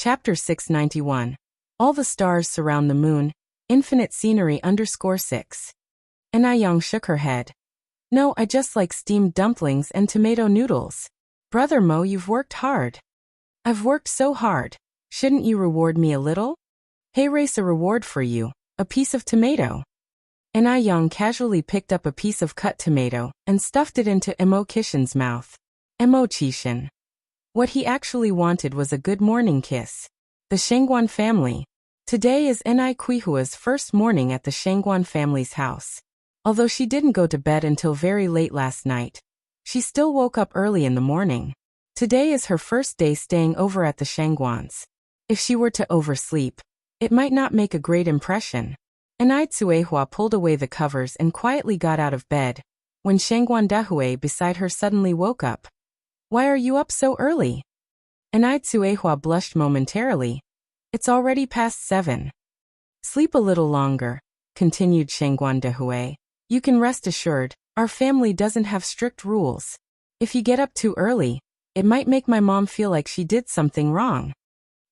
Chapter 691. All the stars surround the moon, infinite scenery _6. Yang shook her head. No, I just like steamed dumplings and tomato noodles. Brother Mo, you've worked hard. I've worked so hard. Shouldn't you reward me a little? Hey, race a reward for you, a piece of tomato. Yang casually picked up a piece of cut tomato and stuffed it into Mo Kishin's mouth. Mo Chishin. What he actually wanted was a good morning kiss. The Shangguan family. Today is Kuihua's first morning at the Shangguan family's house. Although she didn't go to bed until very late last night, she still woke up early in the morning. Today is her first day staying over at the Shangguans. If she were to oversleep, it might not make a great impression. Tsuehua pulled away the covers and quietly got out of bed, when Shangguan Dahue beside her suddenly woke up. Why are you up so early? Tsuehua blushed momentarily. It's already past 7. Sleep a little longer, continued Shangguan Dahue. You can rest assured, our family doesn't have strict rules. If you get up too early, it might make my mom feel like she did something wrong.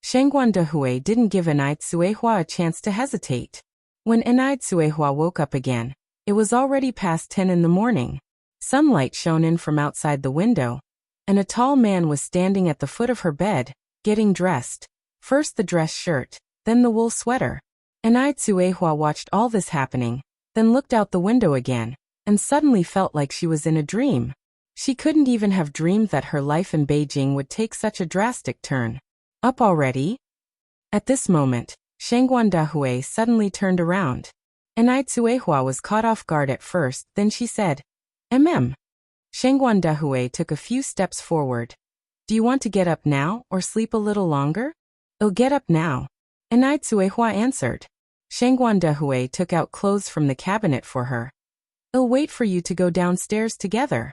Shangguan Dahue didn't give Tsuehua a chance to hesitate. When Tsuehua woke up again, it was already past 10 in the morning. Sunlight shone in from outside the window, and a tall man was standing at the foot of her bed, getting dressed. First the dress shirt, then the wool sweater. Tsuehua watched all this happening, then looked out the window again, and suddenly felt like she was in a dream. She couldn't even have dreamed that her life in Beijing would take such a drastic turn. Up already? At this moment, Shangguan Dahue suddenly turned around. Tsuehua was caught off guard at first, then she said, Shangguan Dahue took a few steps forward. Do you want to get up now or sleep a little longer? I'll get up now. Tsuehua answered. Shangguan Dahue took out clothes from the cabinet for her. I'll wait for you to go downstairs together.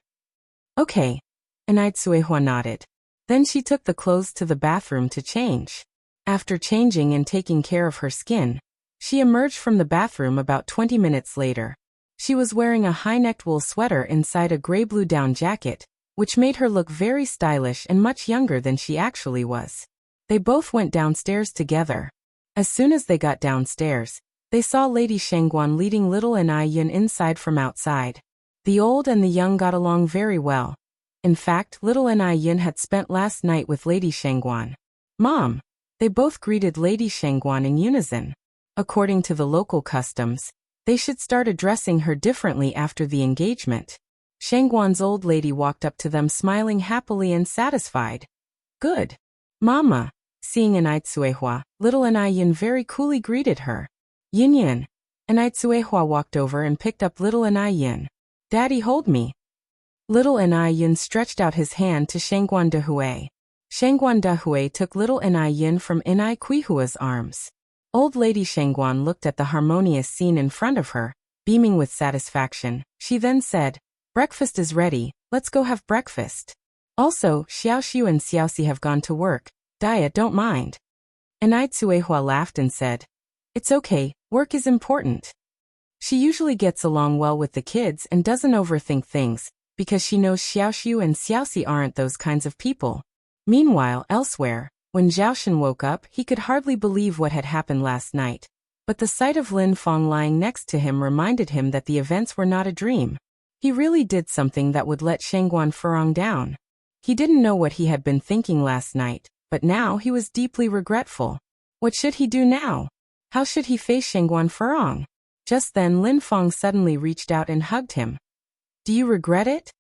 Okay. Tsuehua nodded. Then she took the clothes to the bathroom to change. After changing and taking care of her skin, she emerged from the bathroom about 20 minutes later. She was wearing a high-necked wool sweater inside a gray-blue down jacket, which made her look very stylish and much younger than she actually was. They both went downstairs together. As soon as they got downstairs, they saw Lady Shangguan leading little Yin inside from outside. The old and the young got along very well. In fact, little Yin had spent last night with Lady Shangguan. Mom! They both greeted Lady Shangguan in unison. According to the local customs, they should start addressing her differently after the engagement. Shangguan's old lady walked up to them smiling happily and satisfied. Good. Mama. Seeing Tsuehua, little Yin very coolly greeted her. Yin. Tsuehua walked over and picked up little Yin. Daddy, hold me. Little Yin stretched out his hand to Shangguan Dahue. Shangguan Dahue took little Yin from Kuihua's arms. Old Lady Shangguan looked at the harmonious scene in front of her, beaming with satisfaction. She then said, Breakfast is ready, let's go have breakfast. Also, Xiaoxiu and Xiaoxi have gone to work. Dia, don't mind. Tsuehua laughed and said, It's okay, work is important. She usually gets along well with the kids and doesn't overthink things, because she knows Xiaoxiu and Xiaoxi aren't those kinds of people. Meanwhile, elsewhere, when Zhaoshan woke up, he could hardly believe what had happened last night. But the sight of Lin Feng lying next to him reminded him that the events were not a dream. He really did something that would let Shangguan Furong down. He didn't know what he had been thinking last night, but now he was deeply regretful. What should he do now? How should he face Shangguan Furong? Just then Lin Feng suddenly reached out and hugged him. Do you regret it?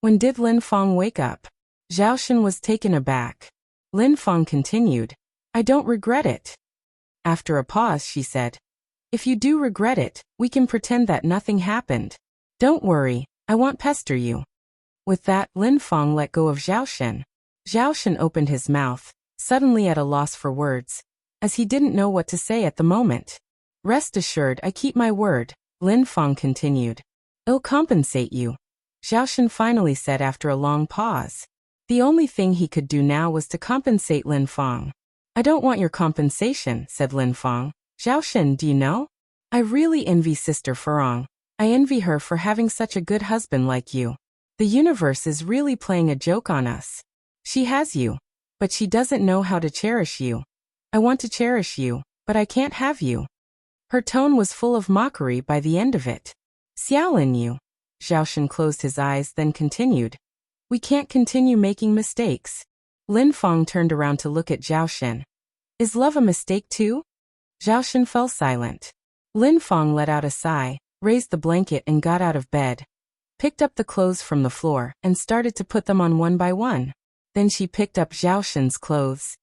When did Lin Feng wake up? Zhaoshan was taken aback. Lin Feng continued, I don't regret it. After a pause she said, If you do regret it, we can pretend that nothing happened. Don't worry, I won't pester you. With that, Lin Feng let go of Zhaoshan. Zhaoshan opened his mouth, suddenly at a loss for words, as he didn't know what to say at the moment. Rest assured I keep my word, Lin Feng continued. I'll compensate you. Zhaoshan finally said after a long pause. The only thing he could do now was to compensate Lin Feng. I don't want your compensation, said Lin Feng. Zhaoshan, do you know? I really envy Sister Furong. I envy her for having such a good husband like you. The universe is really playing a joke on us. She has you, but she doesn't know how to cherish you. I want to cherish you, but I can't have you. Her tone was full of mockery by the end of it. Xiaolin you. Zhaoshan closed his eyes then continued. We can't continue making mistakes. Lin Feng turned around to look at Zhaoshan. Is love a mistake too? Zhaoshan fell silent. Lin Feng let out a sigh, raised the blanket and got out of bed. Picked up the clothes from the floor and started to put them on one by one. Then she picked up Zhaoshan's clothes.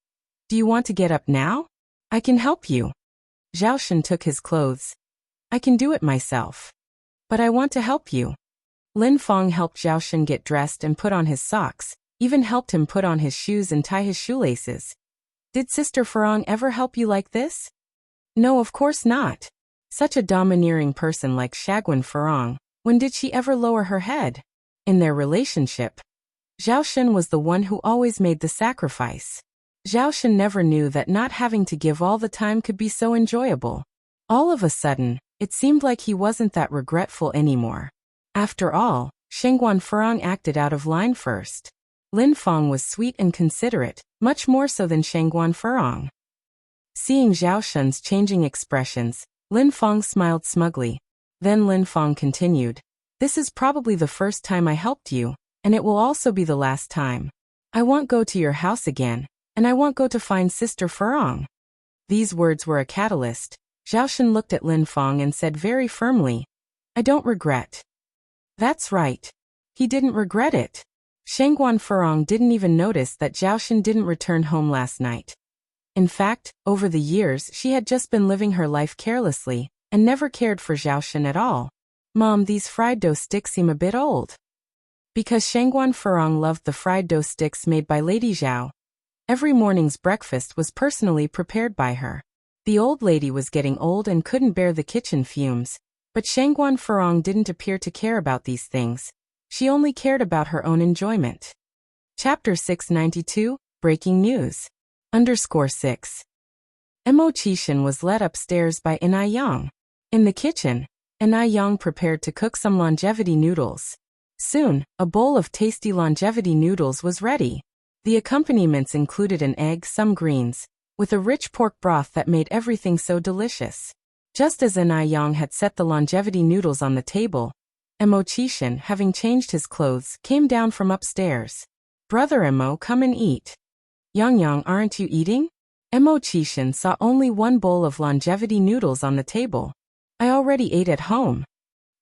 Do you want to get up now? I can help you. Zhaoshan took his clothes. I can do it myself. But I want to help you. Lin Feng helped Zhaoshan get dressed and put on his socks, even helped him put on his shoes and tie his shoelaces. Did Sister Farong ever help you like this? No, of course not. Such a domineering person like Shagwan Farong, when did she ever lower her head? In their relationship, Zhaoshan was the one who always made the sacrifice. Zhaoshan never knew that not having to give all the time could be so enjoyable. All of a sudden, it seemed like he wasn't that regretful anymore. After all, Shangguan Farong acted out of line first. Lin Feng was sweet and considerate, much more so than Shangguan Farong. Seeing Zhaoshan's changing expressions, Lin Feng smiled smugly. Then Lin Feng continued. This is probably the first time I helped you, and it will also be the last time. I won't go to your house again, and I won't go to find Sister Farong. These words were a catalyst. Zhaoshan looked at Lin Feng and said very firmly, I don't regret. That's right. He didn't regret it. Shangguan Farong didn't even notice that Zhaoshan didn't return home last night. In fact, over the years she had just been living her life carelessly, and never cared for Zhaoshan at all. Mom, these fried dough sticks seem a bit old. Because Shangguan Farong loved the fried dough sticks made by Lady Zhao. Every morning's breakfast was personally prepared by her. The old lady was getting old and couldn't bear the kitchen fumes, but Shangguan Farong didn't appear to care about these things. She only cared about her own enjoyment. Chapter 692, Breaking News. _6. Mo Qishan was led upstairs by Inai Yang. In the kitchen, Inai Yang prepared to cook some longevity noodles. Soon, a bowl of tasty longevity noodles was ready. The accompaniments included an egg, some greens, with a rich pork broth that made everything so delicious. Just as Inai Yang had set the longevity noodles on the table, Mo Qishan, having changed his clothes, came down from upstairs. Brother Mo, come and eat. Yang, aren't you eating? Mo Qishan saw only one bowl of longevity noodles on the table. I already ate at home.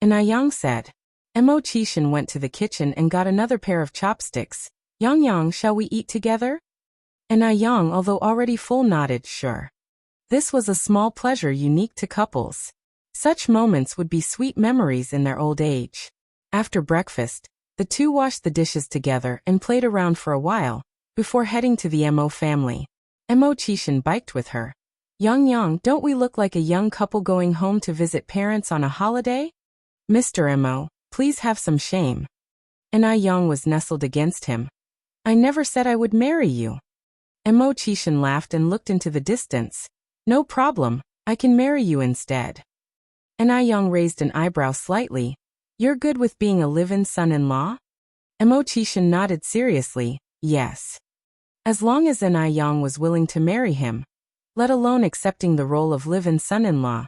Inai Yang said. Mo Qishan went to the kitchen and got another pair of chopsticks. Yang, shall we eat together? Inai Yang, although already full, nodded, sure. This was a small pleasure unique to couples. Such moments would be sweet memories in their old age. After breakfast, the two washed the dishes together and played around for a while, before heading to the Mo family. Mo Qishan biked with her. Yang, don't we look like a young couple going home to visit parents on a holiday? Mr. Mo, please have some shame. Inai Yang was nestled against him. I never said I would marry you. Mo Qishan laughed and looked into the distance. No problem, I can marry you instead. Inai Yang raised an eyebrow slightly. You're good with being a live-in son-in-law? Mo Qishan nodded seriously, yes. As long as Inai Yang was willing to marry him, let alone accepting the role of live-in son-in-law,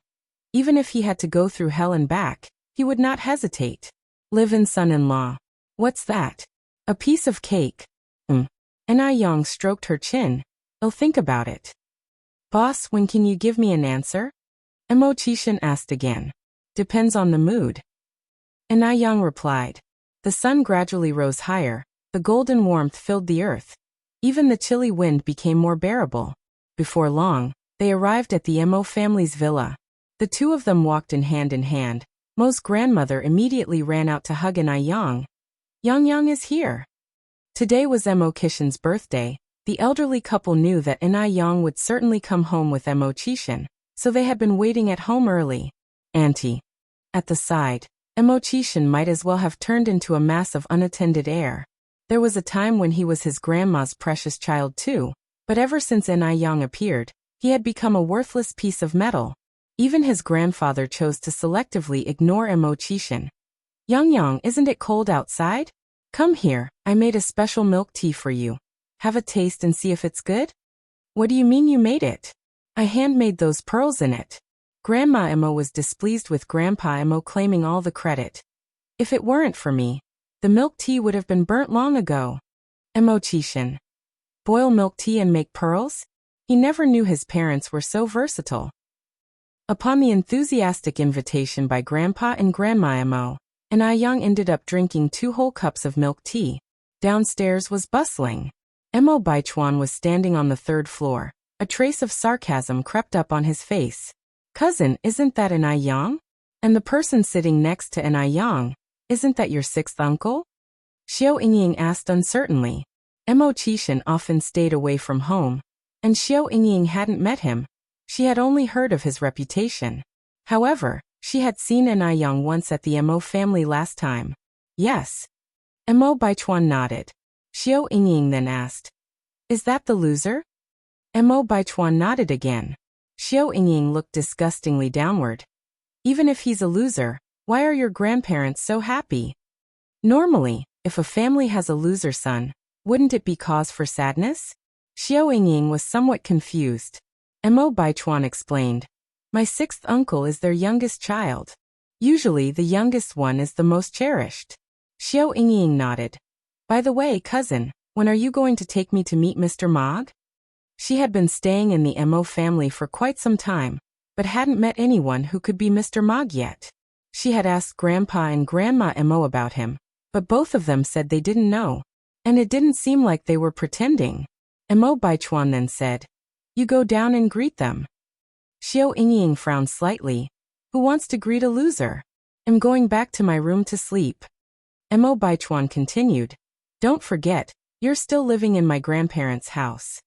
even if he had to go through hell and back, he would not hesitate. Live-in son-in-law. What's that? A piece of cake. Inai Yang stroked her chin. I'll think about it. Boss, when can you give me an answer? Mo Qishan asked again. Depends on the mood. Inai Yang replied. The sun gradually rose higher, the golden warmth filled the earth. Even the chilly wind became more bearable. Before long, they arrived at the Mo family's villa. The two of them walked in hand. Mo's grandmother immediately ran out to hug Inai Yang. Yang is here. Today was Mo Qishan's birthday. The elderly couple knew that Inai Yang would certainly come home with Mo Qishan, so they had been waiting at home early. Auntie. At the side, Mo Qishan might as well have turned into a mass of unattended air. There was a time when he was his grandma's precious child too, but ever since Inai Yang appeared, he had become a worthless piece of metal. Even his grandfather chose to selectively ignore Mo Qishan. Yang, isn't it cold outside? Come here, I made a special milk tea for you. Have a taste and see if it's good? What do you mean you made it? I handmade those pearls in it. Grandma Emo was displeased with Grandpa Emo claiming all the credit. If it weren't for me, the milk tea would have been burnt long ago. Emo-chishin. Boil milk tea and make pearls? He never knew his parents were so versatile. Upon the enthusiastic invitation by Grandpa and Grandma Emo, and Young ended up drinking 2 whole cups of milk tea. Downstairs was bustling. Emo Baichuan was standing on the 3rd floor. A trace of sarcasm crept up on his face. Cousin, isn't that an Yang? And the person sitting next to an Yang, isn't that your 6th uncle? Xiao Yingying asked uncertainly. Emo Chishin often stayed away from home, and Xiao Yingying hadn't met him. She had only heard of his reputation. However, she had seen an Yang once at the Emo family last time. Yes. Emo Baichuan nodded. Xiao Yingying then asked, "Is that the loser?" Emo Baichuan nodded again. Xiao Yingying looked disgustingly downward. Even if he's a loser, why are your grandparents so happy? Normally, if a family has a loser son, wouldn't it be cause for sadness? Xiao Yingying was somewhat confused. Emo Baichuan explained, "My 6th uncle is their youngest child. Usually the youngest one is the most cherished." Xiao Yingying nodded. "By the way, cousin, when are you going to take me to meet Mr. Mog?" She had been staying in the Emo family for quite some time, but hadn't met anyone who could be Mr. Mog yet. She had asked Grandpa and Grandma Emo about him, but both of them said they didn't know. And it didn't seem like they were pretending. Emo Baichuan then said, "You go down and greet them." Xiao Yingying frowned slightly. "Who wants to greet a loser? I'm going back to my room to sleep." Emo Baichuan continued, "Don't forget, you're still living in my grandparents' house.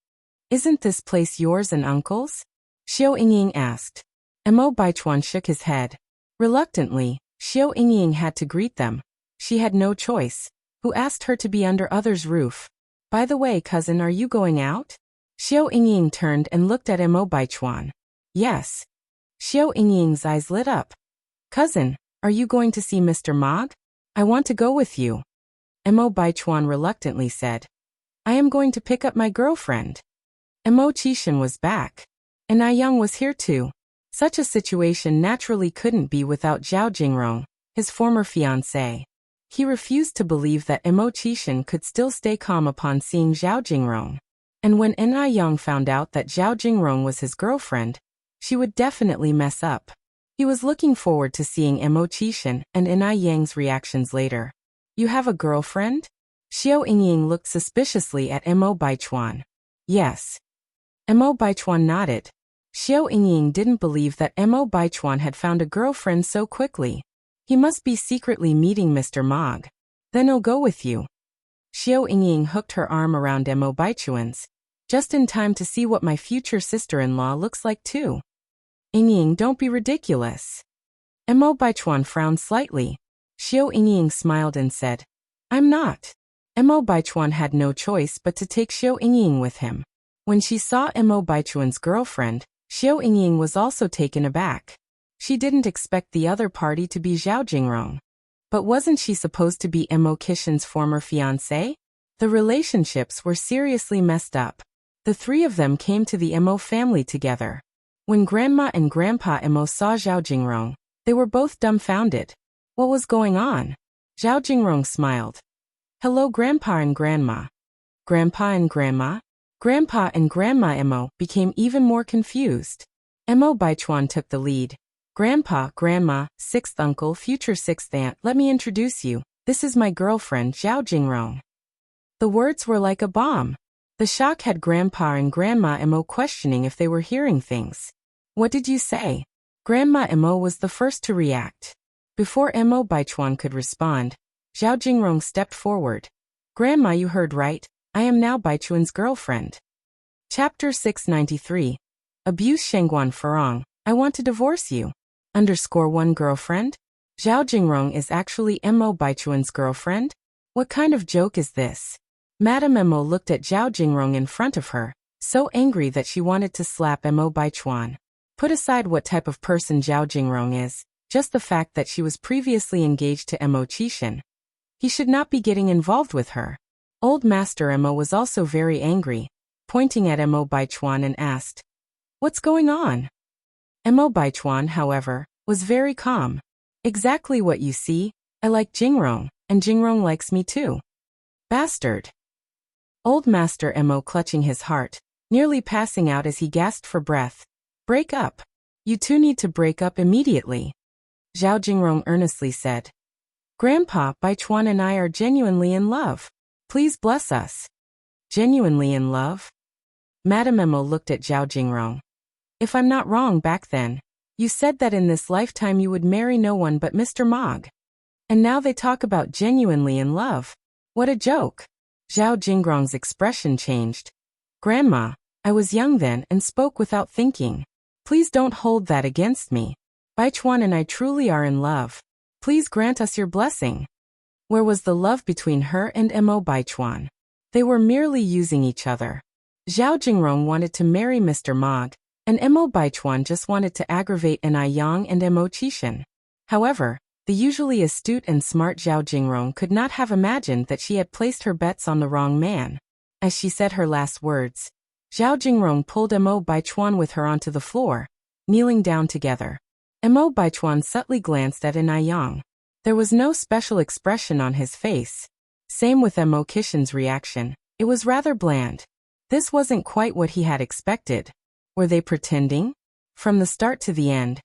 Isn't this place yours and uncle's?" Xiao Yingying asked. Emo Baichuan shook his head. Reluctantly, Xiao Yingying had to greet them. She had no choice. Who asked her to be under others' roof? "By the way, cousin, are you going out?" Xiao Yingying turned and looked at Emo Baichuan. "Yes." Xiao Yingying's eyes lit up. "Cousin, are you going to see Mr. Mog? I want to go with you." Emo Baichuan reluctantly said, "I am going to pick up my girlfriend." Emo Chishin was back. And Young was here too. Such a situation naturally couldn't be without Zhao Jingrong, his former fiancé. He refused to believe that Emo Chishin could still stay calm upon seeing Zhao Jingrong. And when Young found out that Zhao Jingrong was his girlfriend, she would definitely mess up. He was looking forward to seeing Emo Chishin and Yang's reactions later. "You have a girlfriend?" Xiao Yingying looked suspiciously at Emo Baichuan. "Yes." Emo Baichuan nodded. Xiao Yingying didn't believe that Emo Baichuan had found a girlfriend so quickly. He must be secretly meeting Mr. Mog. "Then I'll go with you." Xiao Yingying hooked her arm around Emo Baichuan's, just in time to see what my future sister-in-law looks like too. "Yingying, don't be ridiculous." Emo Baichuan frowned slightly. Xiao Yingying smiled and said, "I'm not." Emo Baichuan had no choice but to take Xiao Yingying with him. When she saw Emo Baichuan's girlfriend, Xiao Yingying was also taken aback. She didn't expect the other party to be Zhao Jingrong. But wasn't she supposed to be Emo Kishin's former fiancé? The relationships were seriously messed up. The 3 of them came to the Emo family together. When Grandma and Grandpa Emo saw Zhao Jingrong, they were both dumbfounded. What was going on? Zhao Jingrong smiled. "Hello, Grandpa and Grandma." Grandpa and Grandma? Grandpa and Grandma Emo became even more confused. Emo Baichuan took the lead. "Grandpa, Grandma, 6th uncle, future 6th aunt, let me introduce you. This is my girlfriend, Zhao Jingrong." The words were like a bomb. The shock had Grandpa and Grandma Emo questioning if they were hearing things. "What did you say?" Grandma Emo was the first to react. Before Emo Baichuan could respond, Zhao Jingrong stepped forward. "Grandma, you heard right. I am now Baichuan's girlfriend." Chapter 693. Abuse Shengguan Farong. "I want to divorce you. _1 girlfriend? Zhao Jingrong is actually Emo Baichuan's girlfriend? What kind of joke is this?" Madame Emo looked at Zhao Jingrong in front of her, so angry that she wanted to slap Emo Baichuan. Put aside what type of person Zhao Jingrong is, just the fact that she was previously engaged to Emo Chishin. He should not be getting involved with her. Old Master Emo was also very angry. pointing at Mo Baichuan and asked, "What's going on?" Mo Baichuan, however, was very calm. "Exactly what you see. I like Jingrong, and Jingrong likes me too." "Bastard." Old Master Mo clutching his heart, nearly passing out as he gasped for breath. "Break up. You two need to break up immediately," Zhao Jingrong earnestly said. "Grandpa, Baichuan and I are genuinely in love. Please bless us." "Genuinely in love?" Madame Mo looked at Zhao Jingrong. "If I'm not wrong, back then, you said that in this lifetime you would marry no one but Mr. Mog. And now they talk about genuinely in love. What a joke." Zhao Jingrong's expression changed. "Grandma, I was young then and spoke without thinking. Please don't hold that against me. Baichuan and I truly are in love. Please grant us your blessing." Where was the love between her and Mo Baichuan? They were merely using each other. Zhao Jingrong wanted to marry Mr. Mog, and Mo Baichuan just wanted to aggravate Anai Yang and Mo Qixin. However, the usually astute and smart Zhao Jingrong could not have imagined that she had placed her bets on the wrong man. As she said her last words, Zhao Jingrong pulled Mo Baichuan with her onto the floor, kneeling down together. Mo Baichuan subtly glanced at Anai Yang. There was no special expression on his face. Same with Mo Qixin's reaction. It was rather bland. This wasn't quite what he had expected. Were they pretending? From the start to the end,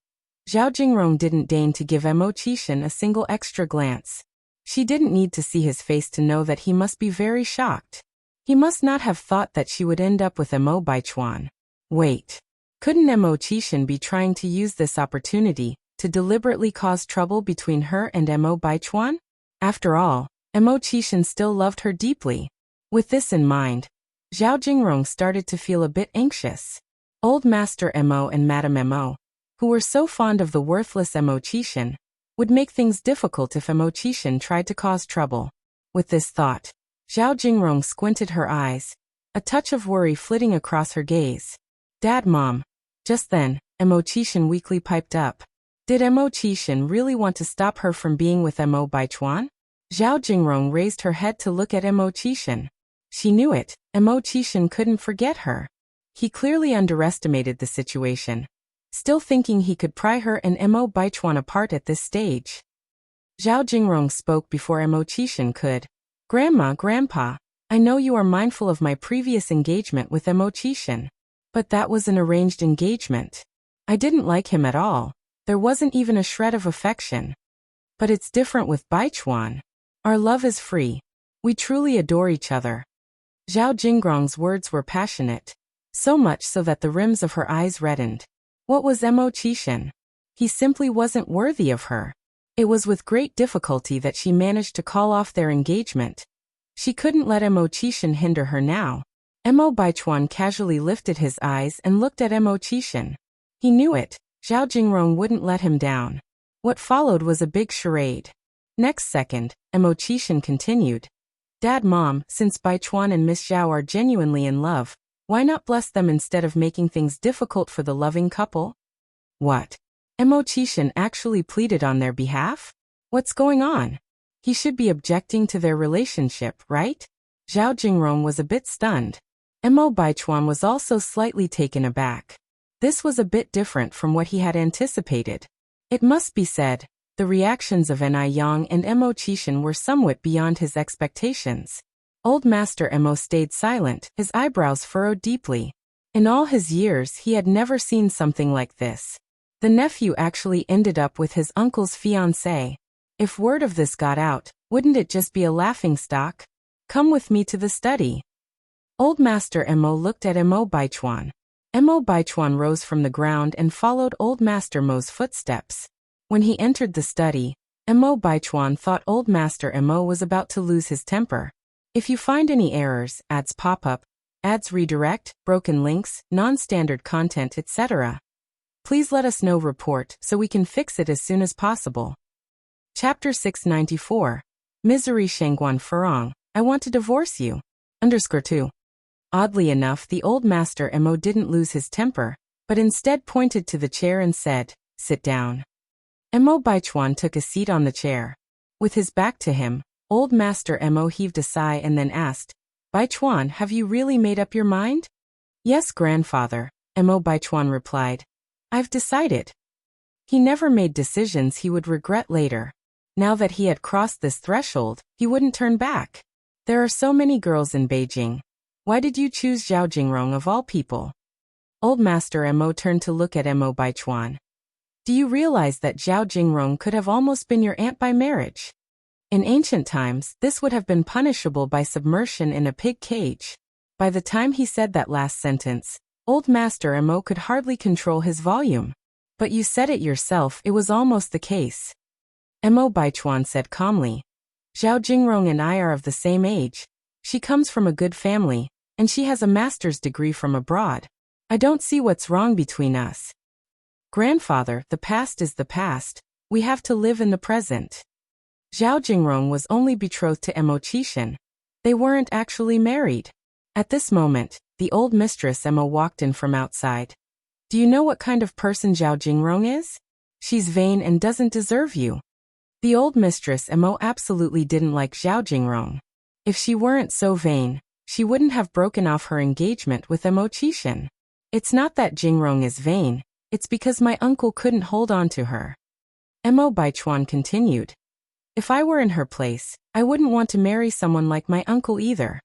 Zhao Jingrong didn't deign to give Mo Qixin a single extra glance. She didn't need to see his face to know that he must be very shocked. He must not have thought that she would end up with Mo Baichuan. Wait. Couldn't Mo Qixin be trying to use this opportunity to deliberately cause trouble between her and Mo Baichuan? After all, Mo Qixin still loved her deeply. With this in mind, Zhao Jingrong started to feel a bit anxious. Old Master Mo and Madame Mo, who were so fond of the worthless Mo Qixin, would make things difficult if Mo Qixin tried to cause trouble. With this thought, Zhao Jingrong squinted her eyes, a touch of worry flitting across her gaze. "Dad, Mom." Just then, Mo Qixin weakly piped up. Did Mo Qixin really want to stop her from being with Mo Baichuan? Zhao Jingrong raised her head to look at Mo Qixin. She knew it, Mo Qixin couldn't forget her. He clearly underestimated the situation, still thinking he could pry her and Mo Baichuan apart at this stage. Zhao Jingrong spoke before Mo Qixin could. "Grandma, Grandpa, I know you are mindful of my previous engagement with Mo Qixin. But that was an arranged engagement. I didn't like him at all. There wasn't even a shred of affection. But it's different with Baichuan. Our love is free. We truly adore each other." Zhao Jingrong's words were passionate, so much so that the rims of her eyes reddened. What was Mo Qixin? He simply wasn't worthy of her. It was with great difficulty that she managed to call off their engagement. She couldn't let Mo Qixin hinder her now. Mo Baichuan casually lifted his eyes and looked at Mo Qixin. He knew it. Zhao Jingrong wouldn't let him down. What followed was a big charade. Next second, Mo Qixin continued. "Dad, Mom, since Baichuan and Miss Zhao are genuinely in love, why not bless them instead of making things difficult for the loving couple?" What? Mo Qixin actually pleaded on their behalf? What's going on? He should be objecting to their relationship, right? Zhao Jingrong was a bit stunned. Mo Baichuan was also slightly taken aback. This was a bit different from what he had anticipated. It must be said, the reactions of Anai Yang and Mo Qixin were somewhat beyond his expectations. Old Master Mo stayed silent, his eyebrows furrowed deeply. In all his years he had never seen something like this. The nephew actually ended up with his uncle's fiancée. If word of this got out, wouldn't it just be a laughingstock? "Come with me to the study." Old Master Mo looked at Mo Baichuan. Mo Baichuan rose from the ground and followed Old Master Mo's footsteps. When he entered the study, Mo Baichuan thought Old Master Mo was about to lose his temper. "If you find any errors, ads pop up, ads redirect, broken links, non-standard content, etc., please let us know report so we can fix it as soon as possible." Chapter 694. Misery Shangguan Furong, I want to divorce you. _2. Oddly enough, the Old Master Mo didn't lose his temper, but instead pointed to the chair and said, "Sit down." Mo Baichuan took a seat on the chair. With his back to him, Old Master Mo heaved a sigh and then asked, "Baichuan, have you really made up your mind? Yes, grandfather, Mo Baichuan replied. I've decided. He never made decisions he would regret later. Now that he had crossed this threshold, he wouldn't turn back. There are so many girls in Beijing. Why did you choose Zhao Jingrong of all people? Old Master Mo turned to look at Mo Baichuan. Do you realize that Zhao Jingrong could have almost been your aunt by marriage? In ancient times, this would have been punishable by submersion in a pig cage. By the time he said that last sentence, Old Master Mo could hardly control his volume. But you said it yourself, it was almost the case. Mo Baichuan said calmly. Zhao Jingrong and I are of the same age. She comes from a good family, and she has a master's degree from abroad. I don't see what's wrong between us. Grandfather, the past is the past. We have to live in the present. Zhao Jingrong was only betrothed to Mo Qixin. They weren't actually married. At this moment, the old mistress Mo walked in from outside. Do you know what kind of person Zhao Jingrong is? She's vain and doesn't deserve you. The old mistress Mo absolutely didn't like Zhao Jingrong. If she weren't so vain, she wouldn't have broken off her engagement with Mo Qixin. It's not that Jingrong is vain, it's because my uncle couldn't hold on to her. Mo Baichuan continued. If I were in her place, I wouldn't want to marry someone like my uncle either.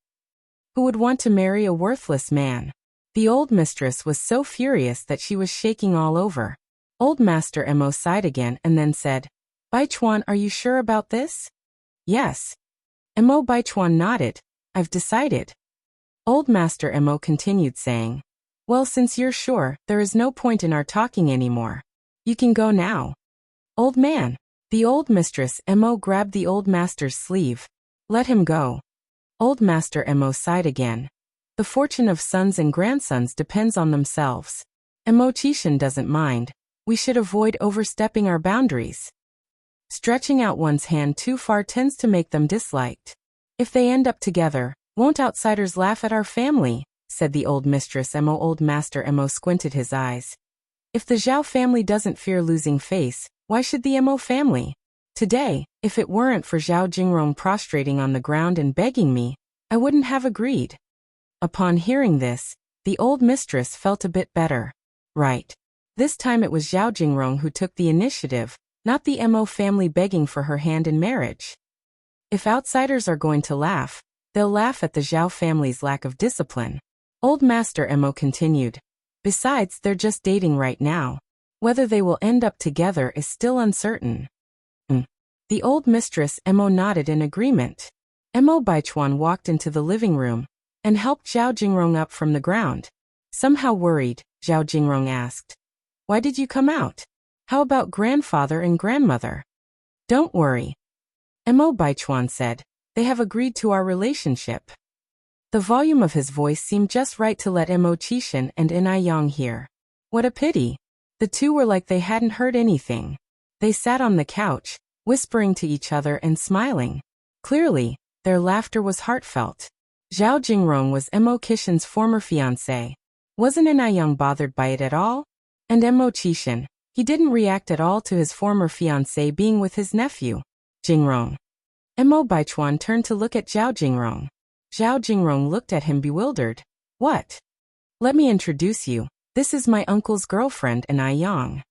Who would want to marry a worthless man? The old mistress was so furious that she was shaking all over. Old Master Mo sighed again and then said, Baichuan, are you sure about this? Yes. Mo Baichuan nodded. I've decided. Old Master Mo continued saying, well, since you're sure, there is no point in our talking anymore. You can go now. Old man. The old mistress Mo grabbed the old master's sleeve. Let him go. Old Master Mo sighed again. The fortune of sons and grandsons depends on themselves. Mo Qixin doesn't mind. We should avoid overstepping our boundaries. Stretching out one's hand too far tends to make them disliked. If they end up together, won't outsiders laugh at our family? Said the old mistress Mo. Old Master Mo squinted his eyes. If the Zhao family doesn't fear losing face, why should the Mo family? Today, if it weren't for Zhao Jingrong prostrating on the ground and begging me, I wouldn't have agreed. Upon hearing this, the old mistress felt a bit better. Right. This time it was Zhao Jingrong who took the initiative, not the Mo family begging for her hand in marriage. If outsiders are going to laugh, they'll laugh at the Zhao family's lack of discipline. Old Master Mo continued. Besides, they're just dating right now. Whether they will end up together is still uncertain. The old mistress Mo nodded in agreement. Mo Baichuan walked into the living room and helped Zhao Jingrong up from the ground. Somehow worried, Zhao Jingrong asked, why did you come out? How about grandfather and grandmother? Don't worry. Mo Baichuan said, they have agreed to our relationship. The volume of his voice seemed just right to let Mo Qixin and Yang hear. What a pity. The two were like they hadn't heard anything. They sat on the couch, whispering to each other and smiling. Clearly, their laughter was heartfelt. Zhao Jingrong was Mo Qixin's former fiancé. Wasn't Yang bothered by it at all? And Mo Qixin, he didn't react at all to his former fiancé being with his nephew, Jingrong. Mo Baichuan turned to look at Zhao Jingrong. Zhao Jingrong looked at him bewildered. What? Let me introduce you. This is my uncle's girlfriend, Yang.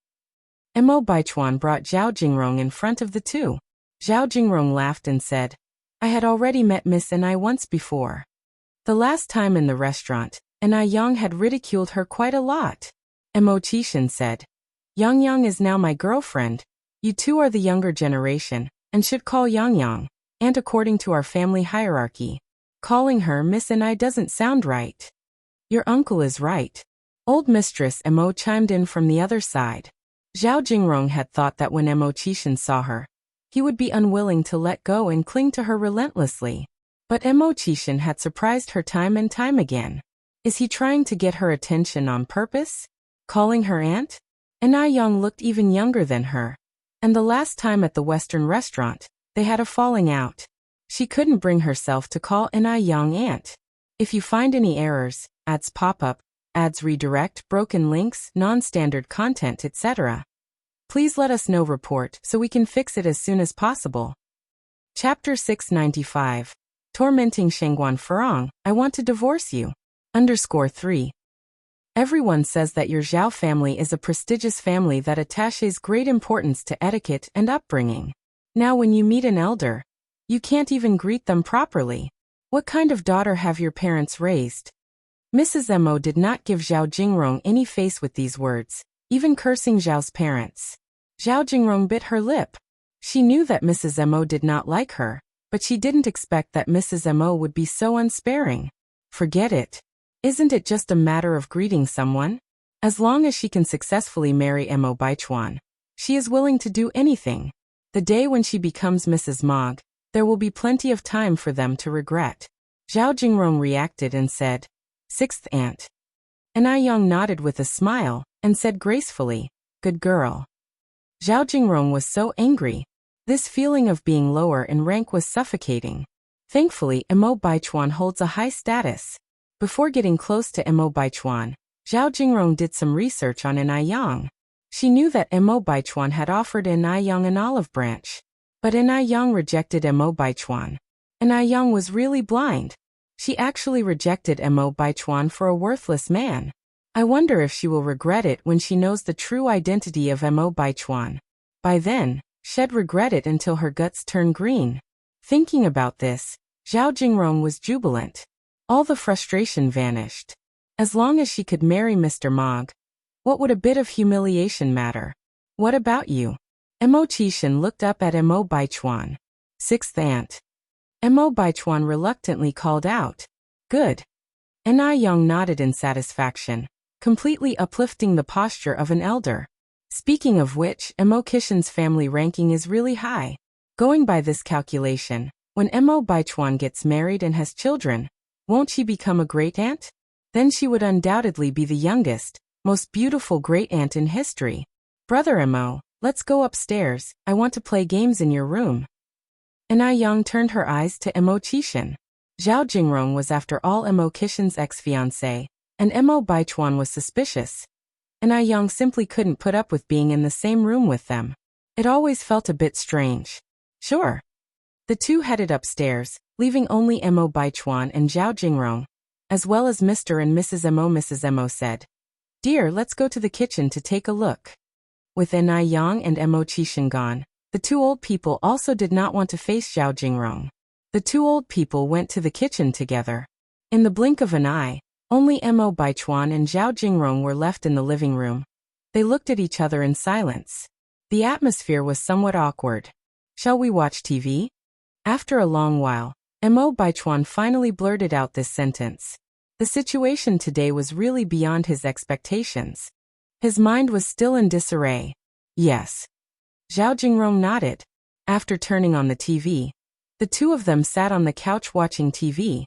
Mo Baichuan brought Zhao Jingrong in front of the two. Zhao Jingrong laughed and said, I had already met Miss Anai once before. The last time in the restaurant, Yang had ridiculed her quite a lot. Mo Qixin said, Yang is now my girlfriend. You two are the younger generation, and should call Yang, and according to our family hierarchy. Calling her Miss Anai doesn't sound right. Your uncle is right. Old Mistress Mo chimed in from the other side. Zhao Jingrong had thought that when Mo Qixin saw her, he would be unwilling to let go and cling to her relentlessly. But Mo Qixin had surprised her time and time again. Is he trying to get her attention on purpose? Calling her aunt? Yang looked even younger than her. And the last time at the Western restaurant, they had a falling out. She couldn't bring herself to call Yang aunt. If you find any errors, ads pop up, ads redirect, broken links, non-standard content, etc., please let us know report so we can fix it as soon as possible. Chapter 695. Tormenting Shengguan Furong, I want to divorce you. _3. Everyone says that your Zhao family is a prestigious family that attaches great importance to etiquette and upbringing. Now when you meet an elder, you can't even greet them properly. What kind of daughter have your parents raised? Mrs. Mo did not give Zhao Jingrong any face with these words, even cursing Zhao's parents. Zhao Jingrong bit her lip. She knew that Mrs. Mo did not like her, but she didn't expect that Mrs. Mo would be so unsparing. Forget it. Isn't it just a matter of greeting someone? As long as she can successfully marry Mo Baichuan, she is willing to do anything. The day when she becomes Mrs. Mog, there will be plenty of time for them to regret. Zhao Jingrong reacted and said, "Sixth aunt." Yang nodded with a smile and said gracefully, "Good girl." Zhao Jingrong was so angry. This feeling of being lower in rank was suffocating. Thankfully, Mo Baichuan holds a high status. Before getting close to Mo Baichuan, Zhao Jingrong did some research on Yang. She knew that Mo Baichuan had offered Yang an olive branch. But Yang rejected Mo Baichuan. Yang was really blind. She actually rejected Mo Baichuan for a worthless man. I wonder if she will regret it when she knows the true identity of Mo Baichuan. By then, she'd regret it until her guts turn green. Thinking about this, Zhao Jingrong was jubilant. All the frustration vanished. As long as she could marry Mr. Mog, what would a bit of humiliation matter? What about you? Mo Qishan looked up at Mo Baichuan. Sixth aunt. Mo Baichuan reluctantly called out, "Good." Yang nodded in satisfaction, completely uplifting the posture of an elder. Speaking of which, Mo Qishan's family ranking is really high. Going by this calculation, when Mo Baichuan gets married and has children, won't she become a great-aunt? Then she would undoubtedly be the youngest, most beautiful great-aunt in history. Brother Mo, let's go upstairs, I want to play games in your room. Yang turned her eyes to Mo Qishan. Zhao Jingrong was after all Mo Qishan's ex-fiancé, and Mo Baichuan was suspicious. Yang simply couldn't put up with being in the same room with them. It always felt a bit strange. Sure. The two headed upstairs, leaving only Mo Baichuan and Zhao Jingrong, as well as Mr. and Mrs. Mo. Mrs. Mo said, "Dear, let's go to the kitchen to take a look." With Yang and Mo Qishan gone, the two old people also did not want to face Zhao Jingrong. The two old people went to the kitchen together. In the blink of an eye, only Mo Baichuan and Zhao Jingrong were left in the living room. They looked at each other in silence. The atmosphere was somewhat awkward. "Shall we watch TV?" After a long while, Mo Baichuan finally blurted out this sentence. The situation today was really beyond his expectations. His mind was still in disarray. Yes. Zhao Jingrong nodded. After turning on the TV, the two of them sat on the couch watching TV,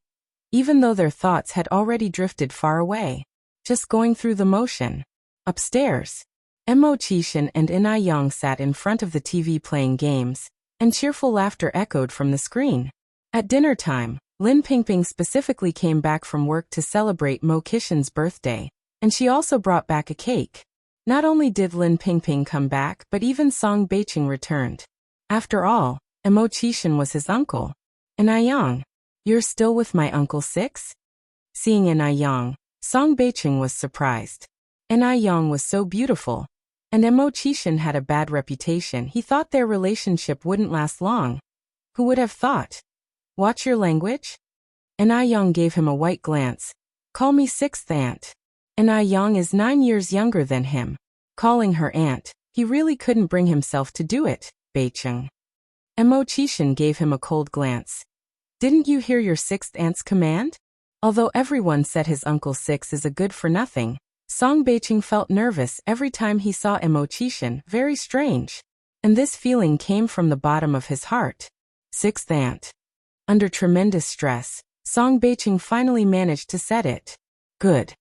even though their thoughts had already drifted far away, just going through the motion. Upstairs, Mo Qishan and Yang sat in front of the TV playing games, and cheerful laughter echoed from the screen. At dinner time, Lin Pingping specifically came back from work to celebrate Mo Qishan's birthday, and she also brought back a cake. Not only did Lin Pingping come back, but even Song Beiqing returned. After all, Mo Qishan was his uncle. Yang, you're still with my Uncle Six? Seeing Yang, Song Beiqing was surprised. Yang was so beautiful, and Mo Qishan had a bad reputation. He thought their relationship wouldn't last long. Who would have thought? Watch your language? Yang gave him a white glance. Call me sixth aunt. Yang is 9 years younger than him. Calling her aunt, he really couldn't bring himself to do it, Beiqing. Mo Qishan gave him a cold glance. Didn't you hear your sixth aunt's command? Although everyone said his Uncle Six is a good-for-nothing, Song Beiqing felt nervous every time he saw Mo Qishan, very strange. And this feeling came from the bottom of his heart. Sixth aunt. Under tremendous stress, Song Beiqing finally managed to set it. Good.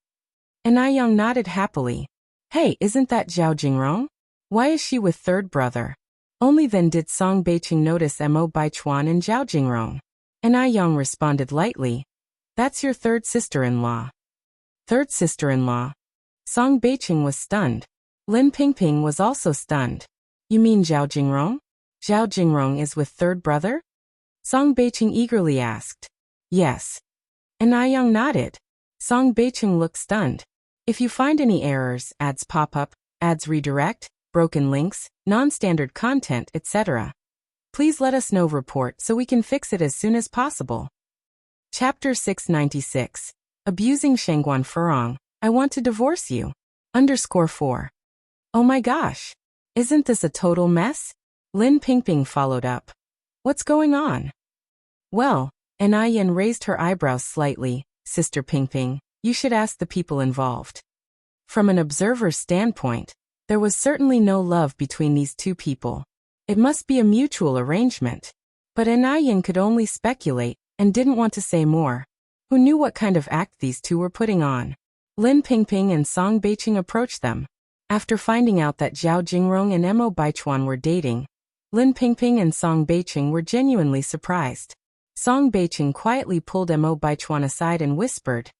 Yang nodded happily. Hey, isn't that Zhao Jingrong? Why is she with third brother? Only then did Song Beiqing notice Mo Baichuan and Zhao Jingrong. Yang responded lightly. That's your third sister-in-law. Third sister-in-law? Song Beiqing was stunned. Lin Pingping was also stunned. You mean Zhao Jingrong? Zhao Jingrong is with third brother? Song Beiqing eagerly asked. Yes. Yang nodded. Song Beiqing looked stunned. If you find any errors, ads pop up, ads redirect, broken links, non-standard content, etc., please let us know report so we can fix it as soon as possible. Chapter 696. Abusing Shangguan Furong. I want to divorce you. _4. Oh my gosh. Isn't this a total mess? Lin Pingping followed up. What's going on? Well, Yin raised her eyebrows slightly. Sister Pingping, you should ask the people involved. From an observer's standpoint, there was certainly no love between these two people. It must be a mutual arrangement. But Yin could only speculate and didn't want to say more. Who knew what kind of act these two were putting on? Lin Pingping and Song Beiqing approached them. After finding out that Zhao Jingrong and Mo Baichuan were dating, Lin Pingping and Song Beiqing were genuinely surprised. Song Beiqing quietly pulled Mo Baichuan aside and whispered,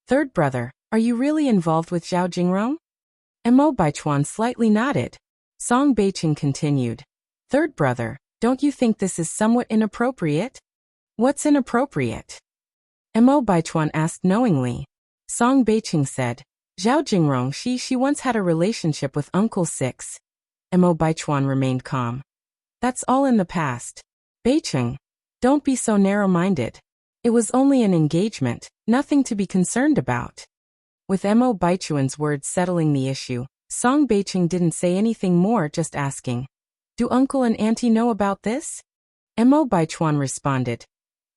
"Third brother, are you really involved with Zhao Jingrong?" Mo Baichuan slightly nodded. Song Beiqing continued, "Third brother, don't you think this is somewhat inappropriate?" "What's inappropriate?" Mo Baichuan asked knowingly. Song Beiqing said, "Zhao Jingrong, she once had a relationship with Uncle Six." Mo Baichuan remained calm. "That's all in the past. Beiqing, don't be so narrow-minded. It was only an engagement, nothing to be concerned about." With Mo Baichuan's words settling the issue, Song Beiqing didn't say anything more, just asking, "Do uncle and auntie know about this?" Mo Baichuan responded,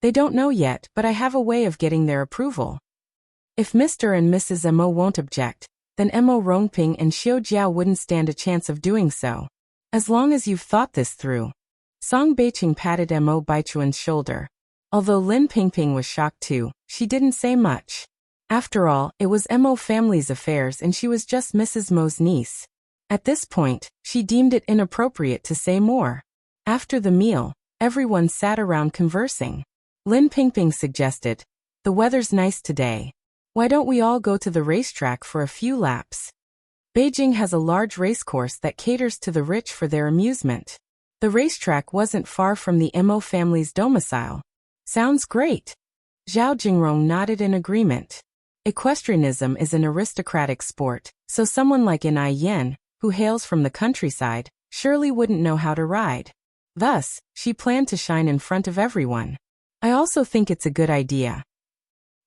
"They don't know yet, but I have a way of getting their approval. If Mr. and Mrs. Mo won't object, then Mo Rongping and Xiao Jiao wouldn't stand a chance of doing so. As long as you've thought this through." Song Beiqing patted Mo Baichuan's shoulder. Although Lin Pingping was shocked too, she didn't say much. After all, it was Mo family's affairs and she was just Mrs. Mo's niece. At this point, she deemed it inappropriate to say more. After the meal, everyone sat around conversing. Lin Pingping suggested, "The weather's nice today. Why don't we all go to the racetrack for a few laps? Beijing has a large racecourse that caters to the rich for their amusement." The racetrack wasn't far from the Mo family's domicile. "Sounds great." Zhao Jingrong nodded in agreement. Equestrianism is an aristocratic sport, so someone like Yin, who hails from the countryside, surely wouldn't know how to ride. Thus, she planned to shine in front of everyone. "I also think it's a good idea."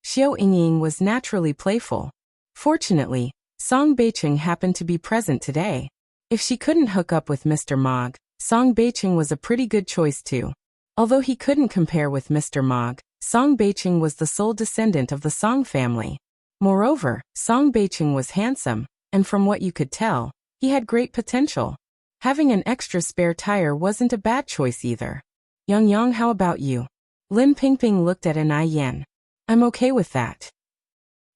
Xiao Yingying was naturally playful. Fortunately, Song Beiqing happened to be present today. If she couldn't hook up with Mr. Mog, Song Beiqing was a pretty good choice too. Although he couldn't compare with Mr. Mog, Song Beiqing was the sole descendant of the Song family. Moreover, Song Beiqing was handsome, and from what you could tell, he had great potential. Having an extra spare tire wasn't a bad choice either. "Yang, how about you?" Lin Pingping looked at Yin. "I'm okay with that.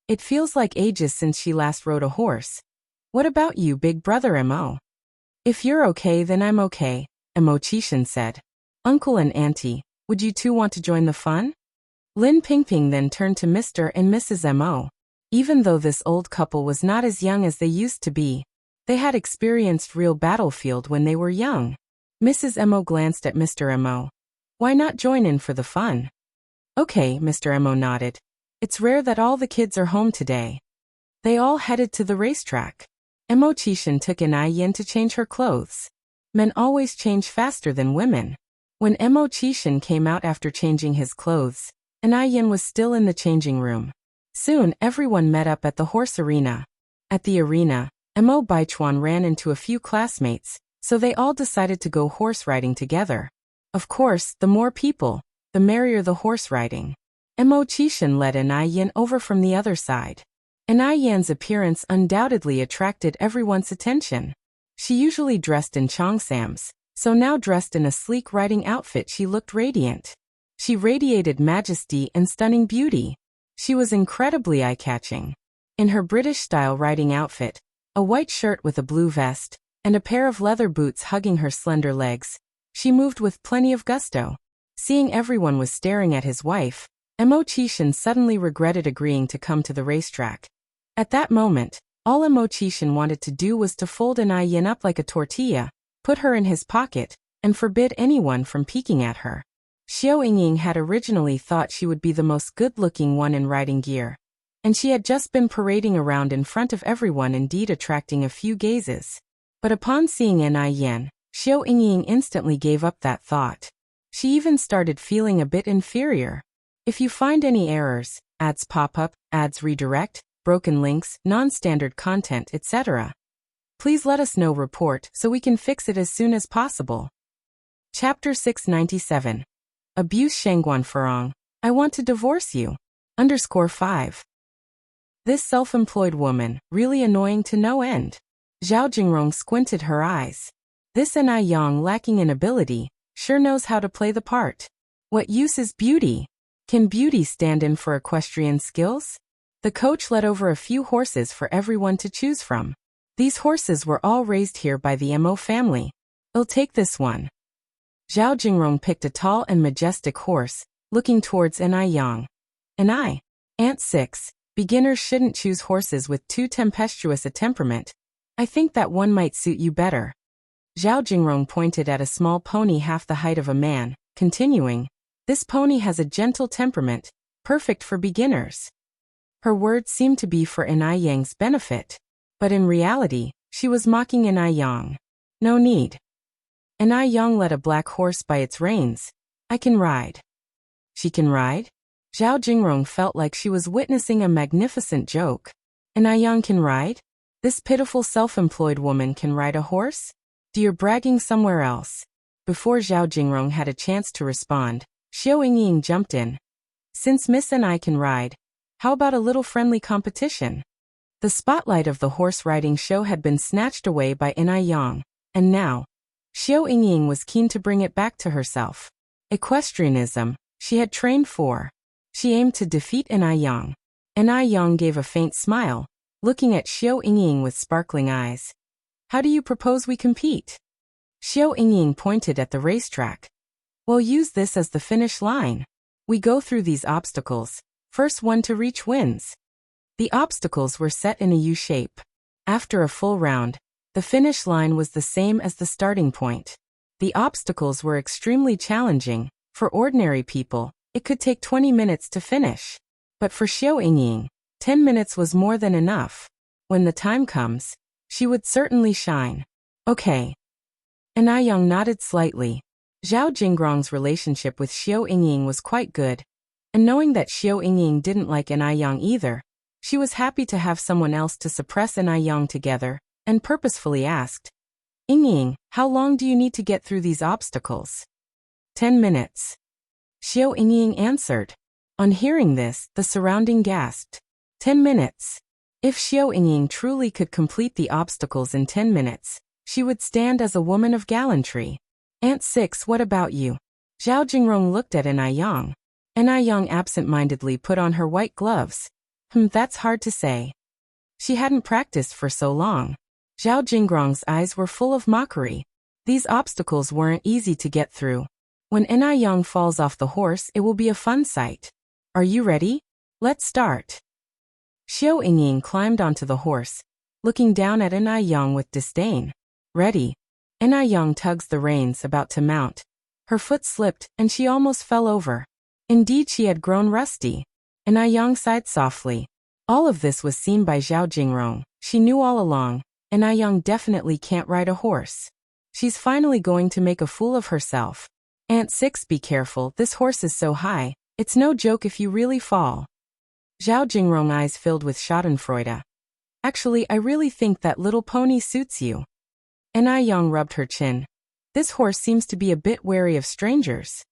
It feels like ages since she last rode a horse. What about you, big brother Mo?" "If you're okay, then I'm okay," Mo Qishan said. "Uncle and auntie, would you two want to join the fun?" Lin Pingping then turned to Mr. and Mrs. Mo. Even though this old couple was not as young as they used to be, they had experienced real battlefield when they were young. Mrs. Mo glanced at Mr. Mo. "Why not join in for the fun?" "Okay," Mr. Mo nodded. "It's rare that all the kids are home today." They all headed to the racetrack. Mo Qishan took Yin to change her clothes. Men always change faster than women. When Mo Qishan came out after changing his clothes, Yin was still in the changing room. Soon, everyone met up at the horse arena. At the arena, Mo Baichuan ran into a few classmates, so they all decided to go horse riding together. Of course, the more people, the merrier the horse riding. Mo Qishan led Yin over from the other side. Yin's appearance undoubtedly attracted everyone's attention. She usually dressed in cheongsams, so now dressed in a sleek riding outfit she looked radiant. She radiated majesty and stunning beauty. She was incredibly eye-catching. In her British-style riding outfit, a white shirt with a blue vest, and a pair of leather boots hugging her slender legs, she moved with plenty of gusto. Seeing everyone was staring at his wife, Mo Qishan suddenly regretted agreeing to come to the racetrack. At that moment, all Mo Qishan wanted to do was to fold Yin up like a tortilla, put her in his pocket, and forbid anyone from peeking at her. Xiao Yingying had originally thought she would be the most good-looking one in riding gear. and she had just been parading around in front of everyone, indeed attracting a few gazes. But upon seeing Ni Yan, Xiao Yingying instantly gave up that thought. She even started feeling a bit inferior. If you find any errors, ads pop up, ads redirect, broken links, non-standard content, etc., please let us know. Report so we can fix it as soon as possible. Chapter 697. Abuse Shangguan Furong. I want to divorce you. _5. This self-employed woman, really annoying to no end. Zhao Jingrong squinted her eyes. This Ni Yang, lacking in ability, sure knows how to play the part. What use is beauty? Can beauty stand in for equestrian skills? The coach led over a few horses for everyone to choose from. These horses were all raised here by the Mo family. I'll take this one. Zhao Jingrong picked a tall and majestic horse, looking towards Ni Yang. Ant 6. Beginners shouldn't choose horses with too tempestuous a temperament. I think that one might suit you better. Zhao Jingrong pointed at a small pony half the height of a man, continuing, this pony has a gentle temperament, perfect for beginners. Her words seemed to be for Ni Yang's benefit. But in reality, she was mocking Ni Yang. No need. Ni Yang led a black horse by its reins. I can ride. She can ride? Zhao Jingrong felt like she was witnessing a magnificent joke. Ni Yang can ride? This pitiful self-employed woman can ride a horse? You're bragging somewhere else. Before Zhao Jingrong had a chance to respond, Xiao Yingying jumped in. Since Miss and I can ride, how about a little friendly competition? The spotlight of the horse riding show had been snatched away by Ni Yang, and now, Xiao Yingying was keen to bring it back to herself. Equestrianism, she had trained for. She aimed to defeat Ni Yang. Ni Yang gave a faint smile, looking at Xiao Yingying with sparkling eyes. How do you propose we compete? Xiao Yingying pointed at the racetrack. We'll use this as the finish line. We go through these obstacles. First one to reach wins. The obstacles were set in a U shape. After a full round, the finish line was the same as the starting point. The obstacles were extremely challenging. For ordinary people, it could take 20 minutes to finish. But for Xiao Yingying, 10 minutes was more than enough. When the time comes, she would certainly shine. Okay. Ni Yang nodded slightly. Zhao Jingrong's relationship with Xiao Yingying was quite good. And knowing that Xiao Yingying didn't like Ni Yang either, she was happy to have someone else to suppress Ni Yang together, and purposefully asked, Yingying, how long do you need to get through these obstacles? 10 minutes. Xiao Yingying answered. On hearing this, the surrounding gasped. 10 minutes. If Xiao Yingying truly could complete the obstacles in 10 minutes, she would stand as a woman of gallantry. Ant 6, what about you? Zhao Jingrong looked at Ni Yang. Ni Yang absent-mindedly put on her white gloves. That's hard to say. She hadn't practiced for so long. Zhao Jingrong's eyes were full of mockery. These obstacles weren't easy to get through. When Ni Yang falls off the horse, it will be a fun sight. Are you ready? Let's start. Xiao Yingying climbed onto the horse, looking down at Ni Yang with disdain. Ready. Ni Yang tugs the reins, about to mount. Her foot slipped, and she almost fell over. Indeed, she had grown rusty. Ni Yang sighed softly. All of this was seen by Zhao Jingrong. She knew all along, Ni Yang definitely can't ride a horse. She's finally going to make a fool of herself. Ant 6, be careful, this horse is so high, it's no joke if you really fall. Zhao Jingrong eyes filled with schadenfreude. Actually, I really think that little pony suits you. Ni Yang rubbed her chin. This horse seems to be a bit wary of strangers.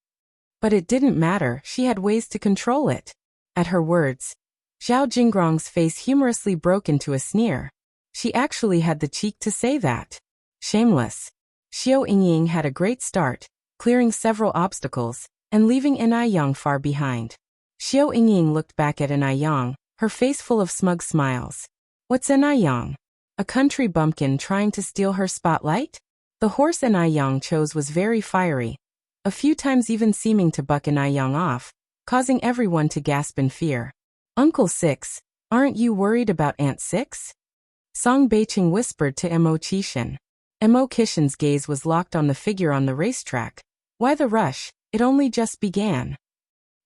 But it didn't matter, she had ways to control it. At her words, Zhao Jingrong's face humorously broke into a sneer. She actually had the cheek to say that. Shameless. Xiao Yingying had a great start, clearing several obstacles, and leaving Ni Yang far behind. Xiao Yingying looked back at Ni Yang, her face full of smug smiles. What's Ni Yang? A country bumpkin trying to steal her spotlight? The horse Ni Yang chose was very fiery, a few times even seeming to buck Ni Yang off, causing everyone to gasp in fear. Uncle 6, aren't you worried about Aunt 6? Song Beiqing whispered to Mo Qishan. Mo Qishan's gaze was locked on the figure on the racetrack. Why the rush? It only just began.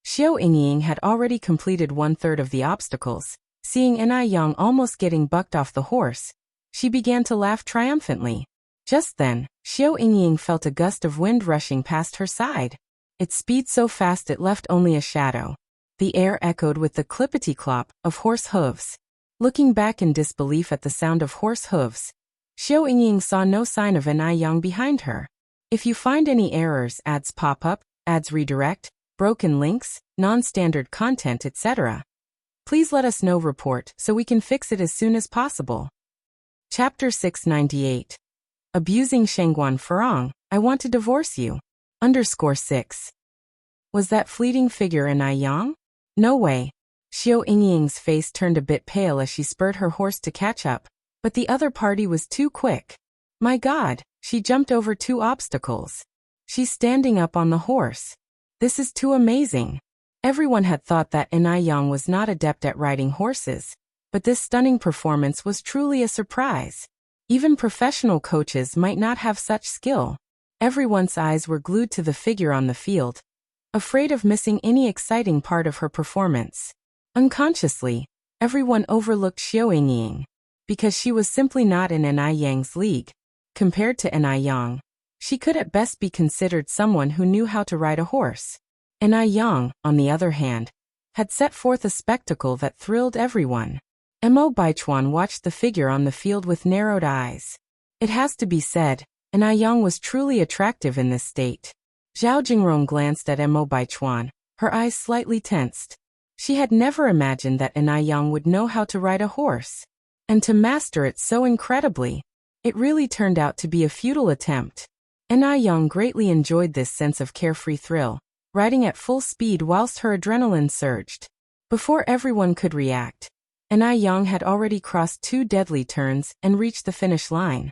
Xiao Yingying had already completed 1/3 of the obstacles, Seeing Yang almost getting bucked off the horse, she began to laugh triumphantly. Just then, Xiao Yingying felt a gust of wind rushing past her side. Its speed so fast it left only a shadow. The air echoed with the clippity-clop of horse hooves. Looking back in disbelief at the sound of horse hooves, Xiao Yingying saw no sign of Yang behind her. If you find any errors, ads pop up, ads redirect, broken links, non-standard content, etc., please let us know. Report so we can fix it as soon as possible. Chapter 698. Abusing Shengguan Furong, I want to divorce you. _6. Was that fleeting figure Yang? No way. Xiao Yingying's face turned a bit pale as she spurred her horse to catch up, but the other party was too quick. My God, she jumped over 2 obstacles. She's standing up on the horse. This is too amazing. Everyone had thought that Yang was not adept at riding horses, but this stunning performance was truly a surprise. Even professional coaches might not have such skill. Everyone's eyes were glued to the figure on the field, afraid of missing any exciting part of her performance. Unconsciously, everyone overlooked Xiao Yingying, because she was simply not in Yang's league. Compared to Yang, she could at best be considered someone who knew how to ride a horse. Yang, on the other hand, had set forth a spectacle that thrilled everyone. Mo Baichuan watched the figure on the field with narrowed eyes. It has to be said, Yang was truly attractive in this state. Zhao Jingrong glanced at Mo Baichuan, her eyes slightly tensed. She had never imagined that Yang would know how to ride a horse. And to master it so incredibly. It really turned out to be a futile attempt. Yang greatly enjoyed this sense of carefree thrill, riding at full speed whilst her adrenaline surged. Before everyone could react, Yang had already crossed 2 deadly turns and reached the finish line.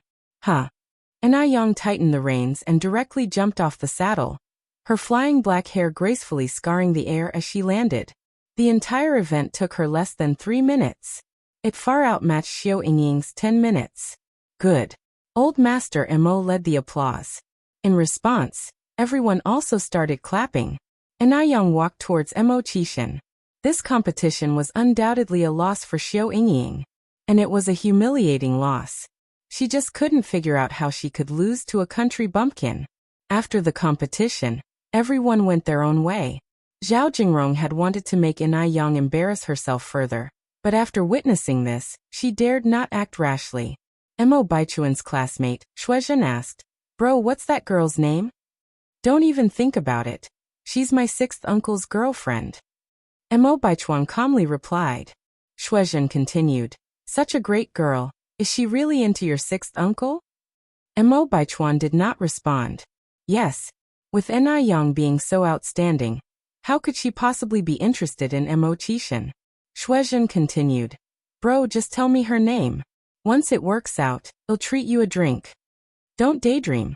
Yang tightened the reins and directly jumped off the saddle, her flying black hair gracefully scarring the air as she landed. The entire event took her less than 3 minutes. It far outmatched Xiao Yingying's 10 minutes. Good. Old Master Mo led the applause. In response, everyone also started clapping. Yang walked towards Mo Qixin. This competition was undoubtedly a loss for Xiao Yingying. And it was a humiliating loss. She just couldn't figure out how she could lose to a country bumpkin. After the competition, everyone went their own way. Zhao Jingrong had wanted to make Yang embarrass herself further, but after witnessing this, she dared not act rashly. Mo Baichuan's classmate, Shuizhen, asked, Bro, what's that girl's name? Don't even think about it. She's my 6th uncle's girlfriend. Mo Baichuan calmly replied. Shuizhen continued, Such a great girl. Is she really into your 6th uncle? Mo Baichuan did not respond. Yes. With Yang being so outstanding, how could she possibly be interested in Mo Qixin? Shuizhen continued. Bro, just tell me her name. Once it works out, I'll treat you a drink. Don't daydream.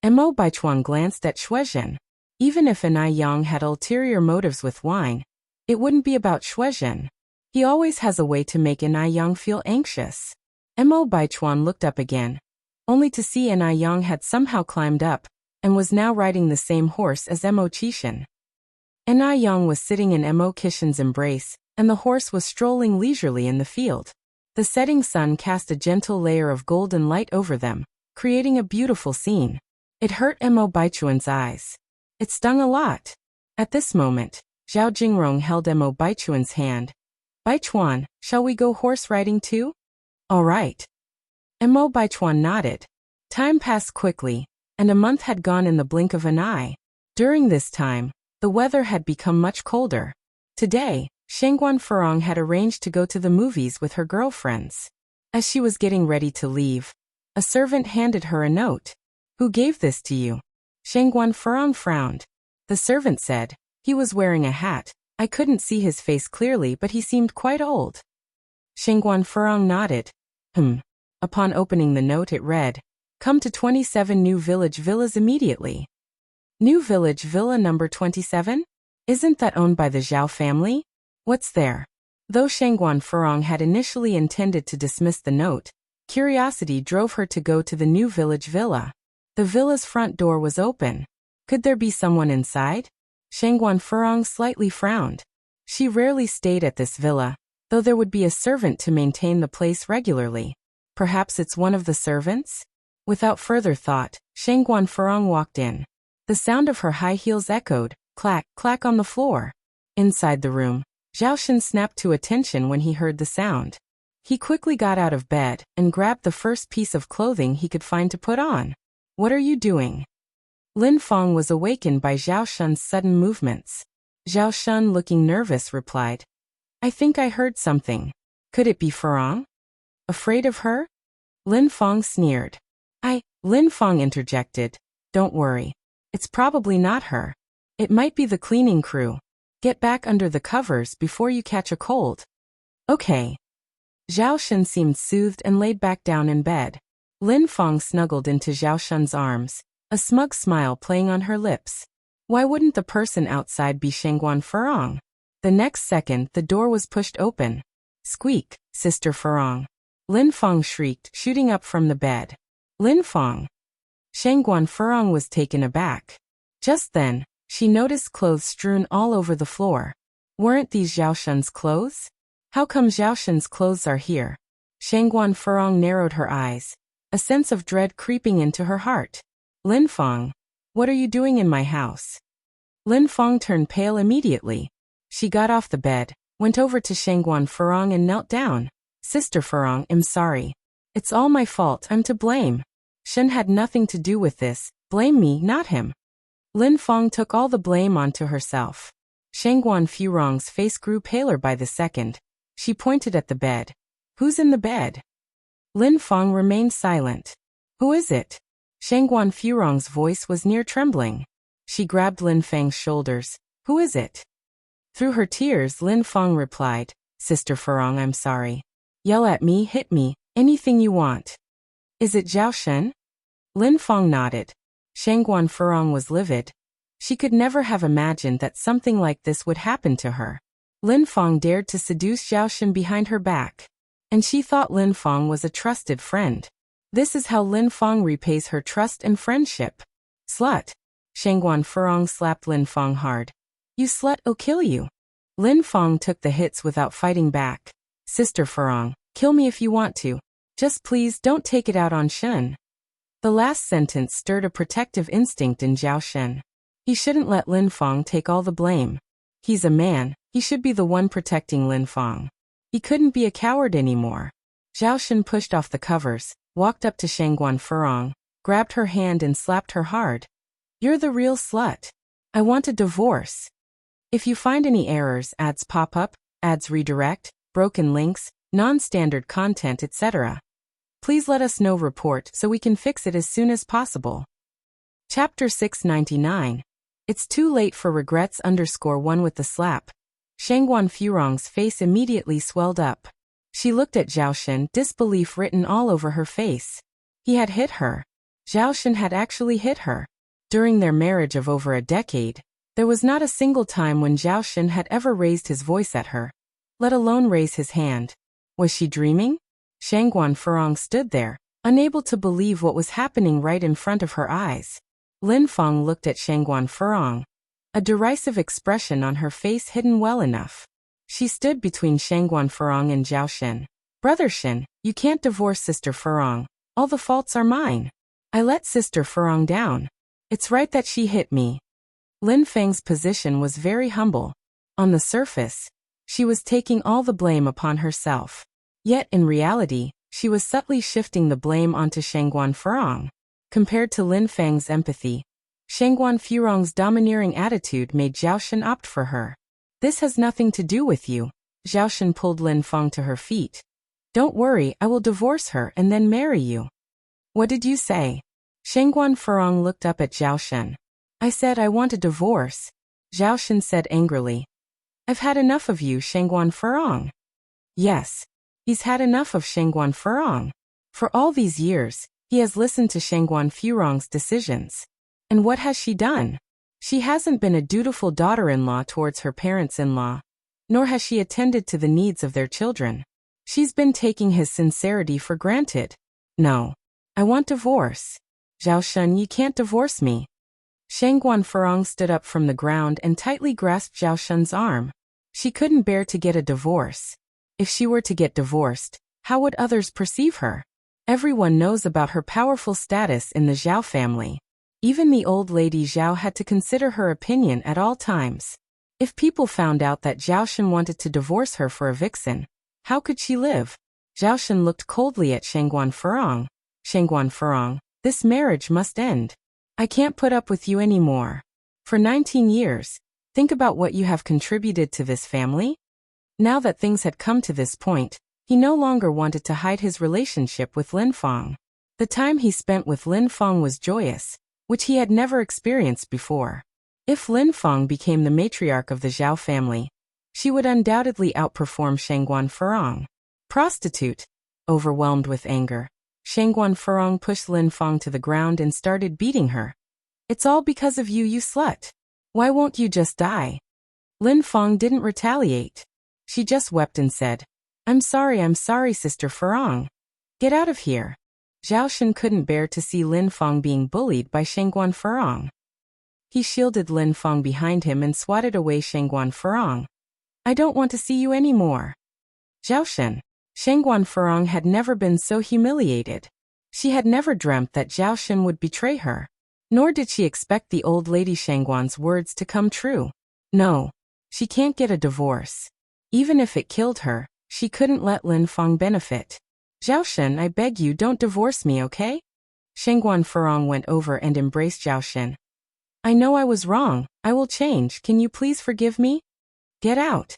Mo Baichuan glanced at Shuizhen. Even if Yang had ulterior motives with wine, it wouldn't be about Shuizhen. He always has a way to make Yang feel anxious. Mo Baichuan looked up again, only to see Yang had somehow climbed up, and was now riding the same horse as Mo Qixin. Yang was sitting in Mo Qixin's embrace, and the horse was strolling leisurely in the field. The setting sun cast a gentle layer of golden light over them, creating a beautiful scene. It hurt Mo Baichuan's eyes. It stung a lot. At this moment, Zhao Jingrong held Mo Baichuan's hand. Baichuan, shall we go horse riding too? All right. Mo Baichuan nodded. Time passed quickly, and a month had gone in the blink of an eye. During this time, the weather had become much colder. Today, Shengguan Furong had arranged to go to the movies with her girlfriends. As she was getting ready to leave, a servant handed her a note. Who gave this to you? Shengguan Furong frowned. The servant said, he was wearing a hat. I couldn't see his face clearly, but he seemed quite old. Shengguan Furong nodded. Upon opening the note it read, Come to 27 New Village Villas immediately. New Village Villa number 27? Isn't that owned by the Zhao family? What's there? Though Shengguan Furong had initially intended to dismiss the note, curiosity drove her to go to the New Village Villa. The villa's front door was open. Could there be someone inside? Shengguan Furong slightly frowned. She rarely stayed at this villa, though there would be a servant to maintain the place regularly. Perhaps it's one of the servants? Without further thought, Shangguan Furong walked in. The sound of her high heels echoed, clack, clack on the floor. Inside the room, Zhao Shen snapped to attention when he heard the sound. He quickly got out of bed and grabbed the first piece of clothing he could find to put on. What are you doing? Lin Feng was awakened by Zhao Shen's sudden movements. Zhao Shen, looking nervous, replied, I think I heard something. Could it be Furong? Afraid of her? Lin Feng sneered. Lin Feng interjected. Don't worry. It's probably not her. It might be the cleaning crew. Get back under the covers before you catch a cold. Okay. Zhao Shen seemed soothed and laid back down in bed. Lin Feng snuggled into Zhao Shen's arms, a smug smile playing on her lips. Why wouldn't the person outside be Shangguan Furong? The next second, the door was pushed open. Squeak, Sister Furong. Lin Feng shrieked, shooting up from the bed. Lin Feng. Shangguan Furong was taken aback. Just then, she noticed clothes strewn all over the floor. Weren't these Zhao Shen's clothes? How come Zhao Shen's clothes are here? Shangguan Furong narrowed her eyes, a sense of dread creeping into her heart. Lin Feng, what are you doing in my house? Lin Feng turned pale immediately. She got off the bed, went over to Shangguan Furong and knelt down. Sister Furong, I'm sorry. It's all my fault, I'm to blame. Shen had nothing to do with this, blame me, not him. Lin Feng took all the blame onto herself. Shangguan Furong's face grew paler by the second. She pointed at the bed. Who's in the bed? Lin Feng remained silent. Who is it? Shangguan Furong's voice was near trembling. She grabbed Lin Feng's shoulders. Who is it? Through her tears, Lin Feng replied, Sister Furong, I'm sorry. Yell at me, hit me, anything you want. Is it Zhao Shen? Lin Feng nodded. Shangguan Furong was livid. She could never have imagined that something like this would happen to her. Lin Feng dared to seduce Zhao Shen behind her back. And she thought Lin Feng was a trusted friend. This is how Lin Feng repays her trust and friendship. Slut. Shangguan Furong slapped Lin Feng hard. You slut, I'll kill you. Lin Feng took the hits without fighting back. Sister Furong, kill me if you want to. Just please don't take it out on Shen. The last sentence stirred a protective instinct in Zhao Shen. He shouldn't let Lin Feng take all the blame. He's a man, he should be the one protecting Lin Feng. He couldn't be a coward anymore. Zhao Shen pushed off the covers, walked up to Shangguan Furong, grabbed her hand and slapped her hard. You're the real slut. I want a divorce. If you find any errors, ads pop up, ads redirect, broken links, non-standard content, etc. Please let us know, report so we can fix it as soon as possible. Chapter 699. It's too late for regrets _1 with the slap. Shangguan Furong's face immediately swelled up. She looked at Zhao Shen, disbelief written all over her face. He had hit her. Zhao Shen had actually hit her. During their marriage of over a decade, there was not a single time when Zhao Shen had ever raised his voice at her, let alone raise his hand. Was she dreaming? Shangguan Furong stood there, unable to believe what was happening right in front of her eyes. Lin Feng looked at Shangguan Furong, a derisive expression on her face hidden well enough. She stood between Shangguan Furong and Zhao Shen. Brother Shen, you can't divorce Sister Furong. All the faults are mine. I let Sister Furong down. It's right that she hit me. Lin Feng's position was very humble. On the surface, she was taking all the blame upon herself. Yet in reality, she was subtly shifting the blame onto Shangguan Furong. Compared to Lin Feng's empathy, Shangguan Furong's domineering attitude made Zhao Shen opt for her. This has nothing to do with you. Zhao Shen pulled Lin Feng to her feet. Don't worry, I will divorce her and then marry you. What did you say? Shangguan Furong looked up at Zhao Shen. I said I want a divorce. Zhao Shen said angrily. I've had enough of you, Shangguan Furong. Yes, he's had enough of Shangguan Furong. For all these years, he has listened to Shangguan Furong's decisions. And what has she done? She hasn't been a dutiful daughter-in-law towards her parents-in-law, nor has she attended to the needs of their children. She's been taking his sincerity for granted. No, I want divorce. Zhao Shen, you can't divorce me. Shangguan Furong stood up from the ground and tightly grasped Zhao Shen's arm. She couldn't bear to get a divorce. If she were to get divorced, how would others perceive her? Everyone knows about her powerful status in the Zhao family. Even the old lady Zhao had to consider her opinion at all times. If people found out that Zhao Shen wanted to divorce her for a vixen, how could she live? Zhao Shen looked coldly at Shangguan Furong. Shangguan Furong, this marriage must end. I can't put up with you anymore. For 19 years, think about what you have contributed to this family. Now that things had come to this point, he no longer wanted to hide his relationship with Lin Feng. The time he spent with Lin Feng was joyous, which he had never experienced before. If Lin Feng became the matriarch of the Zhao family, she would undoubtedly outperform Shangguan Furong. Prostitute. Overwhelmed with anger, Shangguan Furong pushed Lin Feng to the ground and started beating her. It's all because of you, you slut. Why won't you just die? Lin Feng didn't retaliate. She just wept and said, I'm sorry, Sister Furong. Get out of here. Zhao Shen couldn't bear to see Lin Feng being bullied by Shangguan Furong. He shielded Lin Feng behind him and swatted away Shangguan Furong. I don't want to see you anymore. Zhao Shen. Shangguan Furong had never been so humiliated. She had never dreamt that Zhao Shen would betray her. Nor did she expect the old lady Shangguan's words to come true. No. She can't get a divorce. Even if it killed her, she couldn't let Lin Feng benefit. Zhao Shen, I beg you, don't divorce me, okay? Shangguan Furong went over and embraced Zhao Shen. I know I was wrong. I will change. Can you please forgive me? Get out.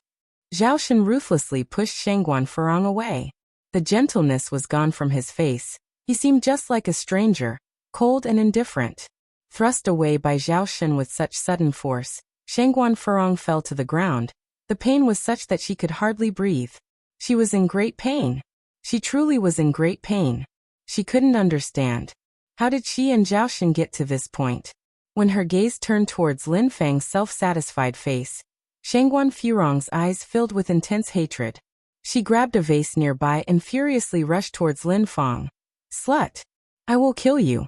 Zhao Shen ruthlessly pushed Shangguan Furong away. The gentleness was gone from his face. He seemed just like a stranger, cold and indifferent. Thrust away by Zhao Shen with such sudden force, Shangguan Furong fell to the ground. The pain was such that she could hardly breathe. She was in great pain. She truly was in great pain. She couldn't understand. How did she and Zhao Shen get to this point? When her gaze turned towards Lin Feng's self-satisfied face, Shangguan Furong's eyes filled with intense hatred. She grabbed a vase nearby and furiously rushed towards Lin Feng. Slut! I will kill you.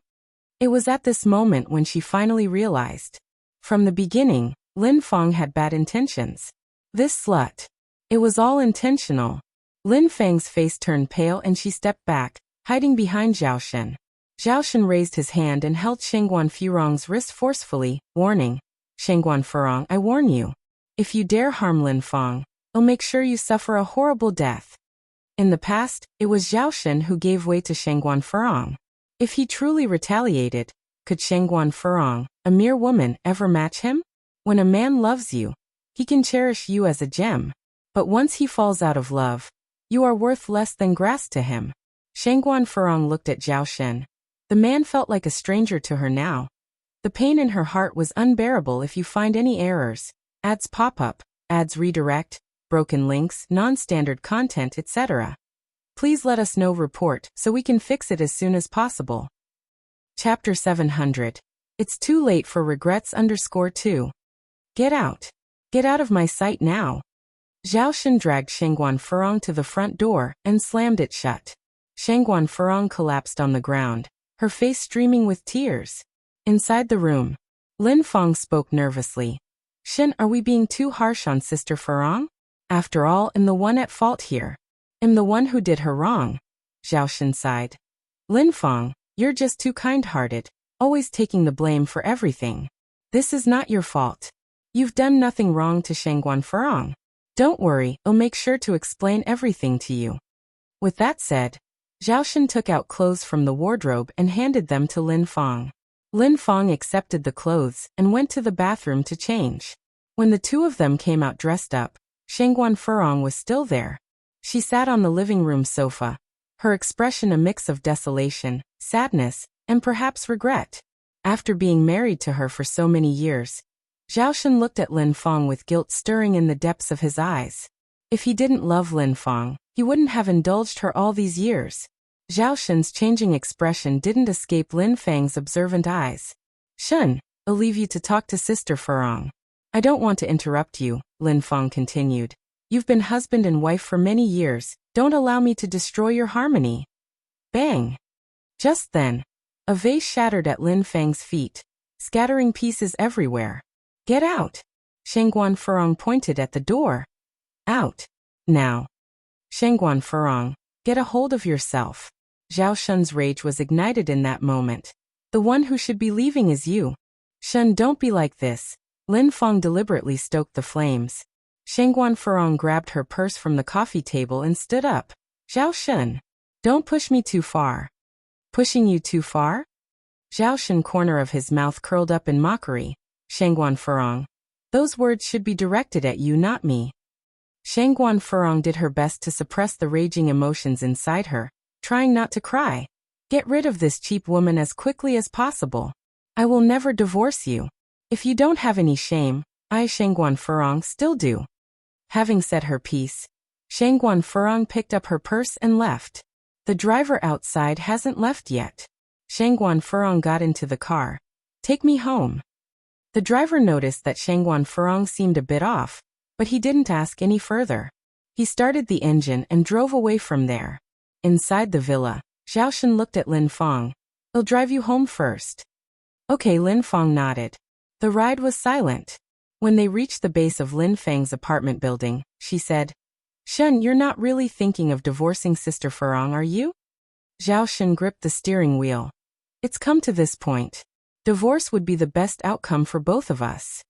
It was at this moment when she finally realized. From the beginning, Lin Feng had bad intentions. This slut. It was all intentional. Lin Feng's face turned pale and she stepped back, hiding behind Zhao Shen. Zhao Shen raised his hand and held Shangguan Furong's wrist forcefully, warning. Shangguan Furong, I warn you. If you dare harm Lin Feng, I'll make sure you suffer a horrible death. In the past, it was Zhao Shen who gave way to Shangguan Furong. If he truly retaliated, could Shangguan Furong, a mere woman, ever match him? When a man loves you, he can cherish you as a gem. But once he falls out of love, you are worth less than grass to him. Shangguan Furong looked at Zhao Shen. The man felt like a stranger to her now. The pain in her heart was unbearable. If you find any errors, ads pop up, ads redirect, broken links, non-standard content, etc. Please let us know, report, so we can fix it as soon as possible. Chapter 700. It's too late for regrets _2. Get out. Get out of my sight now. Zhao Shen dragged Shangguan Furong to the front door and slammed it shut. Shangguan Furong collapsed on the ground, her face streaming with tears. Inside the room, Lin Feng spoke nervously. Shen, are we being too harsh on Sister Furong? After all, I'm the one at fault here. I'm the one who did her wrong. Zhao Shen sighed. Lin Feng, you're just too kind-hearted, always taking the blame for everything. This is not your fault. You've done nothing wrong to Shangguan Furong. Don't worry, I'll make sure to explain everything to you. With that said, Zhao Shen took out clothes from the wardrobe and handed them to Lin Feng. Lin Feng accepted the clothes and went to the bathroom to change. When the two of them came out dressed up, Shangguan Furong was still there. She sat on the living room sofa, her expression a mix of desolation, sadness, and perhaps regret. After being married to her for so many years, Zhao Shen looked at Lin Feng with guilt stirring in the depths of his eyes. If he didn't love Lin Feng, he wouldn't have indulged her all these years. Zhao Shen's changing expression didn't escape Lin Feng's observant eyes. Shen, I'll leave you to talk to Sister Furong. I don't want to interrupt you, Lin Feng continued. You've been husband and wife for many years, don't allow me to destroy your harmony. Bang! Just then, a vase shattered at Lin Feng's feet, scattering pieces everywhere. Get out! Shangguan Furong pointed at the door. Out! Now! Shangguan Furong, get a hold of yourself. Zhao Shun's rage was ignited in that moment. The one who should be leaving is you. Shun, don't be like this. Lin Feng deliberately stoked the flames. Shangguan Furong grabbed her purse from the coffee table and stood up. Zhao Shun, don't push me too far. Pushing you too far? Zhao Shun corner of his mouth curled up in mockery. Shangguan Furong, those words should be directed at you, not me. Shangguan Furong did her best to suppress the raging emotions inside her, trying not to cry. Get rid of this cheap woman as quickly as possible. I will never divorce you. If you don't have any shame, I, Shangguan Furong, still do. Having said her piece, Shangguan Furong picked up her purse and left. The driver outside hasn't left yet. Shangguan Furong got into the car. Take me home. The driver noticed that Shangguan Furong seemed a bit off, but he didn't ask any further. He started the engine and drove away from there. Inside the villa, Zhao Shun looked at Lin Feng. I'll drive you home first. Okay, Lin Feng nodded. The ride was silent. When they reached the base of Lin Feng's apartment building, she said, Shun, you're not really thinking of divorcing Sister Furong, are you? Zhao Shun gripped the steering wheel. It's come to this point. Divorce would be the best outcome for both of us.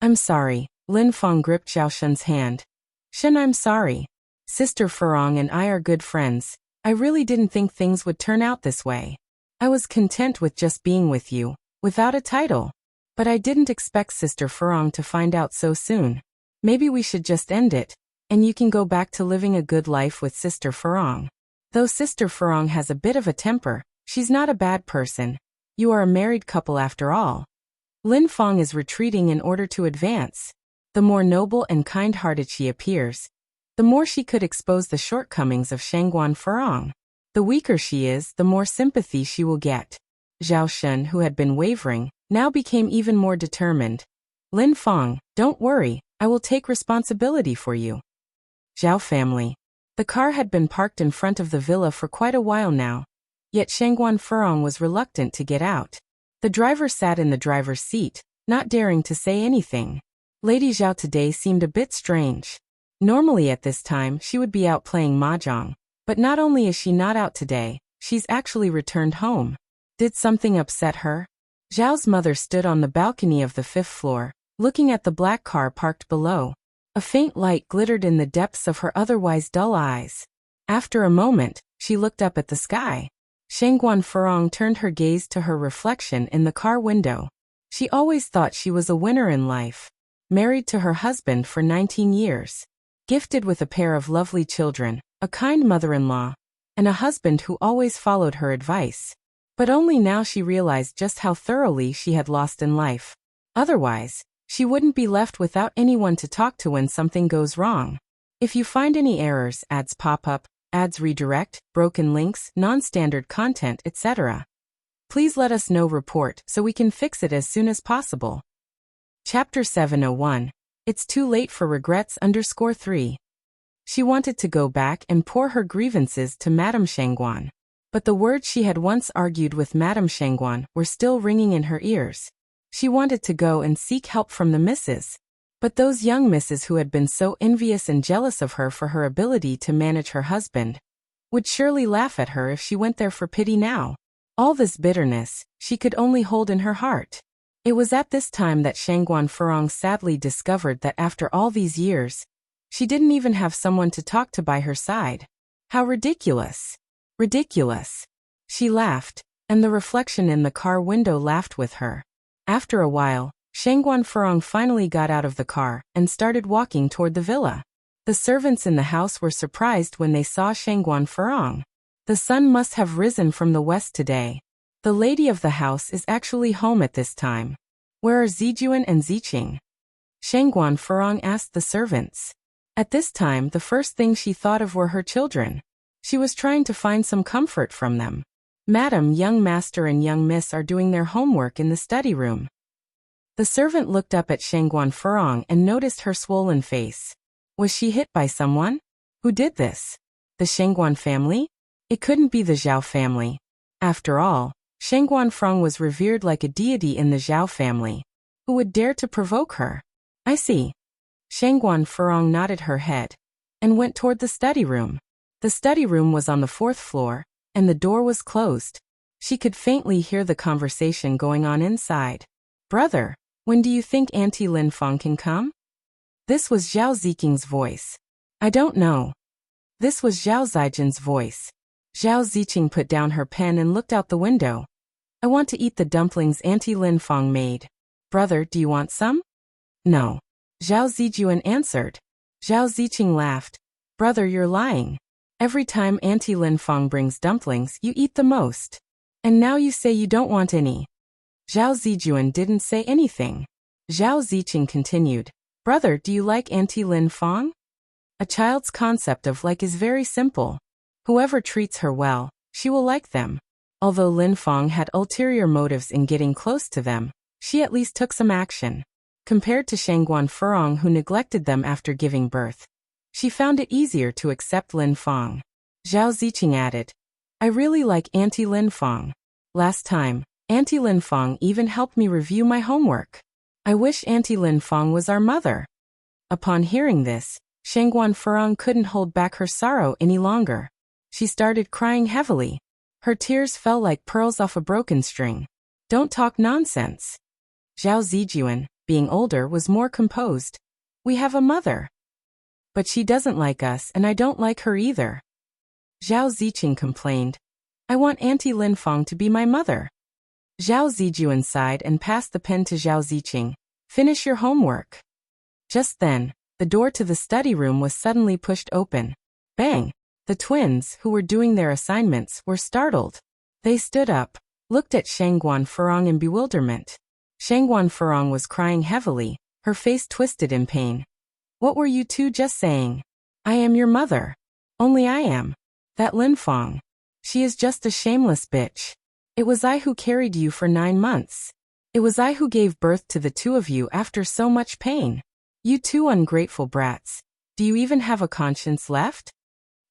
I'm sorry. Lin Feng gripped Zhao Shun's hand. Shun, I'm sorry. Sister Furong and I are good friends. I really didn't think things would turn out this way. I was content with just being with you, without a title. But I didn't expect Sister Furong to find out so soon. Maybe we should just end it, and you can go back to living a good life with Sister Furong. Though Sister Furong has a bit of a temper, she's not a bad person. You are a married couple after all. Lin Feng is retreating in order to advance. The more noble and kind-hearted she appears, the more she could expose the shortcomings of Shangguan Furong. The weaker she is, the more sympathy she will get. Zhao Shun, who had been wavering, now became even more determined. Lin Feng, don't worry, I will take responsibility for you. Zhao family. The car had been parked in front of the villa for quite a while now, yet Shangguan Furong was reluctant to get out. The driver sat in the driver's seat, not daring to say anything. Lady Zhao today seemed a bit strange. Normally at this time she would be out playing mahjong, but not only is she not out today, she's actually returned home. Did something upset her? Zhao's mother stood on the balcony of the 5th floor, looking at the black car parked below. A faint light glittered in the depths of her otherwise dull eyes. After a moment, she looked up at the sky. Shangguan Furong turned her gaze to her reflection in the car window. She always thought she was a winner in life. Married to her husband for 19 years. Gifted with a pair of lovely children, a kind mother-in-law, and a husband who always followed her advice. But only now she realized just how thoroughly she had lost in life. Otherwise, she wouldn't be left without anyone to talk to when something goes wrong. If you find any errors, ads pop up, ads redirect, broken links, non-standard content, etc., please let us know. Report so we can fix it as soon as possible. Chapter 701. It's too late for regrets. 3. She wanted to go back and pour her grievances to Madame Shangguan. But the words she had once argued with Madame Shangguan were still ringing in her ears. She wanted to go and seek help from the misses. But those young misses who had been so envious and jealous of her for her ability to manage her husband would surely laugh at her if she went there for pity now. All this bitterness she could only hold in her heart. It was at this time that Shangguan Furong sadly discovered that after all these years, she didn't even have someone to talk to by her side. How ridiculous! Ridiculous! She laughed, and the reflection in the car window laughed with her. After a while, Shangguan Furong finally got out of the car and started walking toward the villa. The servants in the house were surprised when they saw Shangguan Furong. The sun must have risen from the west today. The lady of the house is actually home at this time. Where are Zijuan and Ziqing? Shangguan Furong asked the servants. At this time, the first thing she thought of were her children. She was trying to find some comfort from them. Madam, young master and young miss are doing their homework in the study room. The servant looked up at Shangguan Furong and noticed her swollen face. Was she hit by someone? Who did this? The Shangguan family? It couldn't be the Zhao family. After all, Shangguan Furong was revered like a deity in the Zhao family. Who would dare to provoke her? I see. Shangguan Furong nodded her head. and went toward the study room. The study room was on the 4th floor, and the door was closed. She could faintly hear the conversation going on inside. Brother, when do you think Auntie Lin Fong can come? This was Zhao Ziking's voice. I don't know. This was Zhao Zijin's voice. Zhao Ziqing put down her pen and looked out the window. I want to eat the dumplings Auntie Lin Fong made. Brother, do you want some? No. Zhao Zijuan answered. Zhao Ziqing laughed. Brother, you're lying. Every time Auntie Lin Fong brings dumplings, you eat the most. And now you say you don't want any. Zhao Zijuan didn't say anything. Zhao Ziqing continued. Brother, do you like Auntie Lin Fong? A child's concept of like is very simple. Whoever treats her well, she will like them. Although Lin Fong had ulterior motives in getting close to them, she at least took some action. Compared to Shangguan Furong, who neglected them after giving birth, she found it easier to accept Lin Fong. Zhao Ziqing added, I really like Auntie Lin Fong. Last time, Auntie Lin Fong even helped me review my homework. I wish Auntie Lin Fong was our mother. Upon hearing this, Shangguan Furong couldn't hold back her sorrow any longer. She started crying heavily. Her tears fell like pearls off a broken string. Don't talk nonsense. Zhao Zijuan, being older, was more composed. We have a mother. But she doesn't like us and I don't like her either. Zhao Ziqing complained. I want Auntie Lin Fong to be my mother. Zhao Zijuan sighed and passed the pen to Zhao Ziqing. Finish your homework. Just then, the door to the study room was suddenly pushed open. Bang! The twins, who were doing their assignments, were startled. They stood up, looked at Shangguan Furong in bewilderment. Shangguan Furong was crying heavily, her face twisted in pain. What were you two just saying? I am your mother. Only I am. That Lin Fong. She is just a shameless bitch. It was I who carried you for 9 months. It was I who gave birth to the two of you after so much pain. You two ungrateful brats. Do you even have a conscience left?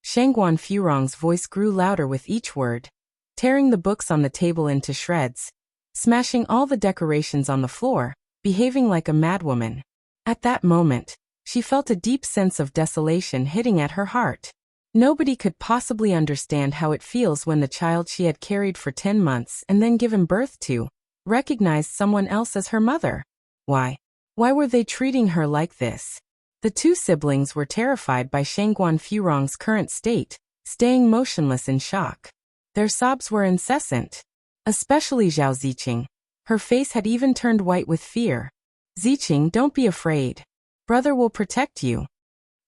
Shangguan Furong's voice grew louder with each word, tearing the books on the table into shreds, smashing all the decorations on the floor, behaving like a madwoman. At that moment, she felt a deep sense of desolation hitting at her heart. Nobody could possibly understand how it feels when the child she had carried for 10 months and then given birth to recognized someone else as her mother. Why? Why were they treating her like this? The two siblings were terrified by Shangguan Furong's current state, staying motionless in shock. Their sobs were incessant. Especially Zhao Ziqing. Her face had even turned white with fear. Ziqing, don't be afraid. Brother will protect you.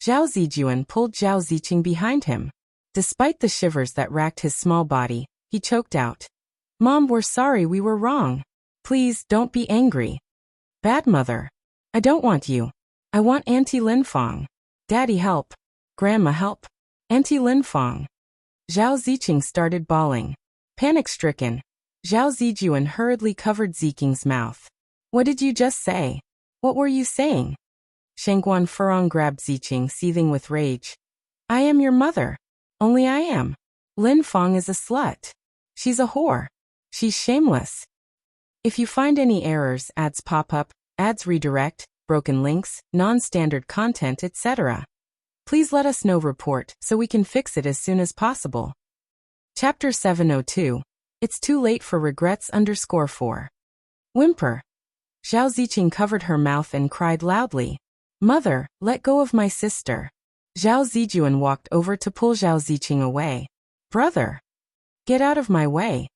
Zhao Zijuan pulled Zhao Ziqing behind him. Despite the shivers that racked his small body, he choked out. Mom, we're sorry, we were wrong. Please, don't be angry. Bad mother. I don't want you. I want Auntie Lin Fong. Daddy, help. Grandma, help. Auntie Lin Fong. Zhao Ziqing started bawling. Panic-stricken, Zhao Zijuan hurriedly covered Ziking's mouth. What did you just say? What were you saying? Shangguan Furong grabbed Ziqing, seething with rage. I am your mother. Only I am. Lin Fong is a slut. She's a whore. She's shameless. If you find any errors, ads pop up, ads redirect, broken links, non-standard content, etc., please let us know. Report so we can fix it as soon as possible. Chapter 702. It's too late for regrets _4. Whimper. Zhao Ziqing covered her mouth and cried loudly. Mother, let go of my sister. Zhao Zijuan walked over to pull Zhao Ziqing away. Brother. Get out of my way.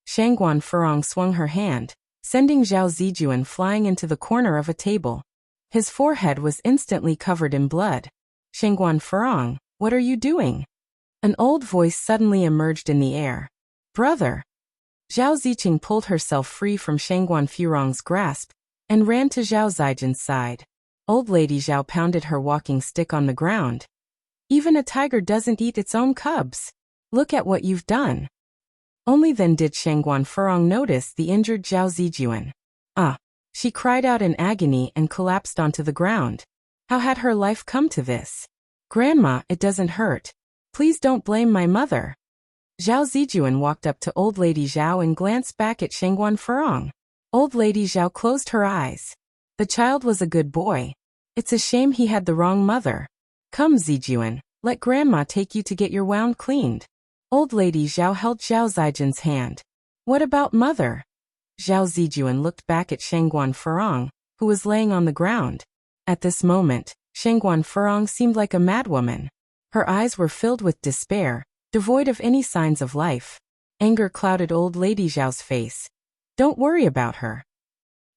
Shangguan Furong swung her hand, sending Zhao Zijuan flying into the corner of a table. His forehead was instantly covered in blood. Shangguan Furong, what are you doing? An old voice suddenly emerged in the air. Brother. Zhao Ziqing pulled herself free from Shangguan Furong's grasp and ran to Zhao Zijin's side. Old Lady Zhao pounded her walking stick on the ground. Even a tiger doesn't eat its own cubs. Look at what you've done. Only then did Shangguan Furong notice the injured Zhao Zijuan. Ah! She cried out in agony and collapsed onto the ground. How had her life come to this? Grandma, it doesn't hurt. Please don't blame my mother. Zhao Zijuan walked up to Old Lady Zhao and glanced back at Shangguan Furong. Old Lady Zhao closed her eyes. The child was a good boy. It's a shame he had the wrong mother. Come, Zijuan, let Grandma take you to get your wound cleaned. Old lady Zhao held Zhao Zijin's hand. What about mother? Zhao Zijuan looked back at Shangguan Furong, who was laying on the ground. At this moment, Shangguan Furong seemed like a madwoman. Her eyes were filled with despair, devoid of any signs of life. Anger clouded old lady Zhao's face. Don't worry about her.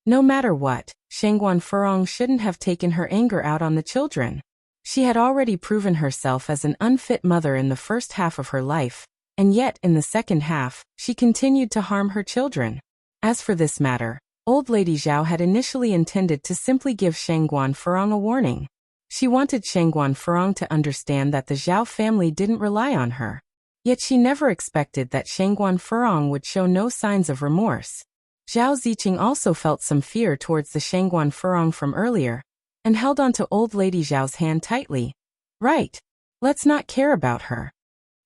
No matter what, Shangguan Furong shouldn't have taken her anger out on the children. She had already proven herself as an unfit mother in the first half of her life, and yet in the second half, she continued to harm her children. As for this matter, old lady Zhao had initially intended to simply give Shangguan Furong a warning. She wanted Shangguan Furong to understand that the Zhao family didn't rely on her. Yet she never expected that Shangguan Furong would show no signs of remorse. Zhao Ziqing also felt some fear towards the Shangguan Furong from earlier, and held on to old lady Zhao's hand tightly. Right. Let's not care about her.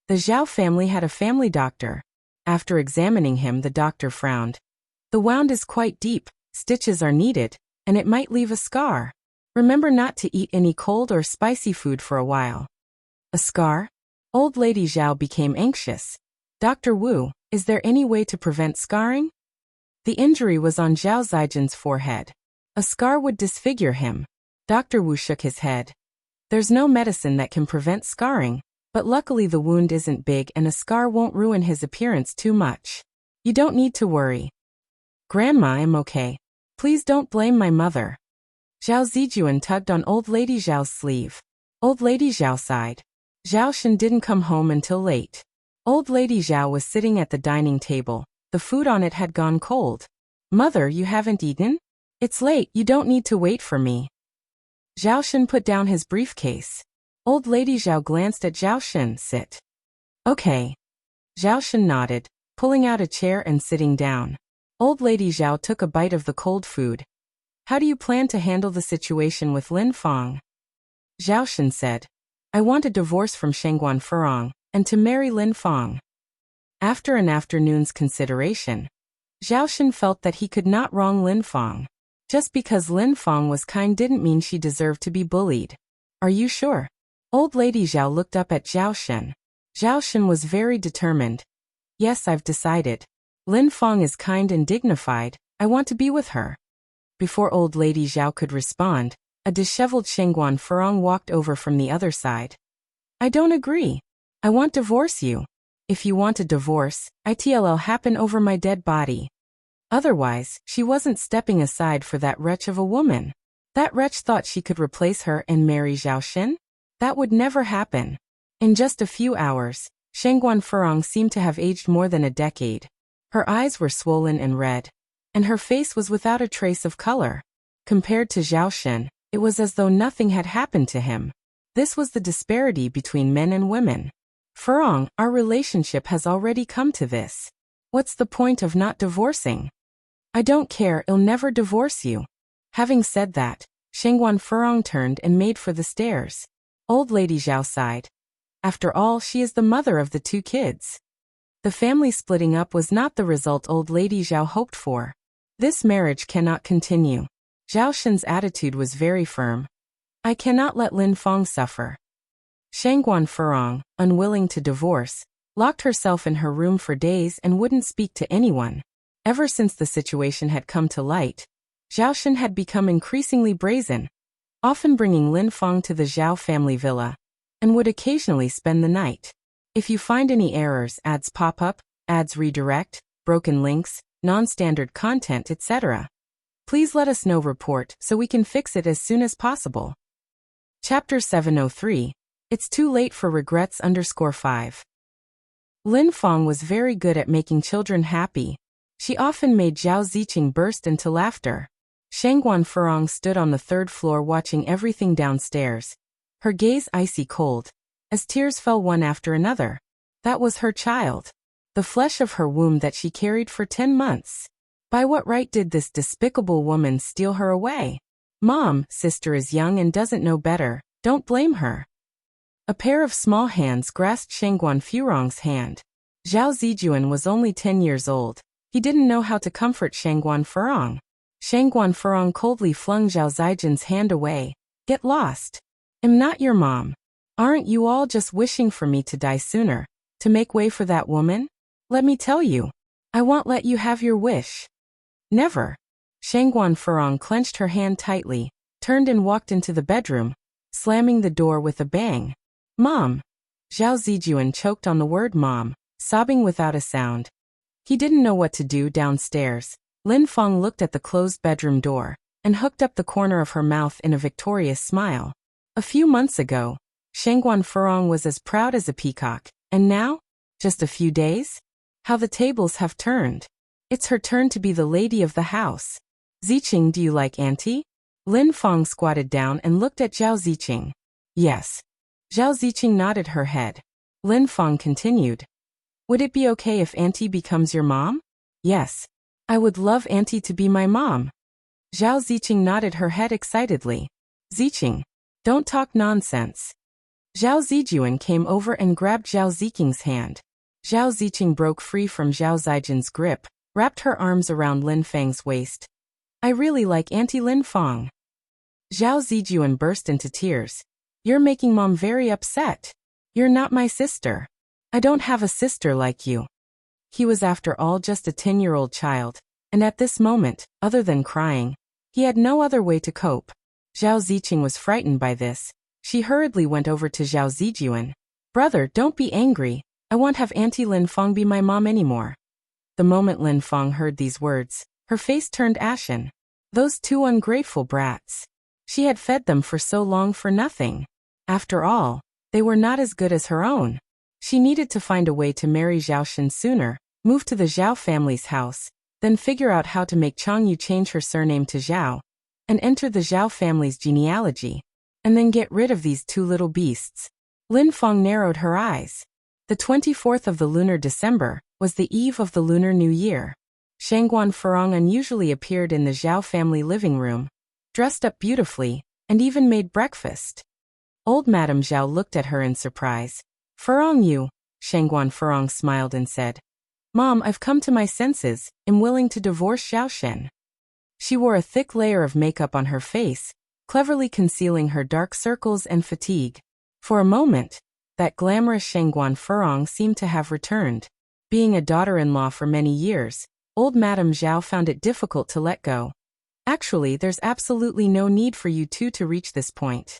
The Zhao family had a family doctor. After examining him, the doctor frowned. The wound is quite deep, stitches are needed, and it might leave a scar. Remember not to eat any cold or spicy food for a while. A scar? Old lady Zhao became anxious. Dr. Wu, is there any way to prevent scarring? The injury was on Zhao Zijin's forehead. A scar would disfigure him. Dr. Wu shook his head. There's no medicine that can prevent scarring, but luckily the wound isn't big and a scar won't ruin his appearance too much. You don't need to worry. Grandma, I'm okay. Please don't blame my mother. Zhao Zijuan tugged on old lady Zhao's sleeve. Old lady Zhao sighed. Zhao Shen didn't come home until late. Old lady Zhao was sitting at the dining table. The food on it had gone cold. Mother, you haven't eaten? It's late, you don't need to wait for me. Zhao Shen put down his briefcase. Old lady Zhao glanced at Zhao Shen. Sit. Okay. Zhao Shen nodded, pulling out a chair and sitting down. Old lady Zhao took a bite of the cold food. How do you plan to handle the situation with Lin Fang? Zhao Shen said. I want a divorce from Shangguan Furong, and to marry Lin Fang. After an afternoon's consideration, Zhao Shen felt that he could not wrong Lin Fang. Just because Lin Fang was kind didn't mean she deserved to be bullied. Are you sure? Old lady Zhao looked up at Zhao Shen. Zhao Shen was very determined. Yes, I've decided. Lin Fang is kind and dignified. I want to be with her. Before old lady Zhao could respond, a disheveled Shangguan Furong walked over from the other side. I don't agree. I want divorce you. If you want a divorce, it'll happen over my dead body. Otherwise, she wasn't stepping aside for that wretch of a woman. That wretch thought she could replace her and marry Zhao Shen? That would never happen. In just a few hours, Shangguan Furong seemed to have aged more than a decade. Her eyes were swollen and red, and her face was without a trace of color. Compared to Zhao Shen, it was as though nothing had happened to him. This was the disparity between men and women. Furong, our relationship has already come to this. What's the point of not divorcing? I don't care, I'll never divorce you. Having said that, Shangguan Furong turned and made for the stairs. Old lady Zhao sighed. After all, she is the mother of the two kids. The family splitting up was not the result old lady Zhao hoped for. This marriage cannot continue. Zhao Shen's attitude was very firm. I cannot let Lin Fang suffer. Shangguan Furong, unwilling to divorce, locked herself in her room for days and wouldn't speak to anyone. Ever since the situation had come to light, Zhao Shen had become increasingly brazen, often bringing Lin Fang to the Zhao family villa, and would occasionally spend the night. If you find any errors, ads pop up, ads redirect, broken links, non-standard content, etc., please let us know. Report so we can fix it as soon as possible. Chapter 703. It's too late for regrets. 5. Lin Fang was very good at making children happy. She often made Zhao Ziqing burst into laughter. Shangguan Furong stood on the third floor watching everything downstairs, her gaze icy cold, as tears fell one after another. That was her child. The flesh of her womb that she carried for 10 months. By what right did this despicable woman steal her away? Mom, sister is young and doesn't know better, don't blame her. A pair of small hands grasped Shangguan Furong's hand. Zhao Zijuan was only 10 years old. He didn't know how to comfort Shangguan Furong. Shangguan Furong coldly flung Zhao Zijin's hand away. Get lost. I'm not your mom. Aren't you all just wishing for me to die sooner, to make way for that woman? Let me tell you, I won't let you have your wish. Never. Shangguan Furong clenched her hand tightly, turned and walked into the bedroom, slamming the door with a bang. Mom! Zhao Zijuan choked on the word mom, sobbing without a sound. He didn't know what to do downstairs. Lin Feng looked at the closed bedroom door and hooked up the corner of her mouth in a victorious smile. A few months ago, Shangguan Furong was as proud as a peacock, and now? Just a few days? How the tables have turned. It's her turn to be the lady of the house. Ziqing, do you like auntie? Lin Feng squatted down and looked at Zhao Ziqing. Yes. Zhao Ziqing nodded her head. Lin Feng continued. Would it be okay if auntie becomes your mom? Yes. I would love auntie to be my mom. Zhao Ziqing nodded her head excitedly. Ziqing, don't talk nonsense. Zhao Zijuan came over and grabbed Zhao Ziqing's hand. Zhao Ziqing broke free from Zhao Zijin's grip, wrapped her arms around Lin Feng's waist. I really like Auntie Lin Feng. Zhao Zijuan burst into tears. You're making Mom very upset. You're not my sister. I don't have a sister like you. He was after all just a 10-year-old child, and at this moment, other than crying, he had no other way to cope. Zhao Ziqing was frightened by this. She hurriedly went over to Zhao Zijuan. Brother, don't be angry. I won't have Auntie Lin Feng be my mom anymore. The moment Lin Feng heard these words, her face turned ashen. Those two ungrateful brats. She had fed them for so long for nothing. After all, they were not as good as her own. She needed to find a way to marry Zhao Shen sooner, move to the Zhao family's house, then figure out how to make Changyu change her surname to Zhao, and enter the Zhao family's genealogy, and then get rid of these two little beasts. Lin Feng narrowed her eyes. The 24th of the lunar December was the eve of the Lunar New Year. Shangguan Furong unusually appeared in the Zhao family living room, dressed up beautifully, and even made breakfast. Old Madame Zhao looked at her in surprise. Furong you, Shangguan Furong smiled and said. Mom, I've come to my senses, am willing to divorce Zhao Shen. She wore a thick layer of makeup on her face, cleverly concealing her dark circles and fatigue. For a moment, that glamorous Shangguan Furong seemed to have returned. Being a daughter-in-law for many years, old Madame Zhao found it difficult to let go. Actually, there's absolutely no need for you two to reach this point.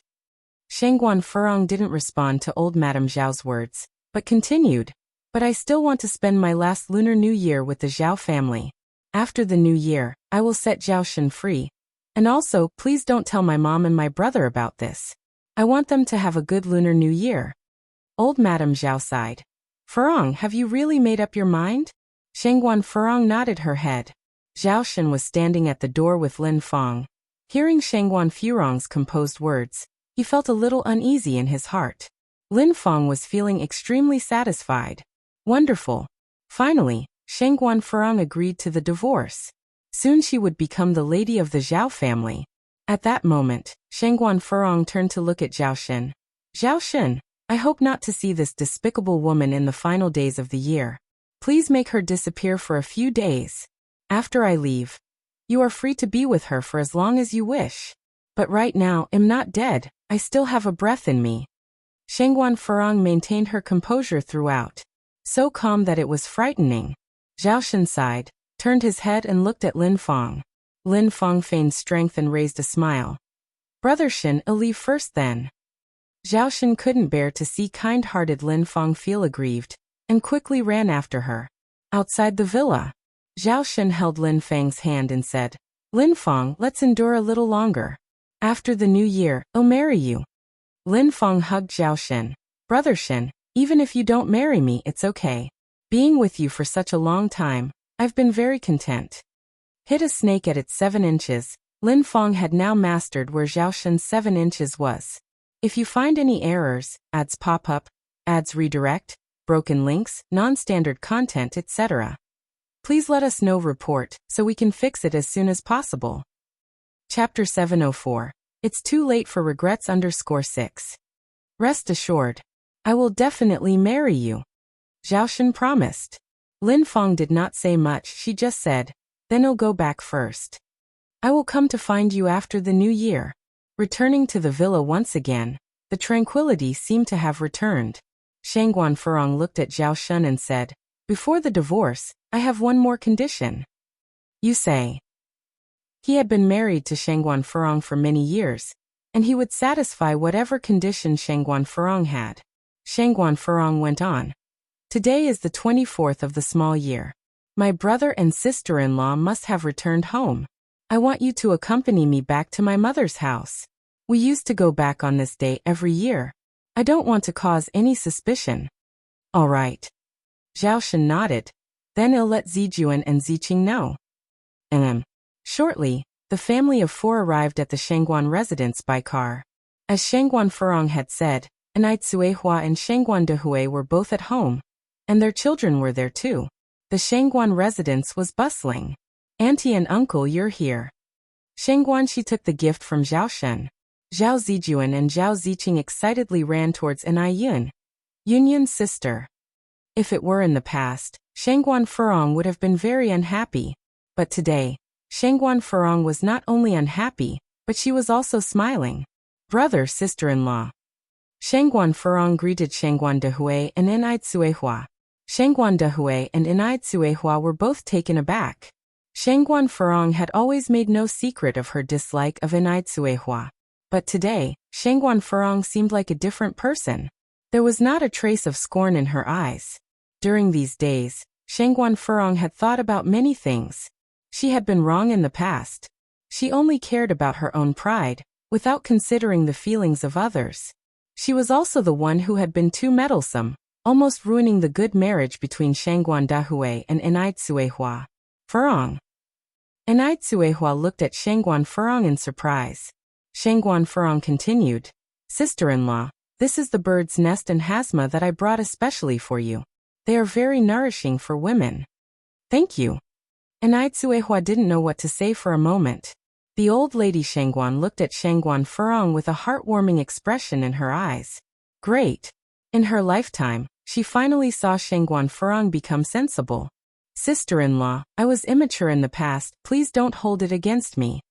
Shangguan Furong didn't respond to old Madame Zhao's words, but continued. But I still want to spend my last Lunar New Year with the Zhao family. After the New Year, I will set Zhao Shen free. And also, please don't tell my mom and my brother about this. I want them to have a good Lunar New Year. Old Madame Zhao sighed. Furong, have you really made up your mind? Shangguan Furong nodded her head. Zhao Shen was standing at the door with Lin Feng. Hearing Shangguan Furong's composed words, he felt a little uneasy in his heart. Lin Feng was feeling extremely satisfied. Wonderful. Finally, Shangguan Furong agreed to the divorce. Soon she would become the lady of the Zhao family. At that moment, Shangguan Furong turned to look at Zhao Shen. Zhao Shen, I hope not to see this despicable woman in the final days of the year. Please make her disappear for a few days. After I leave, you are free to be with her for as long as you wish. But right now, I'm not dead, I still have a breath in me. Shangguan Furong maintained her composure throughout, so calm that it was frightening. Zhao Shen sighed, turned his head and looked at Lin Feng. Lin Feng feigned strength and raised a smile. Brother Shen, I'll leave first then. Zhao Shen couldn't bear to see kind-hearted Lin Feng feel aggrieved, and quickly ran after her. Outside the villa, Zhao Shen held Lin Feng's hand and said, Lin Feng, let's endure a little longer. After the new year, I'll marry you. Lin Feng hugged Zhao Shen. Brother Shen, even if you don't marry me, it's okay. Being with you for such a long time, I've been very content. Hit a snake at its 7 inches, Lin Feng had now mastered where Zhao Shen's 7 inches was. If you find any errors, ads pop up, ads redirect, broken links, non-standard content, etc., please let us know report so we can fix it as soon as possible. Chapter 704. It's too late for regrets _6. Rest assured, I will definitely marry you. Zhao Shen promised. Lin Feng did not say much, she just said, then I'll go back first. I will come to find you after the new year. Returning to the villa once again, The tranquility seemed to have returned. Shangguan Furong looked at Zhao Shun and said, "Before the divorce, I have one more condition." "You say?" He had been married to Shangguan Furong for many years, and he would satisfy whatever condition Shangguan Furong had. Shangguan Furong went on. "Today is the 24th of the small year. My brother and sister-in-law must have returned home. I want you to accompany me back to my mother's house. We used to go back on this day every year. I don't want to cause any suspicion." "All right." Zhao Shen nodded. "Then I'll let Zijuan and Ziqing know." Shortly, the family of four arrived at the Shangguan residence by car. As Shangguan Furong had said, Anai Tsuehua and Shangguan Dehui were both at home, and their children were there too. The Shangguan residence was bustling. "Auntie and uncle, you're here." Shangguan Shi took the gift from Zhao Shen. Zhao Zijuan and Zhao Ziqing excitedly ran towards Anai Yun, Yunyun's sister. If it were in the past, Shangguan Furong would have been very unhappy. But today, Shangguan Furong was not only unhappy, but she was also smiling. "Brother, sister-in-law." Shangguan Furong greeted Shangguan Dehui and Anai Tsuehua. Shangguan Dehui and Anai Tsuehua were both taken aback. Shangguan Furong had always made no secret of her dislike of Anai Tsuehua. But today, Shangguan Furong seemed like a different person. There was not a trace of scorn in her eyes. During these days, Shangguan Furong had thought about many things. She had been wrong in the past. She only cared about her own pride, without considering the feelings of others. She was also the one who had been too meddlesome, almost ruining the good marriage between Shangguan Dehui and Anai Tsuehua. "Furong." Anai Tsuehua looked at Shangguan Furong in surprise. Shangguan Furong continued, "Sister-in-law, this is the bird's nest and hasma that I brought especially for you. They are very nourishing for women." "Thank you." Anai Tsuehua didn't know what to say for a moment. The old lady Shangguan looked at Shangguan Furong with a heartwarming expression in her eyes. Great. In her lifetime, she finally saw Shangguan Furong become sensible. "Sister-in-law, I was immature in the past, please don't hold it against me."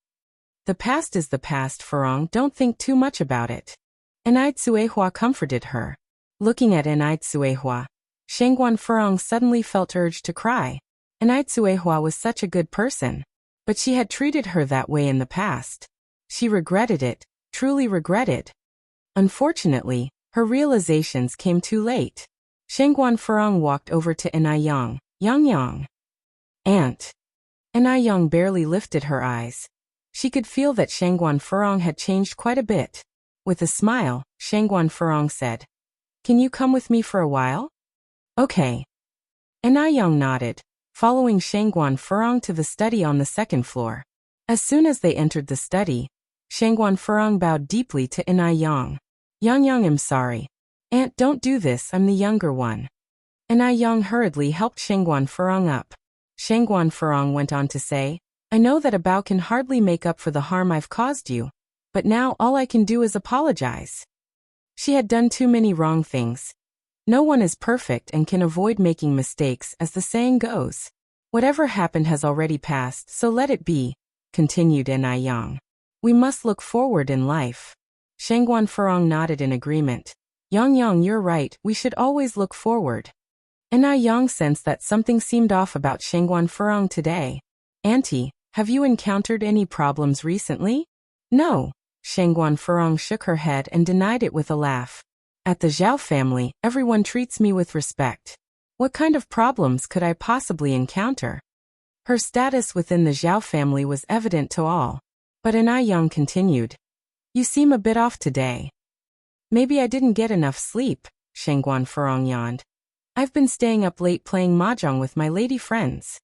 "The past is the past, Furong, don't think too much about it." Anai Tsuehua comforted her. Looking at Anai Tsuehua, Shangguan Furong suddenly felt urged to cry. Anai Tsuehua was such a good person, but she had treated her that way in the past. She regretted it, truly regretted. Unfortunately, her realizations came too late. Shangguan Furong walked over to Anai Yang. "Yang. Aunt." Anai Yang barely lifted her eyes. She could feel that Shangguan Furong had changed quite a bit. With a smile, Shangguan Furong said, "Can you come with me for a while?" "Okay." Anai Yang nodded, following Shangguan Furong to the study on the second floor. As soon as they entered the study, Shangguan Furong bowed deeply to Anai Yang. "Yang, I'm sorry. Aunt, don't do this, I'm the younger one." Anai Yang hurriedly helped Shangguan Furong up. Shangguan Furong went on to say, "I know that a bow can hardly make up for the harm I've caused you, but now all I can do is apologize." She had done too many wrong things. No one is perfect and can avoid making mistakes, as the saying goes. "Whatever happened has already passed, so let it be," continued Anai Yang. "We must look forward in life." Shangguan Furong nodded in agreement. Yang, you're right, we should always look forward." Anai Yang sensed that something seemed off about Shangguan Furong today. "Auntie, have you encountered any problems recently?" "No." Shangguan Furong shook her head and denied it with a laugh. "At the Zhao family, everyone treats me with respect. What kind of problems could I possibly encounter?" Her status within the Zhao family was evident to all. But Anai Yang continued, "You seem a bit off today." "Maybe I didn't get enough sleep," Shangguan Furong yawned. "I've been staying up late playing mahjong with my lady friends."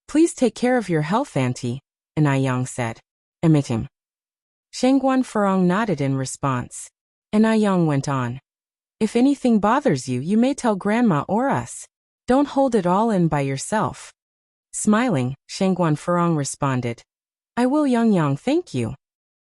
"Please take care of your health, Auntie," Anai Yang said. "Emitim." Shangguan Furong nodded in response. Anai Yang went on. "If anything bothers you, you may tell Grandma or us. Don't hold it all in by yourself." Smiling, Shangguan Furong responded, "I will, Yang, thank you.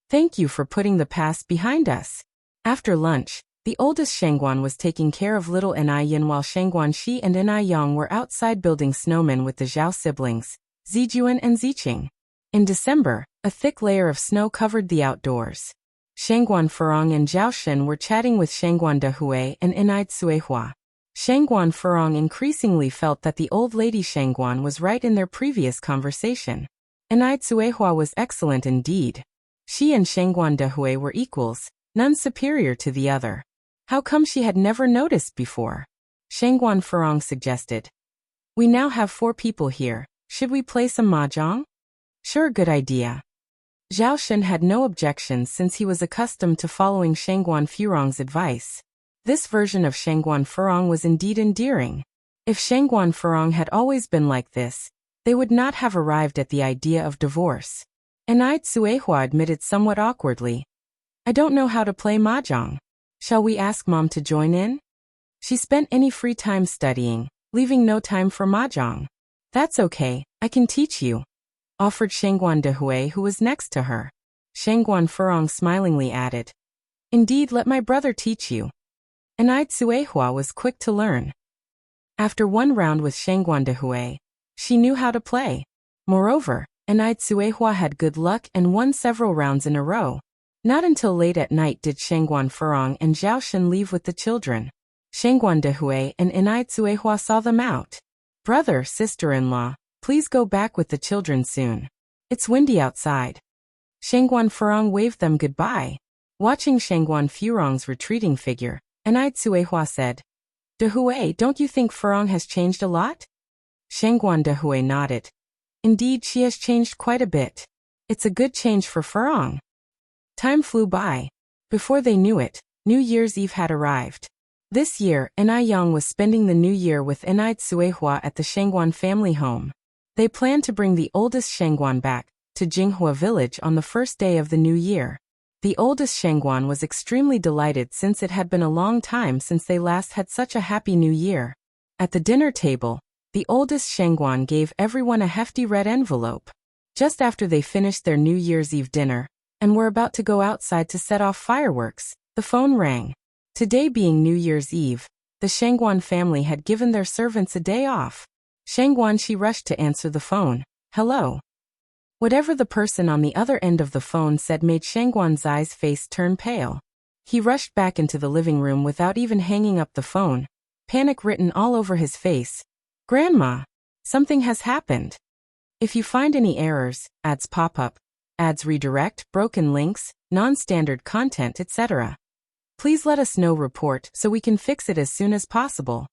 Thank you for putting the past behind us." After lunch, the oldest Shangguan was taking care of little Anai Yin while Shangguan Shi and Anai Yang were outside building snowmen with the Zhao siblings, Zijuan and Ziqing. In December, a thick layer of snow covered the outdoors. Shangguan Furong and Zhao Shen were chatting with Shangguan Dehui and Inai Tsuehua. Shangguan Furong increasingly felt that the old lady Shangguan was right in their previous conversation. Inai Tsuehua was excellent indeed. She and Shangguan Dehui were equals, none superior to the other. How come she had never noticed before? Shangguan Furong suggested. We now have 4 people here. Should we play some mahjong? Sure, good idea. Zhao Shen had no objections since he was accustomed to following Shangguan Furong's advice. This version of Shangguan Furong was indeed endearing. If Shangguan Furong had always been like this, they would not have arrived at the idea of divorce. Inai Tsuehua admitted somewhat awkwardly. I don't know how to play mahjong. Shall we ask Mom to join in? She spent any free time studying, leaving no time for mahjong. That's okay, I can teach you, offered Shangguan Dehui, who was next to her. Shangguan Furong smilingly added. Indeed, let my brother teach you. Inai Tsuehua was quick to learn. After one round with Shangguan Dehui, she knew how to play. Moreover, Inai Tsuehua had good luck and won several rounds in a row. Not until late at night did Shangguan Furong and Zhao Shen leave with the children. Shangguan Dehui and Inai Tsuehua saw them out. Brother, sister-in-law, please go back with the children soon. It's windy outside. Shangguan Furong waved them goodbye. Watching Shangguan Furong's retreating figure, Inai Tsuehua said, Dehui, don't you think Furong has changed a lot? Shangguan Dehui nodded. Indeed, she has changed quite a bit. It's a good change for Furong. Time flew by. Before they knew it, New Year's Eve had arrived. This year, Inai Yang was spending the new year with Inai Tsuehua at the Shangguan family home. They planned to bring the oldest Shangguan back to Jinghua village on the first day of the new year. The oldest Shangguan was extremely delighted since it had been a long time since they last had such a happy new year. At the dinner table, the oldest Shangguan gave everyone a hefty red envelope. Just after they finished their New Year's Eve dinner and were about to go outside to set off fireworks, the phone rang. Today being New Year's Eve, the Shangguan family had given their servants a day off. Shangguan Shi rushed to answer the phone. Hello. Whatever the person on the other end of the phone said made Shangguan Zai's face turn pale. He rushed back into the living room without even hanging up the phone, panic written all over his face. Grandma, something has happened. If you find any errors, ads pop up, ads redirect, broken links, non-standard content, etc., please let us know. Report so we can fix it as soon as possible.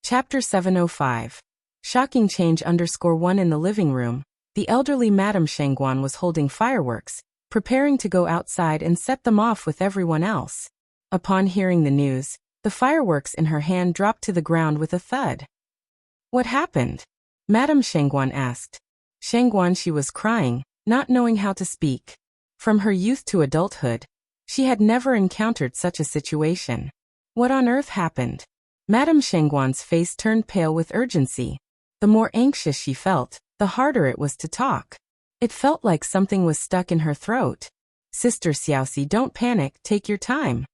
Chapter 705. Shocking change _1 in the living room. The elderly Madame Shangguan was holding fireworks, preparing to go outside and set them off with everyone else. Upon hearing the news, the fireworks in her hand dropped to the ground with a thud. What happened? Madame Shangguan asked. Shangguan Shi was crying, not knowing how to speak. From her youth to adulthood, she had never encountered such a situation. What on earth happened? Madame Shangguan's face turned pale with urgency. The more anxious she felt, the harder it was to talk. It felt like something was stuck in her throat. Sister Xiaoxi, don't panic, take your time.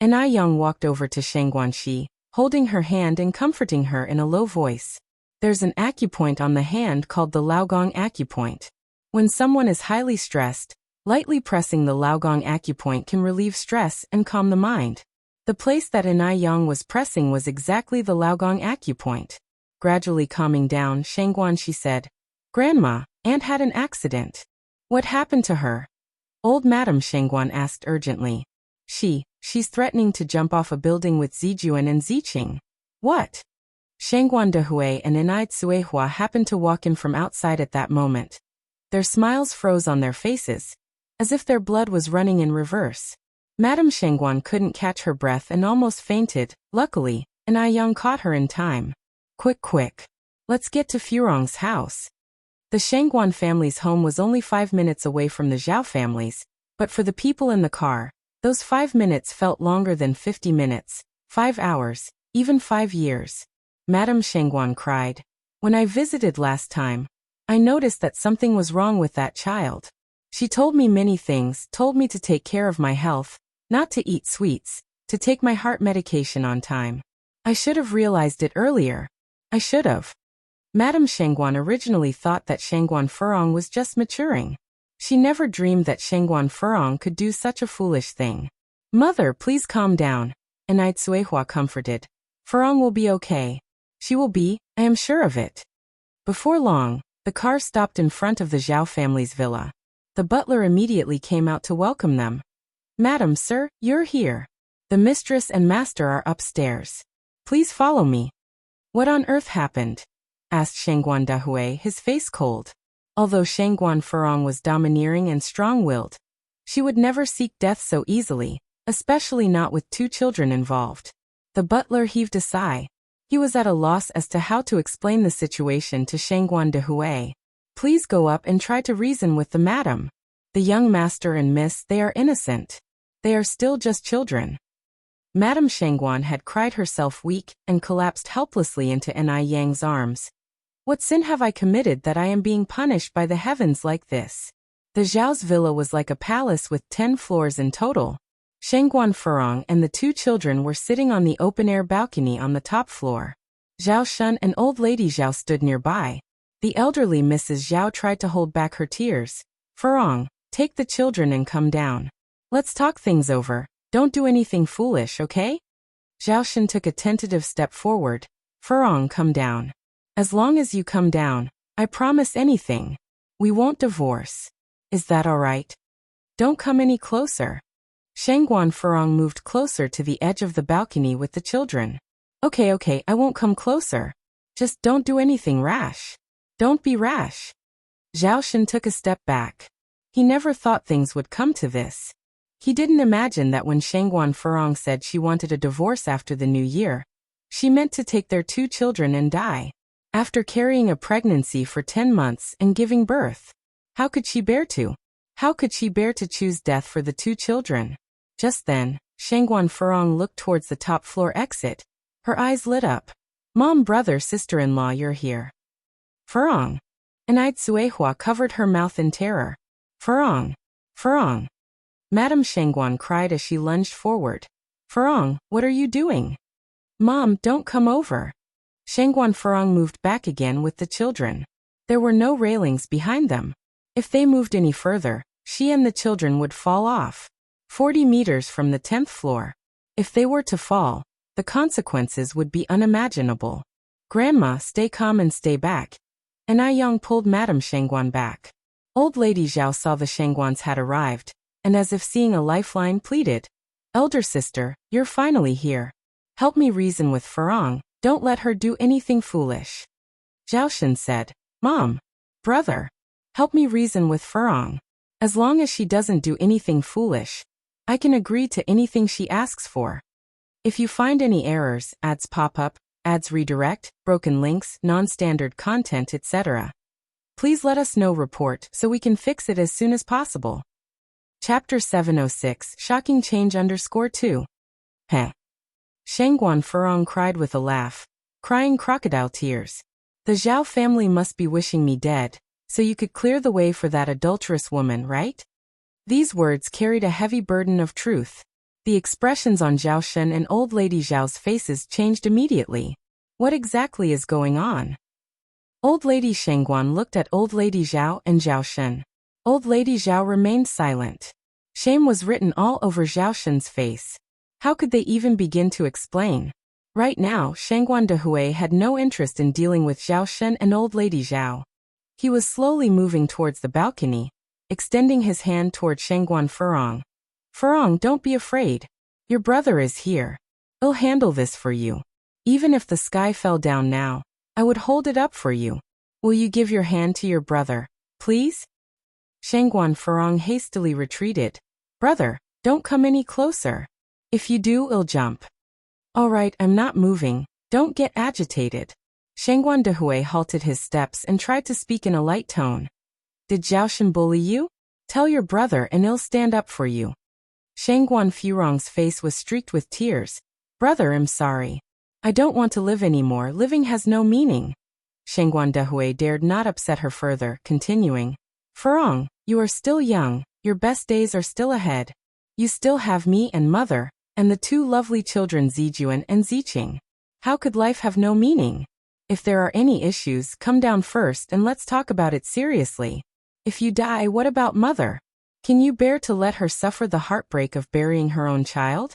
Inai Yang walked over to Shangguan Shi, holding her hand and comforting her in a low voice. There's an acupoint on the hand called the Laogong acupoint. When someone is highly stressed, lightly pressing the Laogong acupoint can relieve stress and calm the mind. The place that Inai Yang was pressing was exactly the Laogong acupoint. Gradually calming down, Shangguan Shi said, Grandma, Aunt had an accident. What happened to her? Old Madame Shangguan asked urgently. She's threatening to jump off a building with Zijuan and Ziqing. What? Shangguan Dehui and Inai Tsuehua happened to walk in from outside at that moment. Their smiles froze on their faces, as if their blood was running in reverse. Madame Shangguan couldn't catch her breath and almost fainted. Luckily, Inai Yang caught her in time. Quick. Let's get to Furong's house. The Shangguan family's home was only 5 minutes away from the Zhao family's, but for the people in the car, those 5 minutes felt longer than 50 minutes, 5 hours, even 5 years. Madame Shangguan cried. When I visited last time, I noticed that something was wrong with that child. She told me many things, told me to take care of my health, not to eat sweets, to take my heart medication on time. I should have realized it earlier. I should have. Madame Shangguan originally thought that Shangguan Furong was just maturing. She never dreamed that Shengguan Furong could do such a foolish thing. Mother, please calm down, Enai Tsuehua comforted. Furong will be okay. She will be, I am sure of it. Before long, the car stopped in front of the Zhao family's villa. The butler immediately came out to welcome them. Madam, sir, you're here. The mistress and master are upstairs. Please follow me. What on earth happened? Asked Shengguan Dahui, his face cold. Although Shengguan Furong was domineering and strong-willed, she would never seek death so easily, especially not with 2 children involved. The butler heaved a sigh. He was at a loss as to how to explain the situation to Shengguan Dahui. Please go up and try to reason with the madam. The young master and miss, they are innocent. They are still just children. Madame Shengguan had cried herself weak and collapsed helplessly into Enai Yang's arms. What sin have I committed that I am being punished by the heavens like this? The Zhao's villa was like a palace with 10 floors in total. Shengguan Furong and the 2 children were sitting on the open-air balcony on the top floor. Zhao Shun and old lady Zhao stood nearby. The elderly Mrs. Zhao tried to hold back her tears. Furong, take the children and come down. Let's talk things over. Don't do anything foolish, okay? Zhao Shun took a tentative step forward. Furong, come down. As long as you come down, I promise anything. We won't divorce. Is that all right? Don't come any closer. Shengguan Furong moved closer to the edge of the balcony with the children. Okay, I won't come closer. Just don't do anything rash. Don't be rash. Zhao Shun took a step back. He never thought things would come to this. He didn't imagine that when Shengguan Furong said she wanted a divorce after the new year, she meant to take their 2 children and die. After carrying a pregnancy for 10 months and giving birth, how could she bear to? How could she bear to choose death for the 2 children? Just then, Shengguan Furong looked towards the top floor exit. Her eyes lit up. Mom, brother, sister-in-law, you're here. Furong. Enai Tsuehua covered her mouth in terror. Furong. Furong. Madame Shengguan cried as she lunged forward. Furong, what are you doing? Mom, don't come over. Shengguan Furong moved back again with the children. There were no railings behind them. If they moved any further, she and the children would fall off. 40 meters from the 10th floor. If they were to fall, the consequences would be unimaginable. Grandma, stay calm and stay back. Enai Yang pulled Madame Shengguan back. Old lady Zhao saw the Shengguans had arrived, and as if seeing a lifeline pleaded. Elder sister, you're finally here. Help me reason with Furong. Don't let her do anything foolish. Zhao Shun said, Mom, brother, help me reason with Furong. As long as she doesn't do anything foolish, I can agree to anything she asks for. If you find any errors, ads pop up, ads redirect, broken links, non-standard content, etc., please let us know. Report so we can fix it as soon as possible. Chapter 706, Shocking Change _2. Heh. Shengguan Furong cried with a laugh, crying crocodile tears. The Zhao family must be wishing me dead, so you could clear the way for that adulterous woman, right? These words carried a heavy burden of truth. The expressions on Zhao Shun and old lady Zhao's faces changed immediately. What exactly is going on? Old lady Shengguan looked at old lady Zhao and Zhao Shun. Old lady Zhao remained silent. Shame was written all over Zhao Shun's face. How could they even begin to explain? Right now, Shengguan Dahui had no interest in dealing with Zhao Shun and old lady Zhao. He was slowly moving towards the balcony, extending his hand toward Shengguan Furong. Furong, don't be afraid. Your brother is here. I'll handle this for you. Even if the sky fell down now, I would hold it up for you. Will you give your hand to your brother, please? Shengguan Furong hastily retreated. Brother, don't come any closer. If you do, I'll jump. All right, I'm not moving. Don't get agitated. Shengguan Dahui halted his steps and tried to speak in a light tone. Did Zhao Shun bully you? Tell your brother and he'll stand up for you. Shengguan Furong's face was streaked with tears. Brother, I'm sorry. I don't want to live anymore. Living has no meaning. Shengguan Dahui dared not upset her further, continuing. Furong, you are still young. Your best days are still ahead. You still have me and mother, and the 2 lovely children Zijuan and Ziqing. How could life have no meaning? If there are any issues, come down first and let's talk about it seriously. If you die, what about mother? Can you bear to let her suffer the heartbreak of burying her own child?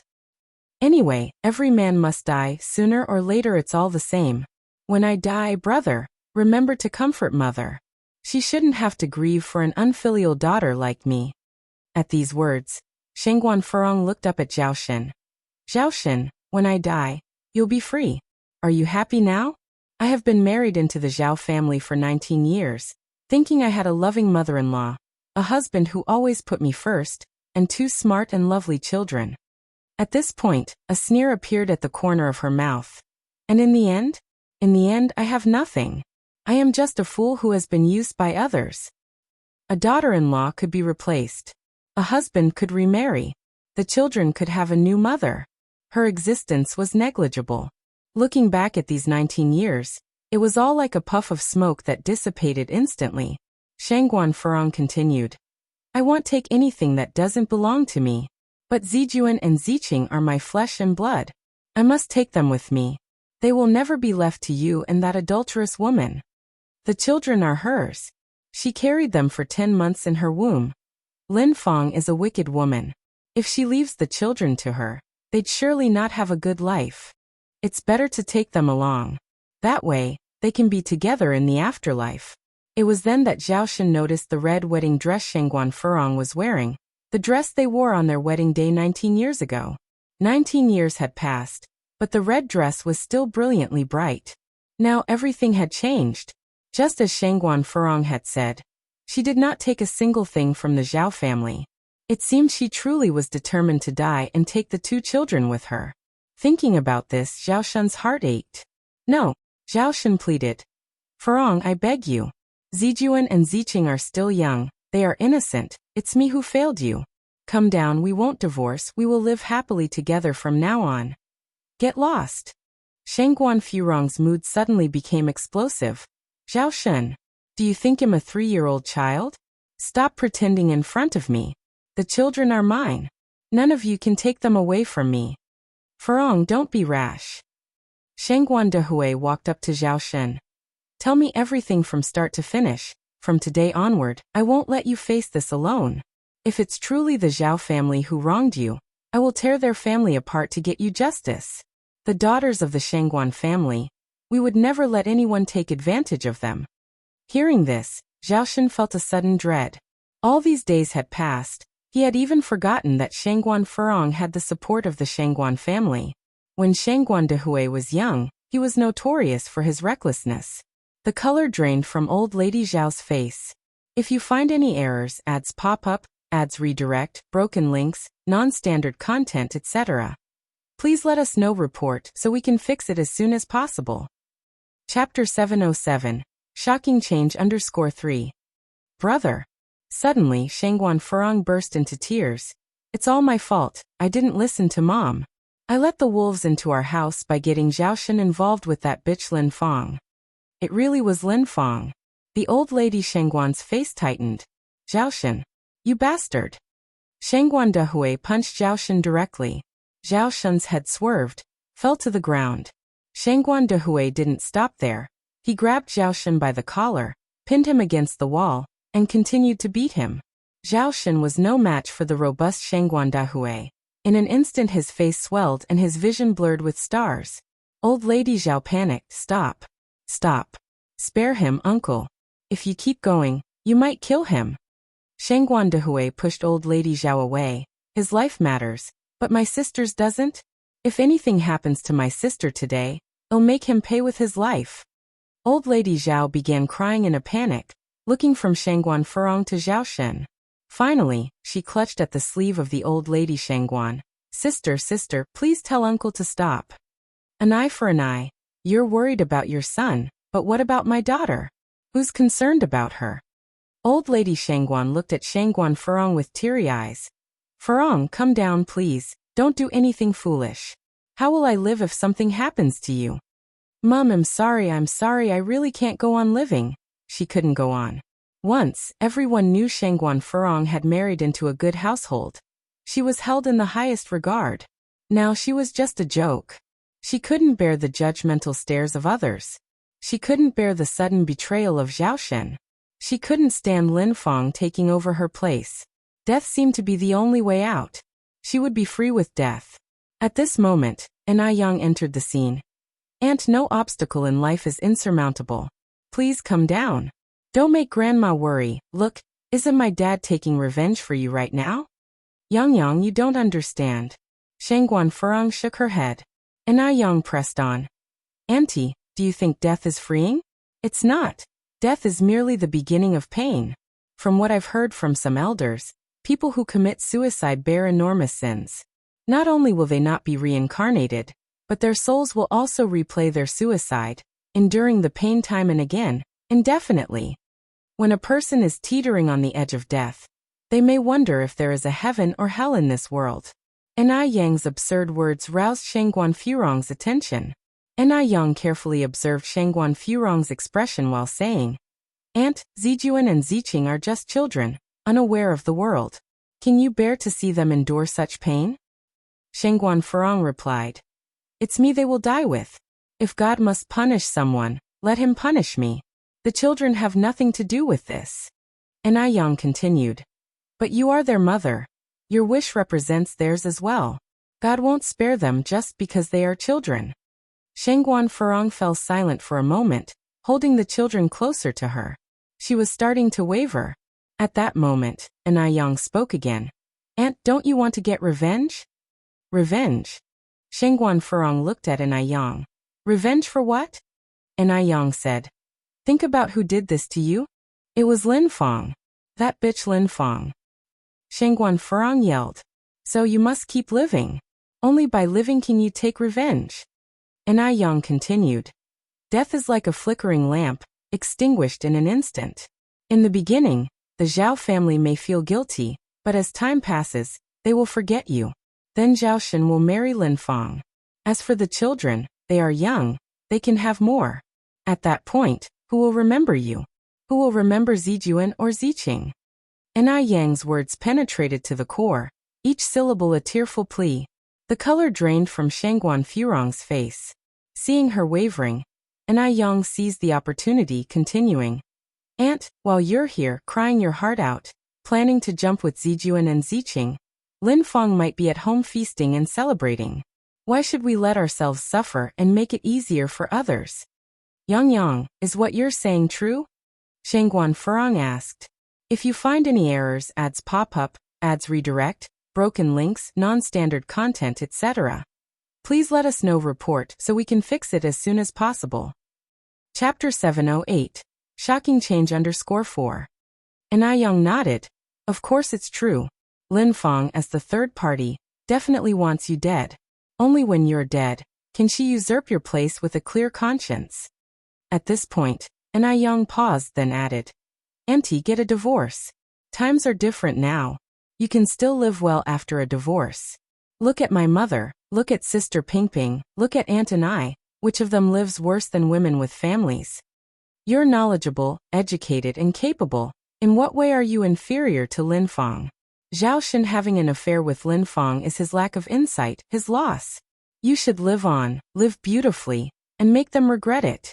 Anyway, every man must die, sooner or later it's all the same. When I die, brother, remember to comfort mother. She shouldn't have to grieve for an unfilial daughter like me. At these words, Shangguan Furong looked up at Zhao Shen. Zhao Shen, when I die, you'll be free. Are you happy now? I have been married into the Zhao family for 19 years, thinking I had a loving mother-in-law, a husband who always put me first, and 2 smart and lovely children. At this point, a sneer appeared at the corner of her mouth. And in the end, I have nothing. I am just a fool who has been used by others. A daughter-in-law could be replaced. A husband could remarry. The children could have a new mother. Her existence was negligible. Looking back at these 19 years, it was all like a puff of smoke that dissipated instantly. Shangguan Furong continued. I won't take anything that doesn't belong to me. But Zijuan and Ziqing are my flesh and blood. I must take them with me. They will never be left to you and that adulterous woman. The children are hers. She carried them for 10 months in her womb. Lin Fang is a wicked woman. If she leaves the children to her, they'd surely not have a good life. It's better to take them along. That way, they can be together in the afterlife. It was then that Zhao Shen noticed the red wedding dress Shangguan Furong was wearing, the dress they wore on their wedding day 19 years ago. 19 years had passed, but the red dress was still brilliantly bright. Now everything had changed. Just as Shangguan Furong had said, she did not take a single thing from the Zhao family. It seemed she truly was determined to die and take the 2 children with her. Thinking about this, Zhao Shen's heart ached. No, Zhao Shen pleaded. Furong, I beg you. Zijuan and Ziqing are still young. They are innocent. It's me who failed you. Come down, we won't divorce, we will live happily together from now on. Get lost. Shangguan Furong's mood suddenly became explosive. Zhao Shen, do you think I'm a 3-year-old child? Stop pretending in front of me. The children are mine. None of you can take them away from me. Furong, don't be rash. Shangguan Dehui walked up to Zhao Shen. Tell me everything from start to finish. From today onward, I won't let you face this alone. If it's truly the Zhao family who wronged you, I will tear their family apart to get you justice. The daughters of the Shangguan family, we would never let anyone take advantage of them. Hearing this, Zhao Shen felt a sudden dread. All these days had passed. He had even forgotten that Shangguan Furong had the support of the Shangguan family. When Shangguan Dehui was young, he was notorious for his recklessness. The color drained from old lady Zhao's face. If you find any errors, ads pop up, ads redirect, broken links, non-standard content, etc., please let us know. Report so we can fix it as soon as possible. Chapter 707. Shocking Change _3. Brother. Suddenly, Shangguan Furong burst into tears. It's all my fault. I didn't listen to Mom. I let the wolves into our house by getting Zhao Shen involved with that bitch Lin Fang. It really was Lin Fang. The old lady Shangguan's face tightened. Zhao Shen. You bastard. Shangguan Dehui punched Zhao Shen directly. Zhao Shen's head swerved, fell to the ground. Shangguan Dehui didn't stop there. He grabbed Zhao Shen by the collar, pinned him against the wall, and continued to beat him. Zhao Shen was no match for the robust Shangguan Dehui. In an instant his face swelled and his vision blurred with stars. Old lady Zhao panicked. Stop. Stop. Spare him, uncle. If you keep going, you might kill him. Shangguan Dehui pushed old lady Zhao away. His life matters, but my sister's doesn't? If anything happens to my sister today, it'll make him pay with his life. Old lady Zhao began crying in a panic, looking from Shangguan Furong to Zhao Shen. Finally, she clutched at the sleeve of the old lady Shangguan. Sister, please tell uncle to stop. An eye for an eye. You're worried about your son, but what about my daughter? Who's concerned about her? Old lady Shangguan looked at Shangguan Furong with teary eyes. Furong, come down please, don't do anything foolish. How will I live if something happens to you? Mom, I'm sorry, I really can't go on living. She couldn't go on. Once, everyone knew Shangguan Furong had married into a good household. She was held in the highest regard. Now she was just a joke. She couldn't bear the judgmental stares of others. She couldn't bear the sudden betrayal of Zhao Shen. She couldn't stand Lin Fang taking over her place. Death seemed to be the only way out. She would be free with death. At this moment, an Yang entered the scene. "Aunt, no obstacle in life is insurmountable. Please come down. Don't make Grandma worry. Look, isn't my dad taking revenge for you right now?" "Yang, you don't understand." Shangguan Furong shook her head. An Yang pressed on. "Auntie, do you think death is freeing? It's not. Death is merely the beginning of pain. From what I've heard from some elders, people who commit suicide bear enormous sins. Not only will they not be reincarnated, but their souls will also replay their suicide, enduring the pain time and again, indefinitely. When a person is teetering on the edge of death, they may wonder if there is a heaven or hell in this world." An Yang's absurd words roused Shangguan Furong's attention. An Yang carefully observed Shangguan Furong's expression while saying, "Aunt, Zijuan and Ziqing are just children, unaware of the world. Can you bear to see them endure such pain?" Shangguan Furong replied, "It's me they will die with. If God must punish someone, let him punish me. The children have nothing to do with this." An Yang continued, "But you are their mother. Your wish represents theirs as well. God won't spare them just because they are children." Shangguan Furong fell silent for a moment, holding the children closer to her. She was starting to waver. At that moment, an Yang spoke again. "Aunt, don't you want to get revenge?" "Revenge?" Shangguan Furong looked at an Yang. "Revenge for what?" An Yang said, "Think about who did this to you. It was Lin Fang. That bitch Lin Fang." Shangguan Furong yelled, "So you must keep living. Only by living can you take revenge." An Yang continued, "Death is like a flickering lamp, extinguished in an instant. In the beginning, the Zhao family may feel guilty, but as time passes, they will forget you. Then Zhao Shen will marry Lin Fang. As for the children, they are young, they can have more. At that point, who will remember you? Who will remember Zijuan or Ziqing?" An Yang's words penetrated to the core, each syllable a tearful plea. The color drained from Shangguan Furong's face. Seeing her wavering, an Yang seized the opportunity, continuing, "Aunt, while you're here crying your heart out, planning to jump with Zijuan and Ziqing, Lin Fang might be at home feasting and celebrating. Why should we let ourselves suffer and make it easier for others?" "Yang, is what you're saying true?" Shangguan Furong asked. "If you find any errors, ads pop up, ads redirect, broken links, non-standard content, etc., please let us know. Report so we can fix it as soon as possible." Chapter 708. Shocking Change _4. An Yang nodded. "Of course it's true. Lin Fang, as the third party, definitely wants you dead. Only when you're dead can she usurp your place with a clear conscience." At this point, an Yang paused, then added, "Auntie, get a divorce. Times are different now. You can still live well after a divorce. Look at my mother, look at Sister Pingping, look at Aunt and I. Which of them lives worse than women with families? You're knowledgeable, educated, and capable. In what way are you inferior to Lin Fang? Zhao Shen having an affair with Lin Fang is his lack of insight, his loss. You should live on, live beautifully, and make them regret it."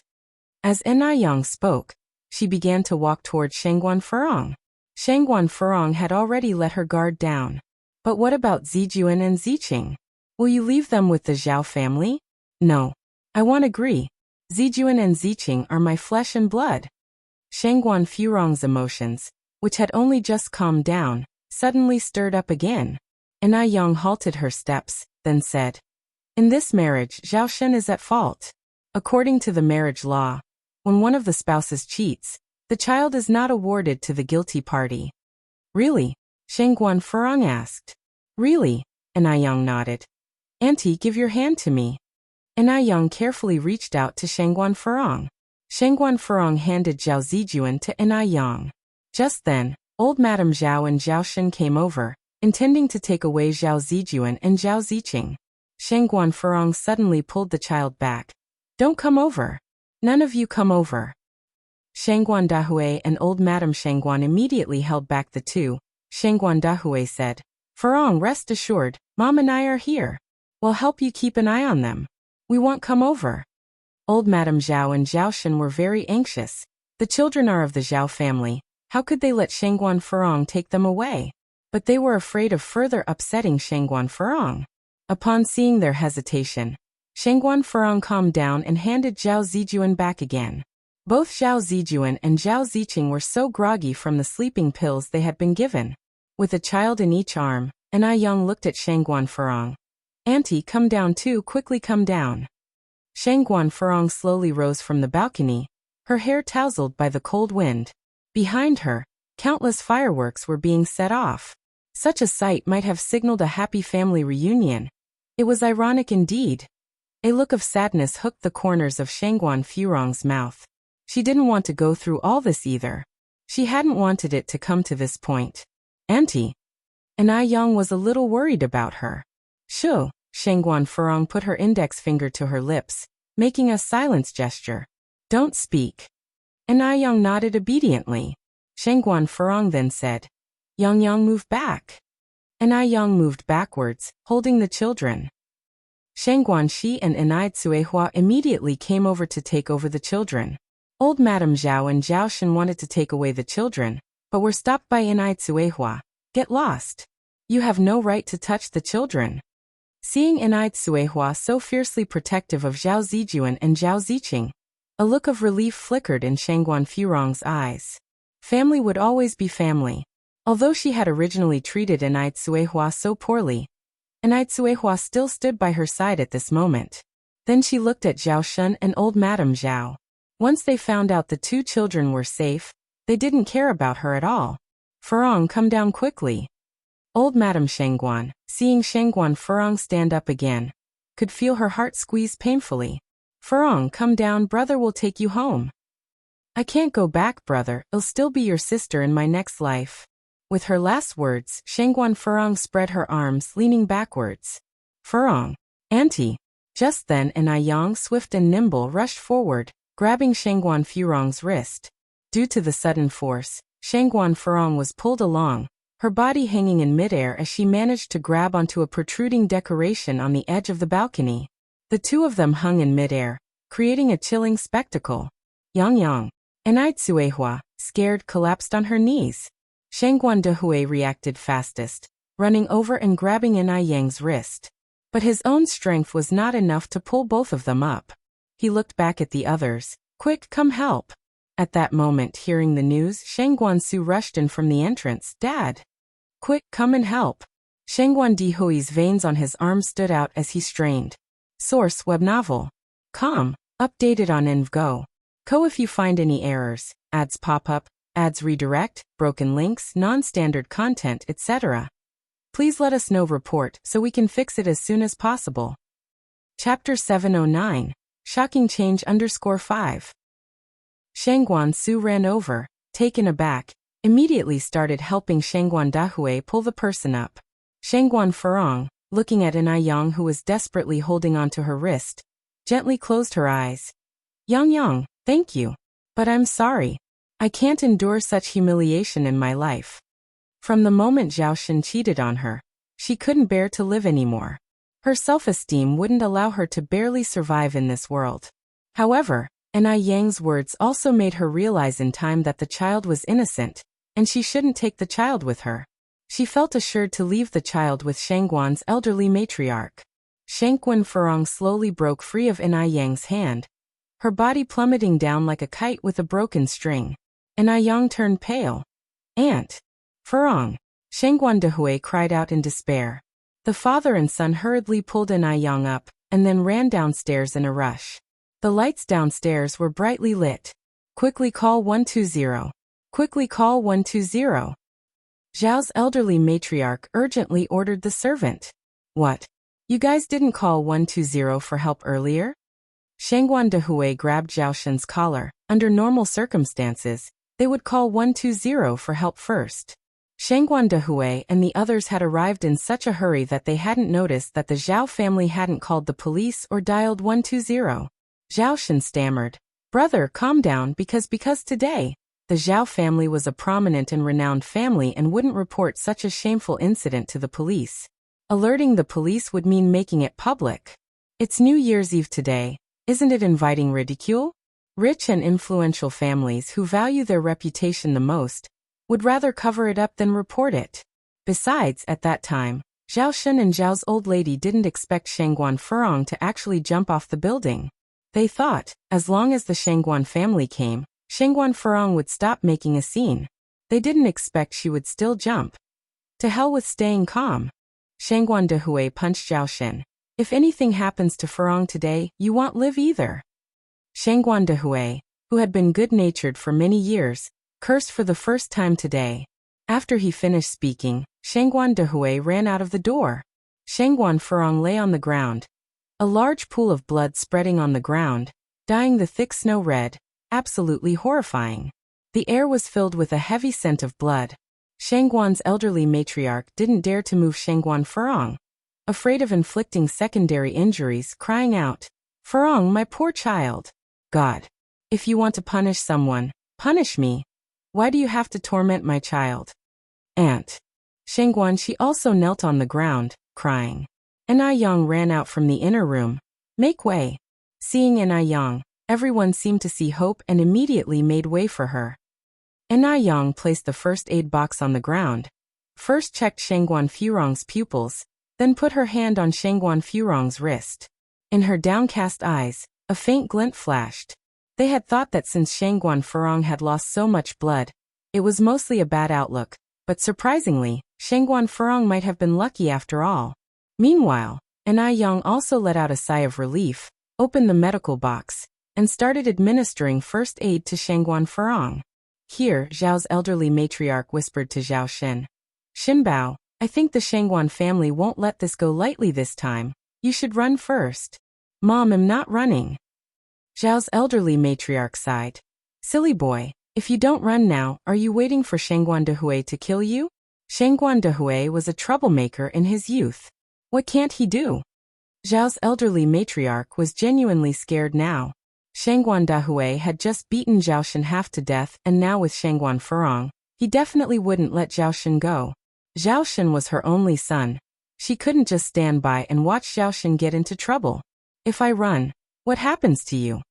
As an Yang spoke, she began to walk toward Shangguan Furong. Shangguan Furong had already let her guard down. "But what about Zijuan and Ziqing? Will you leave them with the Zhao family?" "No. I won't agree. Zijuan and Ziqing are my flesh and blood." Shangguan Furong's emotions, which had only just calmed down, suddenly stirred up again. An Yang halted her steps, then said, "In this marriage, Zhao Shen is at fault. According to the marriage law, when one of the spouses cheats, the child is not awarded to the guilty party." "Really?" Shangguan Furong asked. "Really?" An Yang nodded. "Auntie, give your hand to me." An Yang carefully reached out to Shangguan Furong. Shangguan Furong handed Zhao Zijuan to An Yang. Just then, old Madame Zhao and Zhao Shen came over, intending to take away Zhao Zijuan and Zhao Ziqing. Shangguan Furong suddenly pulled the child back. "Don't come over. None of you come over." Shangguan Dahui and old Madame Shangguan immediately held back the two. Shangguan Dahui said, "Furong, rest assured, Mom and I are here. We'll help you keep an eye on them. We won't come over." Old Madame Zhao and Zhao Shen were very anxious. The children are of the Zhao family. How could they let Shangguan Furong take them away? But they were afraid of further upsetting Shangguan Furong. Upon seeing their hesitation, Shangguan Furong calmed down and handed Zhao Zijuan back again. Both Zhao Zijuan and Zhao Ziqing were so groggy from the sleeping pills they had been given. With a child in each arm, Anai Yang looked at Shangguan Furong. "Auntie, come down too, quickly come down." Shangguan Furong slowly rose from the balcony, her hair tousled by the cold wind. Behind her, countless fireworks were being set off. Such a sight might have signaled a happy family reunion. It was ironic indeed. A look of sadness hooked the corners of Shangguan Furong's mouth. She didn't want to go through all this either. She hadn't wanted it to come to this point. "Auntie." Anai Yang was a little worried about her. "Shoo." Shangguan Furong put her index finger to her lips, making a silence gesture. "Don't speak." Anai Yang nodded obediently. Shangguan Furong then said, "Yang Yang, move back." Anai Yang moved backwards, holding the children. Shangguan Shi and Anai Tsuehua immediately came over to take over the children. Old Madame Zhao and Zhao Shen wanted to take away the children, but were stopped by Anai Tsuehua. "Get lost. You have no right to touch the children." Seeing Anai Tsuehua so fiercely protective of Zhao Zijuan and Zhao Ziqing, a look of relief flickered in Shangguan Furong's eyes. Family would always be family. Although she had originally treated Anai Tsuehua so poorly, Anai Tsuehua still stood by her side at this moment. Then she looked at Zhao Shen and old Madame Zhao. Once they found out the two children were safe, they didn't care about her at all. "Furong, come down quickly." Old Madame Shangguan, seeing Shangguan Furong stand up again, could feel her heart squeeze painfully. "Furong, come down, brother will take you home." "I can't go back, brother, I'll still be your sister in my next life." With her last words, Shangguan Furong spread her arms, leaning backwards. "Furong, auntie." Just then Anai Yang, swift and nimble, rushed forward, grabbing Shangguan Furong's wrist. Due to the sudden force, Shangguan Furong was pulled along, her body hanging in midair as she managed to grab onto a protruding decoration on the edge of the balcony. The two of them hung in midair, creating a chilling spectacle. Yang Yang. Anai Tsuehua, scared, collapsed on her knees. Shangguan Dehui reacted fastest, running over and grabbing Anai Yang's wrist. But his own strength was not enough to pull both of them up. He looked back at the others. "Quick, come help." At that moment, hearing the news, Shangguan Su rushed in from the entrance. "Dad! Quick, come and help." Shangguan Dehui's veins on his arm stood out as he strained. Source: web novel. Com. Updated on InvGo. Co. If you find any errors, ads pop up, ads redirect, broken links, non-standard content, etc., please let us know. Report so we can fix it as soon as possible. Chapter 709. Shocking Change _5. Shangguan Su ran over, taken aback, immediately started helping Shangguan Dahui pull the person up. Shangguan Furong, looking at Anai Yang who was desperately holding onto her wrist, gently closed her eyes. "Yang Yang, thank you. But I'm sorry. I can't endure such humiliation in my life." From the moment Zhao Shen cheated on her, she couldn't bear to live anymore. Her self-esteem wouldn't allow her to barely survive in this world. However, Anai Yang's words also made her realize in time that the child was innocent, and she shouldn't take the child with her. She felt assured to leave the child with Shangguan's elderly matriarch. Shangguan Furong slowly broke free of Anai Yang's hand, her body plummeting down like a kite with a broken string. Anai Yang turned pale. "Aunt! Furong!" Shangguan Dehui cried out in despair. The father and son hurriedly pulled Anai Yang up, and then ran downstairs in a rush. The lights downstairs were brightly lit. "Quickly call 120. Quickly call 120. Zhao's elderly matriarch urgently ordered the servant. "What? You guys didn't call 120 for help earlier?" Shangguan Dehui grabbed Zhao Shen's collar. Under normal circumstances, they would call 120 for help first. Shangguan Dehui and the others had arrived in such a hurry that they hadn't noticed that the Zhao family hadn't called the police or dialed 120. Zhao Shen stammered, "Brother, calm down because today, the Zhao family was a prominent and renowned family and wouldn't report such a shameful incident to the police. Alerting the police would mean making it public. It's New Year's Eve today, isn't it inviting ridicule?" Rich and influential families who value their reputation the most would rather cover it up than report it. Besides, at that time, Zhao Shen and Zhao's old lady didn't expect Shangguan Furong to actually jump off the building. They thought, as long as the Shangguan family came, Shangguan Furong would stop making a scene. They didn't expect she would still jump. To hell with staying calm. Shangguan Dehui punched Zhao Shen. If anything happens to Furong today, you won't live either. Shangguan Dehui, who had been good-natured for many years, cursed for the first time today. After he finished speaking, Shangguan Dehui ran out of the door. Shangguan Furong lay on the ground. A large pool of blood spreading on the ground, dyeing the thick snow red, absolutely horrifying. The air was filled with a heavy scent of blood. Shangguan's elderly matriarch didn't dare to move Shangguan Furong, afraid of inflicting secondary injuries, crying out, "Furong, my poor child. God, if you want to punish someone, punish me. Why do you have to torment my child?" Aunt Shangguan, she also knelt on the ground, crying. Enai Yang ran out from the inner room. "Make way." Seeing Enai Yang, everyone seemed to see hope and immediately made way for her. Enai Yang placed the first aid box on the ground, first checked Shangguan Furong's pupils, then put her hand on Shangguan Furong's wrist. In her downcast eyes, a faint glint flashed. They had thought that since Shangguan Furong had lost so much blood, it was mostly a bad outlook, but surprisingly, Shangguan Furong might have been lucky after all. Meanwhile, Enai Yang also let out a sigh of relief, opened the medical box, and started administering first aid to Shangguan Furong. Here, Zhao's elderly matriarch whispered to Zhao Shen. "Shinbao, I think the Shangguan family won't let this go lightly this time. You should run first." "Mom, I'm not running." Zhao's elderly matriarch sighed. "Silly boy, if you don't run now, are you waiting for Shangguan Dehui to kill you?" Shangguan Dehui was a troublemaker in his youth. What can't he do? Zhao's elderly matriarch was genuinely scared now. Shangguan Dehui had just beaten Zhao Shen half to death, and now with Shangguan Furong, he definitely wouldn't let Zhao Shen go. Zhao Shen was her only son. She couldn't just stand by and watch Zhao Shen get into trouble. "If I run, what happens to you?"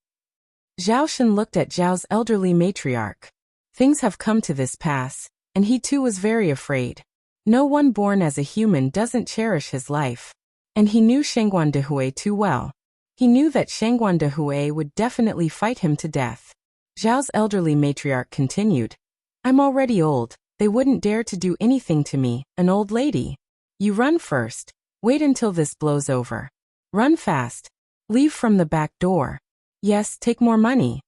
Zhao Shen looked at Zhao's elderly matriarch. Things have come to this pass, and he too was very afraid. No one born as a human doesn't cherish his life. And he knew Shangguan Dehui too well. He knew that Shangguan Dehui would definitely fight him to death. Zhao's elderly matriarch continued. "I'm already old. They wouldn't dare to do anything to me, an old lady. You run first. Wait until this blows over. Run fast. Leave from the back door. Yes, take more money."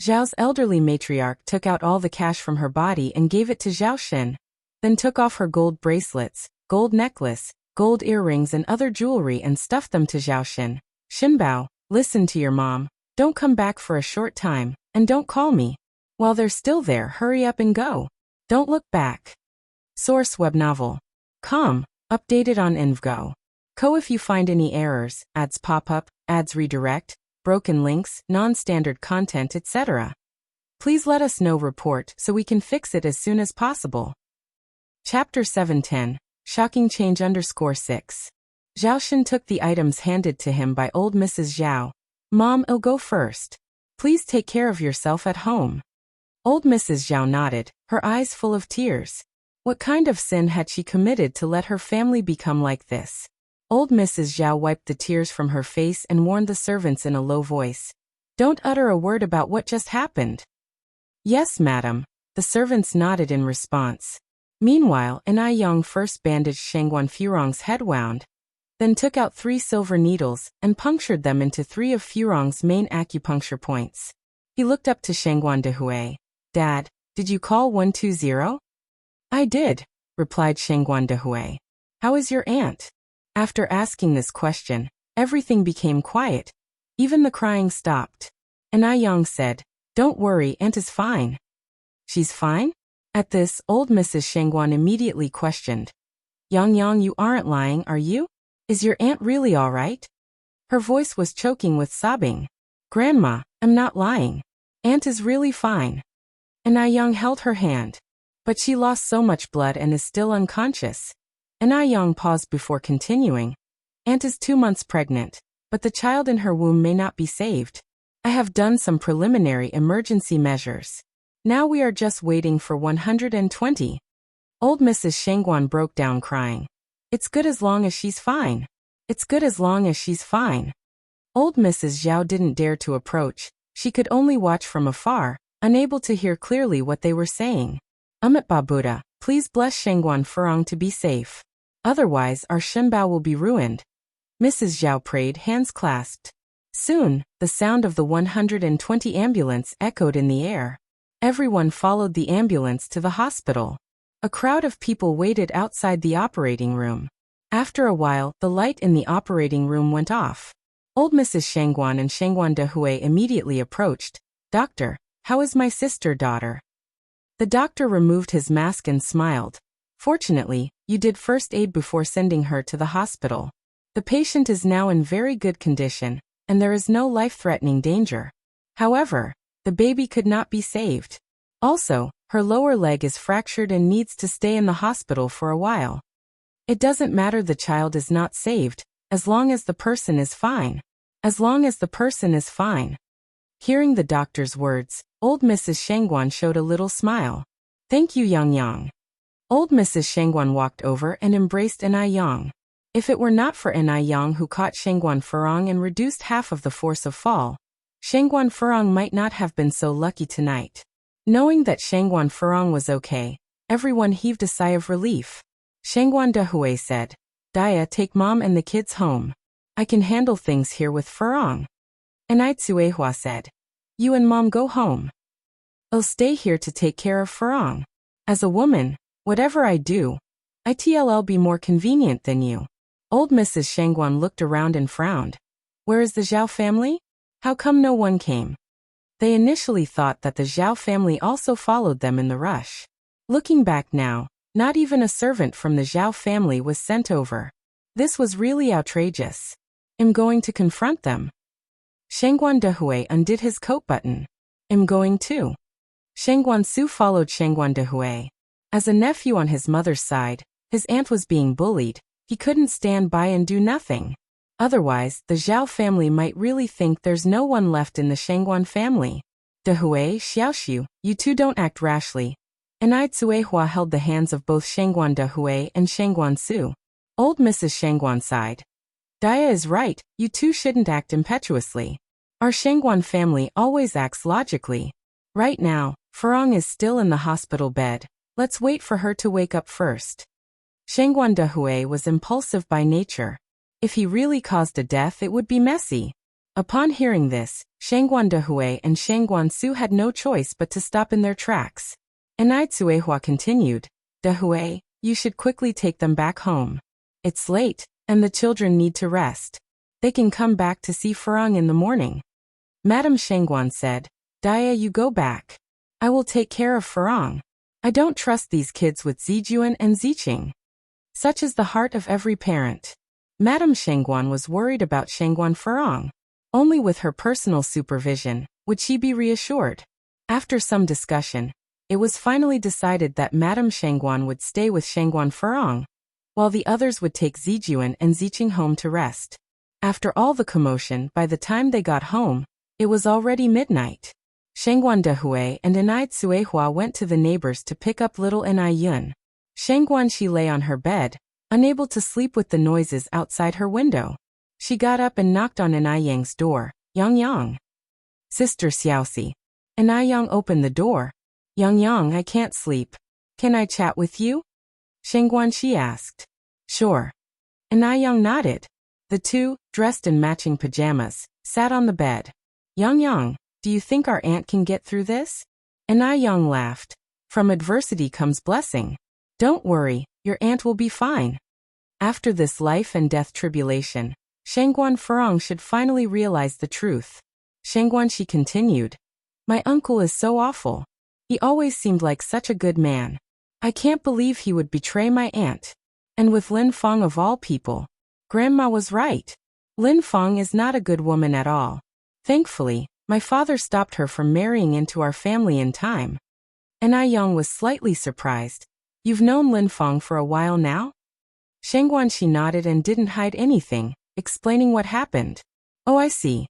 Zhao's elderly matriarch took out all the cash from her body and gave it to Zhao Shen, then took off her gold bracelets, gold necklace, gold earrings and other jewelry and stuffed them to Zhao Shen. "Shinbao, listen to your mom. Don't come back for a short time, and don't call me. While they're still there, hurry up and go. Don't look back." Source web novel. Com. Updated on Invgo. Co. If you find any errors, ads pop up, ads redirect, broken links, non-standard content, etc., please let us know report so we can fix it as soon as possible. Chapter 710. Shocking Change _6. Zhao Shen took the items handed to him by old Mrs. Zhao. "Mom, I'll go first. Please take care of yourself at home." Old Mrs. Zhao nodded, her eyes full of tears. What kind of sin had she committed to let her family become like this? Old Mrs. Zhao wiped the tears from her face and warned the servants in a low voice. "Don't utter a word about what just happened." "Yes, madam." The servants nodded in response. Meanwhile, Enai Yang first bandaged Shangguan Furong's head wound, then took out 3 silver needles and punctured them into 3 of Furong's main acupuncture points. He looked up to Shangguan Dehui. "Dad, did you call 120? "I did," replied Shangguan Dehui. "How is your aunt?" After asking this question, everything became quiet. Even the crying stopped. Enai Yang said, "Don't worry, aunt is fine." "She's fine?" At this, old Mrs. Shangguan immediately questioned. Yang, you aren't lying, are you? Is your aunt really all right?" Her voice was choking with sobbing. "Grandma, I'm not lying. Aunt is really fine." Enai Yang held her hand. "But she lost so much blood and is still unconscious." Enai Yang paused before continuing. "Aunt is 2 months pregnant, but the child in her womb may not be saved. I have done some preliminary emergency measures. Now we are just waiting for 120. Old Mrs. Shengguan broke down crying. It's good as long as she's fine. It's good as long as she's fine. Old Mrs. Zhao didn't dare to approach. She could only watch from afar, unable to hear clearly what they were saying. Amitabha Buddha, please bless Shengguan Furong to be safe. Otherwise our Shenbao will be ruined. Mrs. Zhao prayed, hands clasped. Soon, the sound of the 120 ambulance echoed in the air. Everyone followed the ambulance to the hospital. A crowd of people waited outside the operating room. After a while, the light in the operating room went off. Old Mrs. Shengguan and Shengguan Dehui immediately approached. Doctor, how is my sister-daughter? The doctor removed his mask and smiled. Fortunately, you did first aid before sending her to the hospital. The patient is now in very good condition, and there is no life-threatening danger. However, the baby could not be saved. Also, her lower leg is fractured and needs to stay in the hospital for a while. It doesn't matter the child is not saved, as long as the person is fine. As long as the person is fine. Hearing the doctor's words, old Mrs. Shengguan showed a little smile. Thank you, Yang Yang. Old Mrs. Shengguan walked over and embraced Enai Yang. If it were not for Enai Yang who caught Shengguan Furong and reduced half of the force of fall, Shengguan Furong might not have been so lucky tonight. Knowing that Shengguan Furong was okay, everyone heaved a sigh of relief. Shengguan Dehui said, Dia, take mom and the kids home. I can handle things here with Furong. Enai Tsuehua said, you and mom go home. I'll stay here to take care of Furong. As a woman, whatever I do, it'll be more convenient than you. Old Mrs. Shengguan looked around and frowned. Where is the Zhao family? How come no one came? They initially thought that the Zhao family also followed them in the rush. Looking back now, not even a servant from the Zhao family was sent over. This was really outrageous. I'm going to confront them. Shengguan Dehui undid his coat button. I'm going too. Shengguan Su followed Shengguan Dehui. As a nephew on his mother's side, his aunt was being bullied. He couldn't stand by and do nothing. Otherwise, the Zhao family might really think there's no one left in the Shengguan family. Dehui, Xiaoxiu, you two don't act rashly. Enai Tsuehua held the hands of both Shengguan Dehui and Shengguan Su. Old Mrs. Shengguan sighed. Dia is right, you two shouldn't act impetuously. Our Shengguan family always acts logically. Right now, Furong is still in the hospital bed. Let's wait for her to wake up first. Shengguan Dehui was impulsive by nature. If he really caused a death, it would be messy. Upon hearing this, Shengguan Dehui and Shengguan Su had no choice but to stop in their tracks. Enai Tsuehua continued, Dehui, you should quickly take them back home. It's late, and the children need to rest. They can come back to see Furong in the morning. Madame Shengguan said, Dia, you go back. I will take care of Furong. I don't trust these kids with Zijuan and Ziqing. Such is the heart of every parent. Madame Shengguan was worried about Shengguan Furong. Only with her personal supervision would she be reassured. After some discussion, it was finally decided that Madame Shengguan would stay with Shengguan Furong, while the others would take Zijuan and Ziqing home to rest. After all the commotion, by the time they got home, it was already midnight. Shengguan Dehui and Enai Tsuehua went to the neighbors to pick up little Enai Yun. Shengguan Shi lay on her bed, unable to sleep with the noises outside her window. She got up and knocked on Enai Yang's door. Yang Yang. Sister Xiaoxi. Enai Yang opened the door. Yang Yang, I can't sleep. Can I chat with you? Shengguan Shi asked. Sure. Enai Yang nodded. The two, dressed in matching pajamas, sat on the bed. Yang Yang, do you think our aunt can get through this? Enai Yang laughed. From adversity comes blessing. Don't worry, your aunt will be fine. After this life and death tribulation, Shengguan Furong should finally realize the truth. Shengguan Shi continued. My uncle is so awful. He always seemed like such a good man. I can't believe he would betray my aunt. And with Lin Feng of all people. Grandma was right. Lin Feng is not a good woman at all. Thankfully, my father stopped her from marrying into our family in time. Enai Yang was slightly surprised. You've known Lin Feng for a while now? Shengguan Shi nodded and didn't hide anything, explaining what happened. Oh, I see.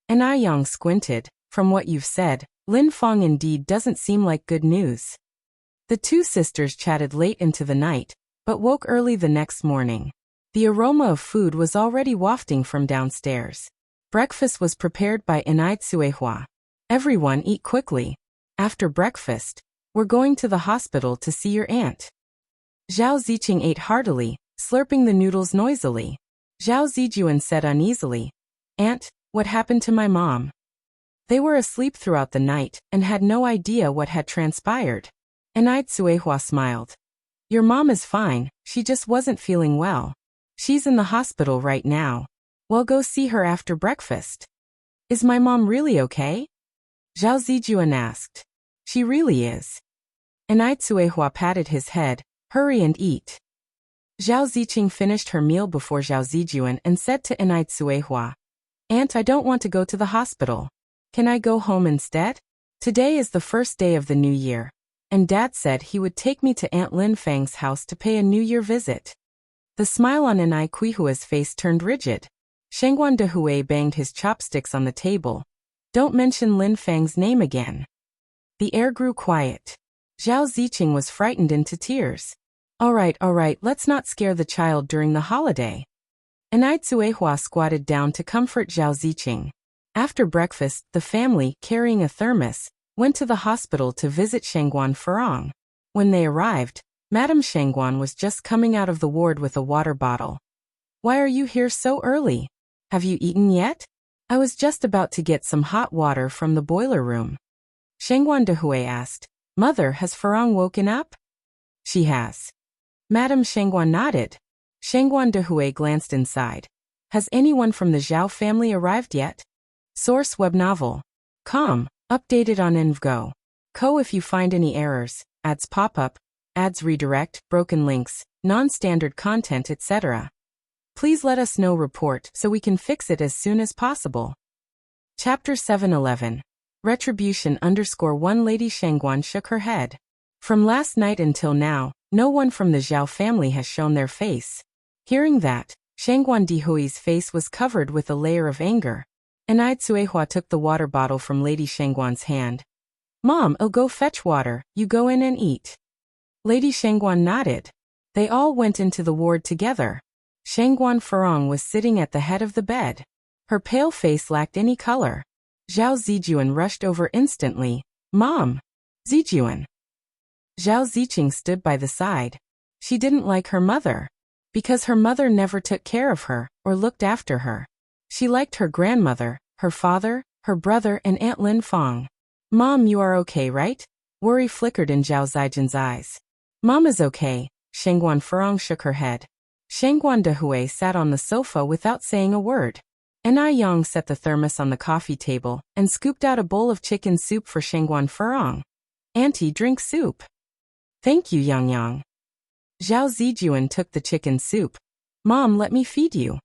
And Yang squinted. From what you've said, Lin Feng indeed doesn't seem like good news. The two sisters chatted late into the night, but woke early the next morning. The aroma of food was already wafting from downstairs. Breakfast was prepared by Inai Tsuehua. Everyone eat quickly. After breakfast, we're going to the hospital to see your aunt. Zhao Ziqing ate heartily, slurping the noodles noisily. Zhao Zijuan said uneasily, "Aunt, what happened to my mom?" They were asleep throughout the night and had no idea what had transpired. Inai Tsuehua smiled. "Your mom is fine, she just wasn't feeling well. She's in the hospital right now. We'll go see her after breakfast." "Is my mom really okay?" Zhao Zijuan asked. "She really is." Inai Tsuehua patted his head. "Hurry and eat." Zhao Ziqing finished her meal before Zhao Zijuan and said to Inai Tsuehua, "Aunt, I don't want to go to the hospital. Can I go home instead? Today is the first day of the new year, and Dad said he would take me to Aunt Lin Feng's house to pay a New Year visit." The smile on Inai Kuihua's face turned rigid. Shengguan Dehui banged his chopsticks on the table. "Don't mention Lin Feng's name again." The air grew quiet. Zhao Ziqing was frightened into tears. All right, let's not scare the child during the holiday." Inai Tsuehua squatted down to comfort Zhao Ziqing. After breakfast, the family, carrying a thermos, went to the hospital to visit Shengguan Furong. When they arrived, Madame Shengguan was just coming out of the ward with a water bottle. "Why are you here so early? Have you eaten yet?" "I was just about to get some hot water from the boiler room." Shengguan Dehui asked, "Mother, has Furong woken up?" "She has." Madame Shengguan nodded. Shengguan Dehui glanced inside. "Has anyone from the Zhao family arrived yet?" Source web novel. Com. Updated on Envgo. Co. If you find any errors, ads pop up, ads redirect, broken links, non-standard content, etc., please let us know report so we can fix it as soon as possible. Chapter 711. Retribution _1 Lady Shengguan shook her head. From last night until now, no one from the Zhao family has shown their face. Hearing that, Shengguan Dehui's face was covered with a layer of anger. Inai Tsuehua took the water bottle from Lady Shengguan's hand. "Mom, I'll go fetch water, you go in and eat." Lady Shengguan nodded. They all went into the ward together. Shengguan Furong was sitting at the head of the bed. Her pale face lacked any color. Zhao Zijuan rushed over instantly. "Mom!" "Zijuan!" Zhao Ziqing stood by the side. She didn't like her mother, because her mother never took care of her or looked after her. She liked her grandmother, her father, her brother, and Aunt Lin Feng. "Mom, you are okay, right?" Worry flickered in Zhao Zijian's eyes. "Mom is okay." Shengguan Furong shook her head. Shengguan Dehui sat on the sofa without saying a word. Inai Yang set the thermos on the coffee table and scooped out a bowl of chicken soup for Shengguan Furong. "Auntie, drink soup." "Thank you, Yang." Zhao Zijuan took the chicken soup. "Mom, let me feed you."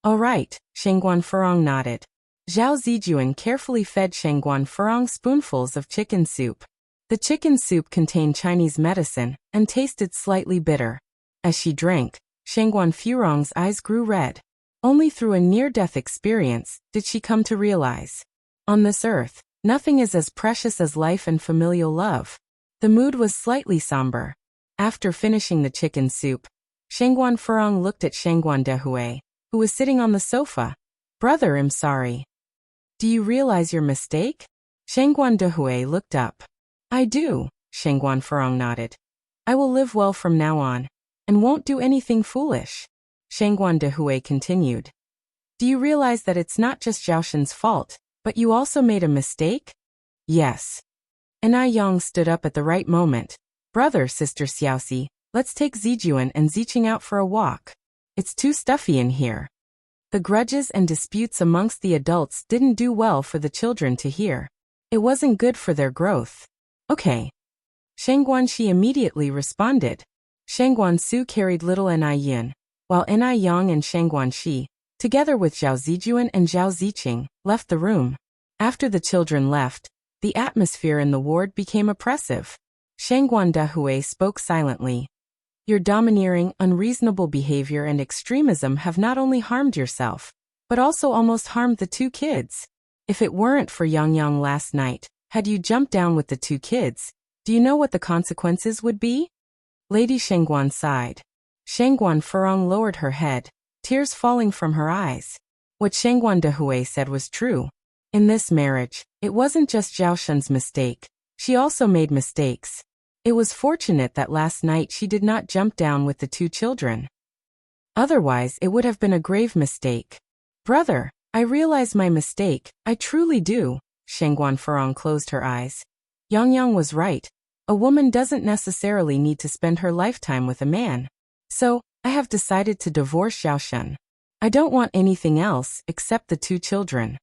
"All right," Shengguan Furong nodded. Zhao Zijuan carefully fed Shengguan Furong spoonfuls of chicken soup. The chicken soup contained Chinese medicine and tasted slightly bitter. As she drank, Shengguan Furong's eyes grew red. Only through a near-death experience did she come to realize, on this earth, nothing is as precious as life and familial love. The mood was slightly somber. After finishing the chicken soup, Shengguan Furong looked at Shengguan Dehui, who was sitting on the sofa. "Brother, I'm sorry." "Do you realize your mistake?" Shengguan Dehui looked up. "I do," Shengguan Furong nodded. "I will live well from now on, and won't do anything foolish." Shengguan Dehui continued. "Do you realize that it's not just Zhaoshen's fault, but you also made a mistake?" "Yes." Inai Yang stood up at the right moment. "Brother, Sister Xiaoxi, let's take Zijuan and Ziqing out for a walk. It's too stuffy in here." The grudges and disputes amongst the adults didn't do well for the children to hear. It wasn't good for their growth. "Okay." Shengguan Shi immediately responded. Shengguan Su carried little Inai Yin, while Inai Yang and Shengguan Shi, together with Zhao Zijuan and Zhao Ziqing, left the room. After the children left, the atmosphere in the ward became oppressive. Shengguan Dehui spoke silently. "Your domineering, unreasonable behavior and extremism have not only harmed yourself, but also almost harmed the two kids. If it weren't for Yang Yang last night, had you jumped down with the 2 kids, do you know what the consequences would be? Lady Shengguan sighed. Shengguan Furong lowered her head, tears falling from her eyes. What Shengguan Dehui said was true. In this marriage, it wasn't just Zhao Shun's mistake. She also made mistakes. It was fortunate that last night she did not jump down with the 2 children. Otherwise, it would have been a grave mistake. Brother, I realize my mistake, I truly do. Shengguan Furong closed her eyes. Yang Yang was right. A woman doesn't necessarily need to spend her lifetime with a man. So, I have decided to divorce Zhao Shun. I don't want anything else except the 2 children.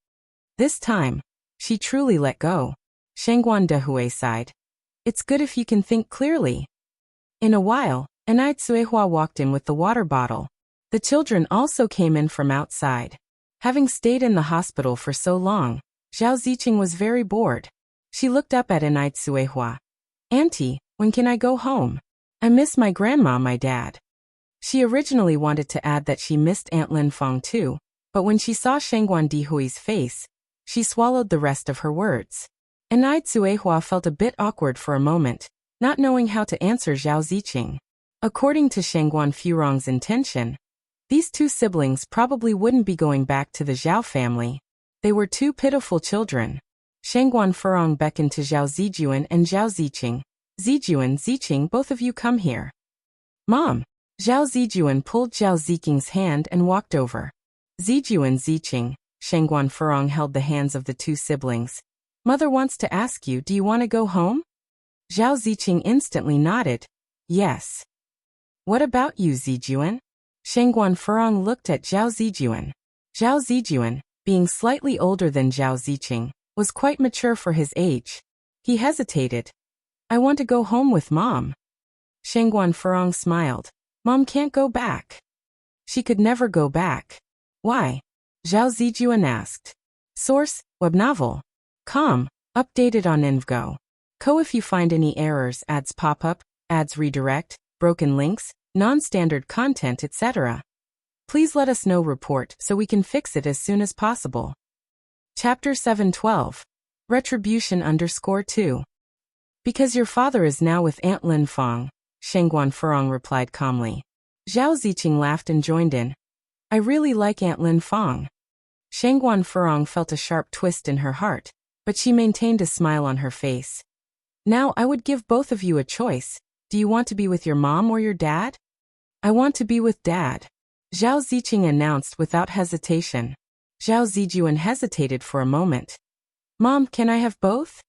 This time, she truly let go. Shengguan Dehui sighed. It's good if you can think clearly. In a while, Anai Tsuehua walked in with the water bottle. The children also came in from outside. Having stayed in the hospital for so long, Zhao Ziqing was very bored. She looked up at Anai Tsuehua. Auntie, when can I go home? I miss my grandma, my dad. She originally wanted to add that she missed Aunt Lin Fong too, but when she saw Shengguan Dihui's face, she swallowed the rest of her words. Anai Tsuehua felt a bit awkward for a moment, not knowing how to answer Zhao Ziqing. According to Shengguan Furong's intention, these 2 siblings probably wouldn't be going back to the Zhao family. They were 2 pitiful children. Shengguan Furong beckoned to Zhao Zijuan and Zhao Ziqing. Zijuan, Ziqing, both of you come here. Mom! Zhao Zijuan pulled Zhao Ziqing's hand and walked over. Zijuan, Ziqing, Shengguan Furong held the hands of the 2 siblings. Mother wants to ask you, do you want to go home? Zhao Ziqing instantly nodded. Yes. What about you, Zijuan? Shengguan Furong looked at Zhao Zijuan. Zhao Zijuan, being slightly older than Zhao Ziqing, was quite mature for his age. He hesitated. I want to go home with Mom. Shengguan Furong smiled. Mom can't go back. She could never go back. Why? Zhao Zijuan asked. Source, web novel. Com, updated on Invgo. Co if you find any errors, ads pop up, ads redirect, broken links, non-standard content, etc. Please let us know report so we can fix it as soon as possible. Chapter 712. Retribution _2. Because your father is now with Aunt Lin Fong, Shengguan Furong replied calmly. Zhao Ziqing laughed and joined in. I really like Aunt Lin Fong. Shengguan Furong felt a sharp twist in her heart, but she maintained a smile on her face. Now I would give both of you a choice. Do you want to be with your mom or your dad? I want to be with Dad. Zhao Ziqing announced without hesitation. Zhao Zijuan hesitated for a moment. Mom, can I have both?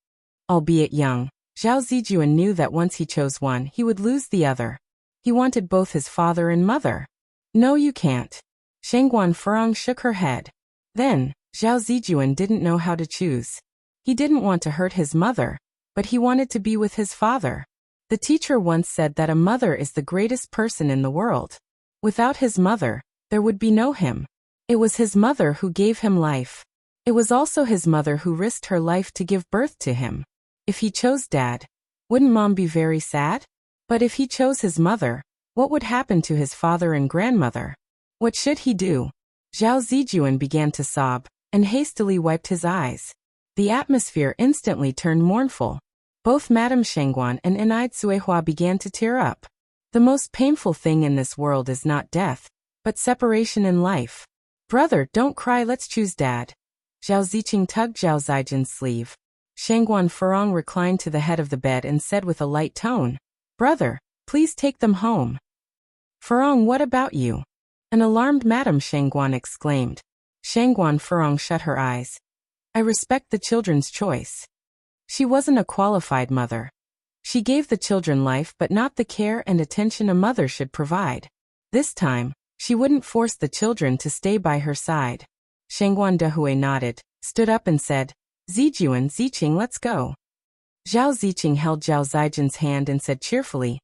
Albeit young, Zhao Zijuan knew that once he chose one, he would lose the other. He wanted both his father and mother. No, you can't. Shengguan Furong shook her head. Then, Zhao Zijuan didn't know how to choose. He didn't want to hurt his mother, but he wanted to be with his father. The teacher once said that a mother is the greatest person in the world. Without his mother, there would be no him. It was his mother who gave him life. It was also his mother who risked her life to give birth to him. If he chose Dad, wouldn't Mom be very sad? But if he chose his mother, what would happen to his father and grandmother? What should he do? Zhao Zijuan began to sob, and hastily wiped his eyes. The atmosphere instantly turned mournful. Both Madame Shengguan and Anai Tsuehua began to tear up. The most painful thing in this world is not death, but separation in life. Brother, don't cry, let's choose Dad. Zhao Ziqing tugged Zhao Zijuan's sleeve. Shengguan Furong reclined to the head of the bed and said with a light tone, Brother, please take them home. Furong, what about you? An alarmed Madame Shengguan exclaimed. Shengguan Furong shut her eyes. I respect the children's choice. She wasn't a qualified mother. She gave the children life but not the care and attention a mother should provide. This time, she wouldn't force the children to stay by her side. Shengguan Dehui nodded, stood up and said, Zijuan, Ziqing, let's go. Zhao Ziqing held Zhao Zijuan's hand and said cheerfully,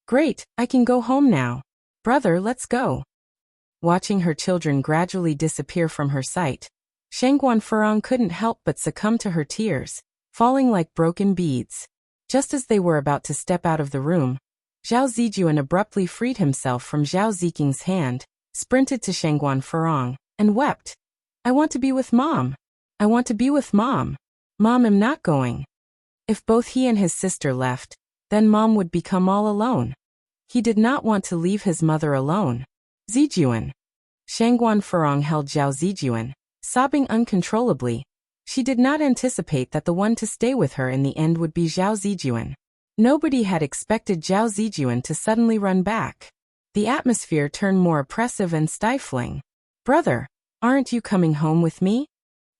Great, I can go home now. Brother, let's go. Watching her children gradually disappear from her sight, Shengguan Furong couldn't help but succumb to her tears, falling like broken beads. Just as they were about to step out of the room, Zhao Zijuan abruptly freed himself from Zhao Ziqing's hand, sprinted to Shengguan Furong, and wept. I want to be with Mom. I want to be with Mom. Mom, I'm not going. If both he and his sister left, then Mom would become all alone. He did not want to leave his mother alone. Zijuan. Shangguan Furong held Zhao Zijuan, sobbing uncontrollably. She did not anticipate that the one to stay with her in the end would be Zhao Zijuan. Nobody had expected Zhao Zijuan to suddenly run back. The atmosphere turned more oppressive and stifling. Brother, aren't you coming home with me?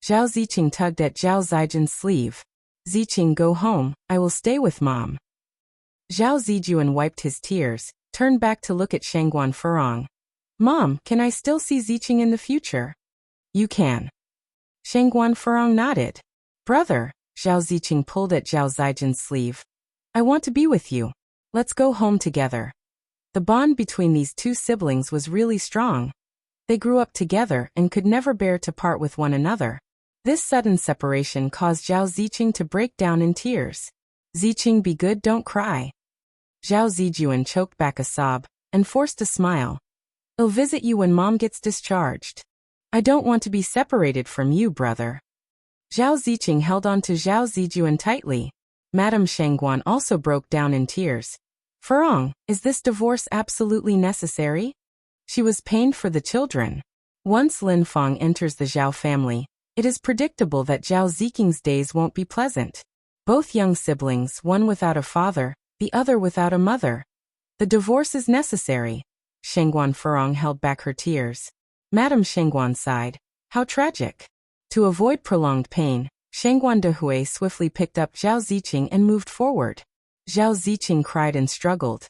Zhao Ziqing tugged at Zhao Zijuan's sleeve. Ziqing, go home, I will stay with Mom. Zhao Zijuan wiped his tears, turned back to look at Shangguan Furong. Mom, can I still see Ziqing in the future? You can. Shangguan Furong nodded. Brother, Zhao Ziqing pulled at Zhao Zijuan's sleeve. I want to be with you. Let's go home together. The bond between these two siblings was really strong. They grew up together and could never bear to part with one another. This sudden separation caused Zhao Ziqing to break down in tears. Ziqing, be good, don't cry. Zhao Zijuan choked back a sob and forced a smile. I'll visit you when Mom gets discharged. I don't want to be separated from you, brother. Zhao Ziqing held on to Zhao Zijuan tightly. Madame Shangguan also broke down in tears. Furong, is this divorce absolutely necessary? She was pained for the children. Once Lin Feng enters the Zhao family, it is predictable that Zhao Ziqing's days won't be pleasant. Both young siblings, one without a father, the other without a mother. The divorce is necessary. Shangguan Furong held back her tears. Madame Shangguan sighed. How tragic. To avoid prolonged pain, Shangguan Dehui swiftly picked up Zhao Ziqing and moved forward. Zhao Ziqing cried and struggled.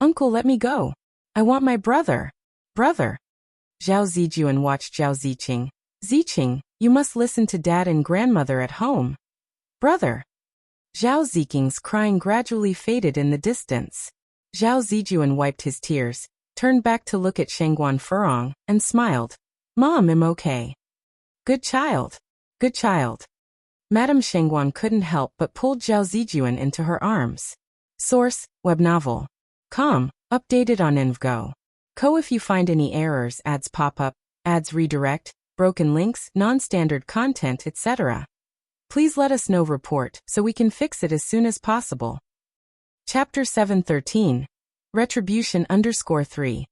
Uncle, let me go. I want my brother. Brother. Zhao Zijuan watched Zhao Ziqing. Ziqing, you must listen to Dad and Grandmother at home. Brother. Zhao Ziqing's crying gradually faded in the distance. Zhao Zijuan wiped his tears, turned back to look at Shangguan Furong, and smiled. Mom, I'm okay. Good child. Good child. Madame Shangguan couldn't help but pulled Zhao Zijuan into her arms. Source, web novel. Com, updated on Envgo. Co. If you find any errors, ads pop up, ads redirect, broken links, non-standard content, etc. Please let us know report so we can fix it as soon as possible. Chapter 713. Retribution _3.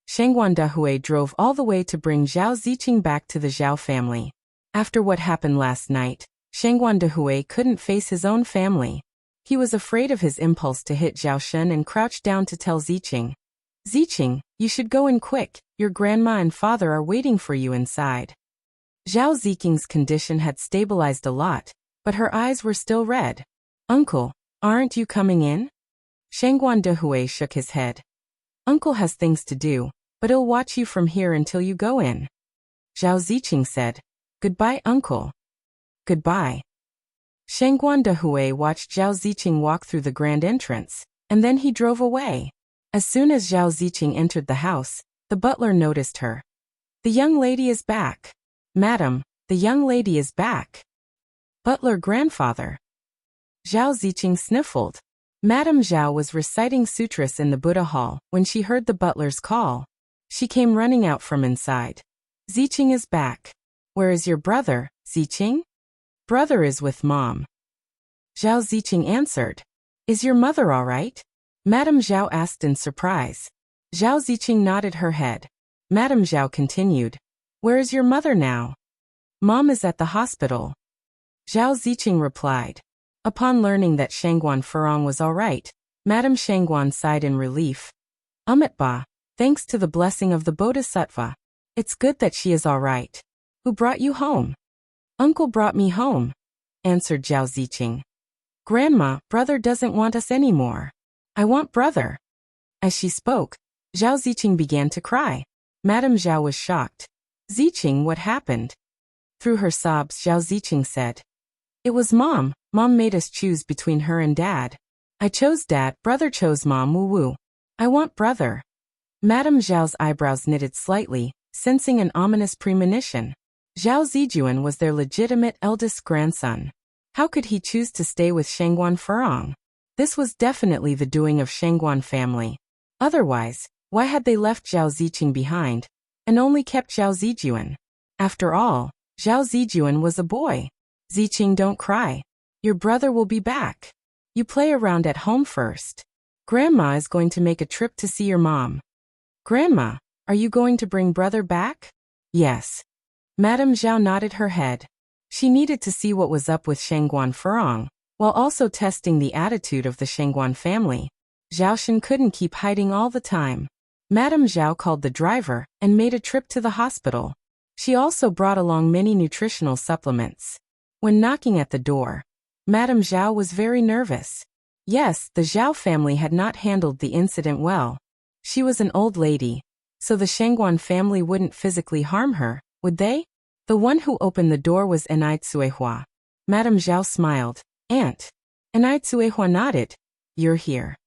Shangguan Dehui drove all the way to bring Zhao Ziqing back to the Zhao family. After what happened last night, Shangguan Dehui couldn't face his own family. He was afraid of his impulse to hit Zhao Shen and crouched down to tell Ziqing. Ziqing, you should go in quick, your grandma and father are waiting for you inside. Zhao Ziqing's condition had stabilized a lot, but her eyes were still red. Uncle, aren't you coming in? Shangguan Dehui shook his head. Uncle has things to do, but he'll watch you from here until you go in. Zhao Ziqing said. Goodbye, Uncle. Goodbye. Shangguan Dehui watched Zhao Ziqing walk through the grand entrance, and then he drove away. As soon as Zhao Ziqing entered the house, the butler noticed her. The young lady is back. Madam, the young lady is back. Butler grandfather. Zhao Ziqing sniffled. Madame Zhao was reciting sutras in the Buddha hall when she heard the butler's call. She came running out from inside. Ziqing is back. Where is your brother, Ziqing? Brother is with Mom. Zhao Ziqing answered. Is your mother all right? Madame Zhao asked in surprise. Zhao Ziqing nodded her head. Madame Zhao continued. Where is your mother now? Mom is at the hospital. Zhao Ziqing replied. Upon learning that Shangguan Furong was all right, Madame Shangguan sighed in relief. Ba, thanks to the blessing of the Bodhisattva. It's good that she is all right. Who brought you home? Uncle brought me home, answered Zhao Ziqing. Grandma, brother doesn't want us anymore. I want brother. As she spoke, Zhao Ziqing began to cry. Madame Zhao was shocked. Ziqing, what happened? Through her sobs, Zhao Ziqing said. It was Mom. Mom made us choose between her and Dad. I chose Dad, brother chose Mom. Woo woo. I want brother. Madame Zhao's eyebrows knitted slightly, sensing an ominous premonition. Zhao Zijuan was their legitimate eldest grandson. How could he choose to stay with Shangguan Furong? This was definitely the doing of Shangguan family. Otherwise, why had they left Zhao Ziqing behind, and only kept Zhao Zijuan? After all, Zhao Zijuan was a boy. Ziqing, don't cry. Your brother will be back. You play around at home first. Grandma is going to make a trip to see your mom. Grandma, are you going to bring brother back? Yes. Madame Zhao nodded her head. She needed to see what was up with Shangguan Furong, while also testing the attitude of the Shangguan family. Zhaoshen couldn't keep hiding all the time. Madame Zhao called the driver and made a trip to the hospital. She also brought along many nutritional supplements. When knocking at the door, Madame Zhao was very nervous. Yes, the Zhao family had not handled the incident well. She was an old lady, so the Shangguan family wouldn't physically harm her, would they? The one who opened the door was Enai Tsuehua. Madame Zhao smiled. Aunt. Enai Tsuehua nodded. You're here.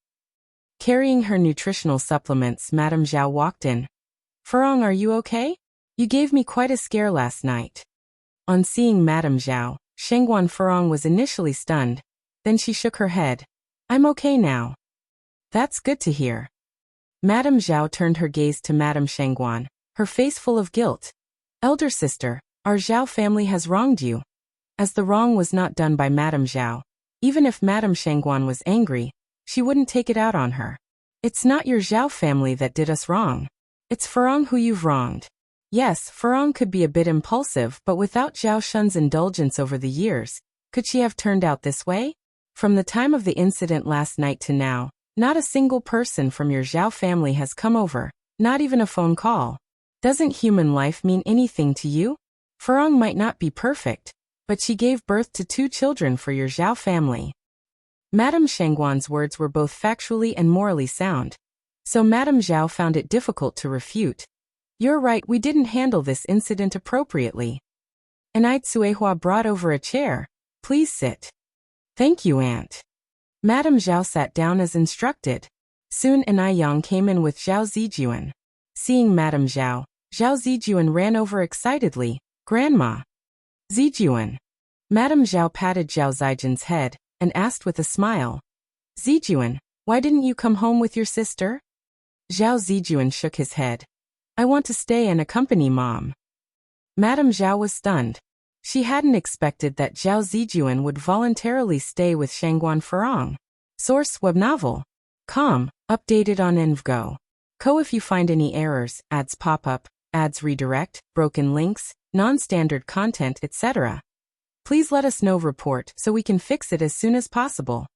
Carrying her nutritional supplements, Madame Zhao walked in. Furong, are you okay? You gave me quite a scare last night. On seeing Madame Zhao, Shangguan Furong was initially stunned. Then she shook her head. I'm okay now. That's good to hear. Madame Zhao turned her gaze to Madame Shangguan, her face full of guilt. Elder sister, our Zhao family has wronged you. As the wrong was not done by Madame Zhao, even if Madame Shangguan was angry, she wouldn't take it out on her. It's not your Zhao family that did us wrong. It's Furong who you've wronged. Yes, Furong could be a bit impulsive, but without Zhao Shun's indulgence over the years, could she have turned out this way? From the time of the incident last night to now, not a single person from your Zhao family has come over, not even a phone call. Doesn't human life mean anything to you? Furong might not be perfect, but she gave birth to 2 children for your Zhao family. Madame Shangguan's words were both factually and morally sound, so Madame Zhao found it difficult to refute. You're right, we didn't handle this incident appropriately. Enai Tsuehua brought over a chair. Please sit. Thank you, Aunt. Madame Zhao sat down as instructed. Soon Enai Yang came in with Zhao Zijuan. Seeing Madame Zhao, Zhao Zijuan ran over excitedly. Grandma. Zijuan. Madame Zhao patted Zhao Zijuan's head and asked with a smile. Zijuan, why didn't you come home with your sister? Zhao Zijuan shook his head. I want to stay and accompany Mom. Madame Zhao was stunned. She hadn't expected that Zhao Zijuan would voluntarily stay with Shangguan Furong. Source web novel. Com, updated on Envgo. Co. If you find any errors, ads pop up, ads redirect, broken links, non-standard content, etc., please let us know report so we can fix it as soon as possible.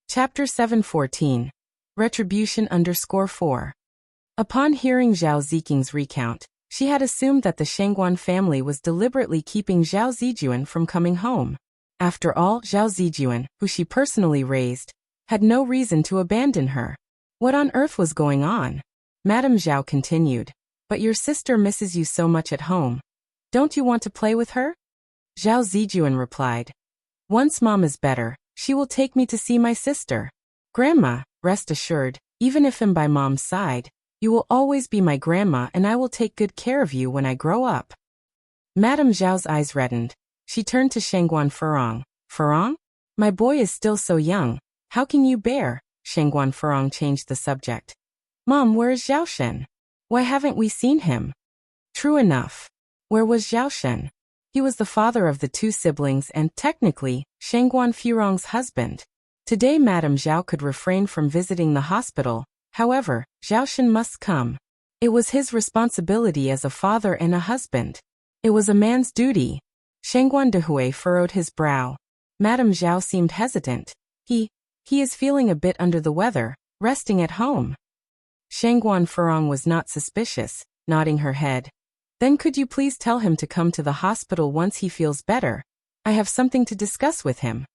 Chapter 714. Retribution _4. Upon hearing Zhao Ziking's recount, she had assumed that the Shangguan family was deliberately keeping Zhao Zijuan from coming home. After all, Zhao Zijuan, who she personally raised, had no reason to abandon her. What on earth was going on? Madame Zhao continued. But your sister misses you so much at home. Don't you want to play with her? Zhao Zijuan replied. Once Mom is better, she will take me to see my sister. Grandma, rest assured, even if I'm by Mom's side, you will always be my grandma and I will take good care of you when I grow up. Madame Zhao's eyes reddened. She turned to Shangguan Furong. Furong? My boy is still so young. How can you bear? Shangguan Furong changed the subject. Mom, where is Zhaoshen? Why haven't we seen him? True enough. Where was Zhaoshen? He was the father of the 2 siblings and, technically, Shangguan Furong's husband. Today Madame Zhao could refrain from visiting the hospital. However, Zhaoshen must come. It was his responsibility as a father and a husband. It was a man's duty. Shangguan Dehui furrowed his brow. Madame Zhao seemed hesitant. He is feeling a bit under the weather, resting at home. Shangguan Furong was not suspicious, nodding her head. Then could you please tell him to come to the hospital once he feels better? I have something to discuss with him.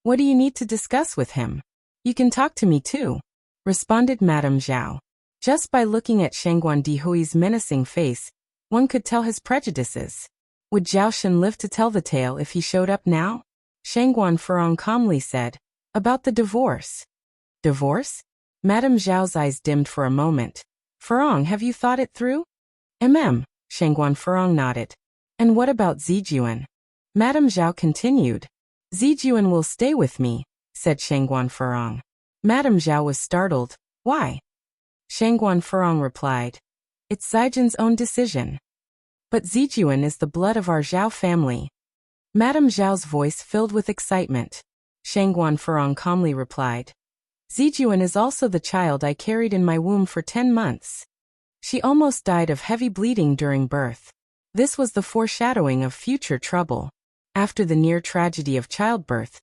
What do you need to discuss with him? You can talk to me too, responded Madame Zhao. Just by looking at Shangguan Dehui's menacing face, one could tell his prejudices. Would Zhaoshen live to tell the tale if he showed up now? Shangguan Furong calmly said. About the divorce. Divorce? Madame Zhao's eyes dimmed for a moment. Furong, have you thought it through? Shangguan Furong nodded. And what about Zijuan? Madame Zhao continued. Zijuan will stay with me, said Shangguan Furong. Madame Zhao was startled. Why? Shangguan Furong replied. It's Zijuan's own decision. But Zijuan is the blood of our Zhao family. Madame Zhao's voice filled with excitement. Shangguan Furong calmly replied. Zijuan is also the child I carried in my womb for 10 months. She almost died of heavy bleeding during birth. This was the foreshadowing of future trouble. After the near tragedy of childbirth,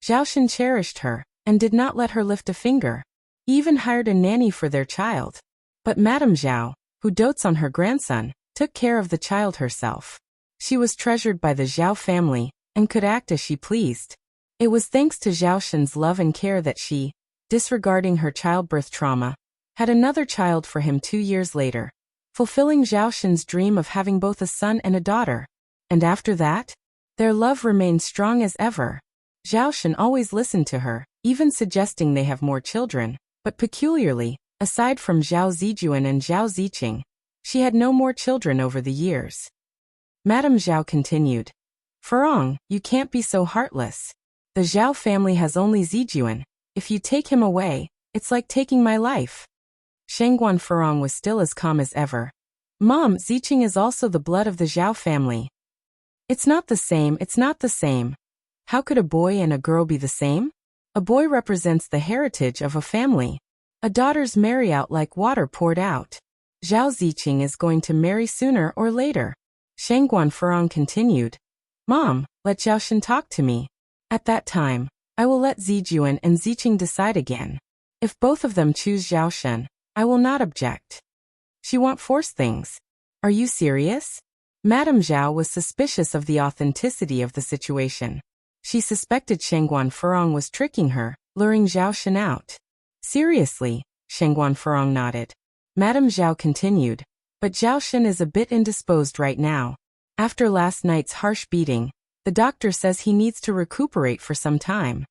Zhaoshan cherished her and did not let her lift a finger. He even hired a nanny for their child. But Madame Zhao, who dotes on her grandson, took care of the child herself. She was treasured by the Zhao family and could act as she pleased. It was thanks to Zhaoshan's love and care that she, disregarding her childbirth trauma, had another child for him 2 years later, fulfilling Zhaoshan's dream of having both a son and a daughter. And after that, their love remained strong as ever. Zhaoshan always listened to her, even suggesting they have more children, but peculiarly, aside from Zhao Zijuan and Zhao Ziqing, she had no more children over the years. Madame Zhao continued. Furong, you can't be so heartless. The Zhao family has only Zijuan. If you take him away, it's like taking my life. Shangguan Furong was still as calm as ever. Mom, Ziqing is also the blood of the Zhao family. It's not the same. How could a boy and a girl be the same? A boy represents the heritage of a family. A daughter's marry out like water poured out. Zhao Ziqing is going to marry sooner or later. Shangguan Furong continued. Mom, let Zhaoshan talk to me. At that time, I will let Zijuan and Ziqing decide again. If both of them choose Zhaoshan, I will not object. She won't force things. Are you serious? Madame Zhao was suspicious of the authenticity of the situation. She suspected Shangguan Furong was tricking her, luring Zhaoshan out. Seriously, Shangguan Furong nodded. Madame Zhao continued. But Zhaoshan is a bit indisposed right now. After last night's harsh beating, the doctor says he needs to recuperate for some time.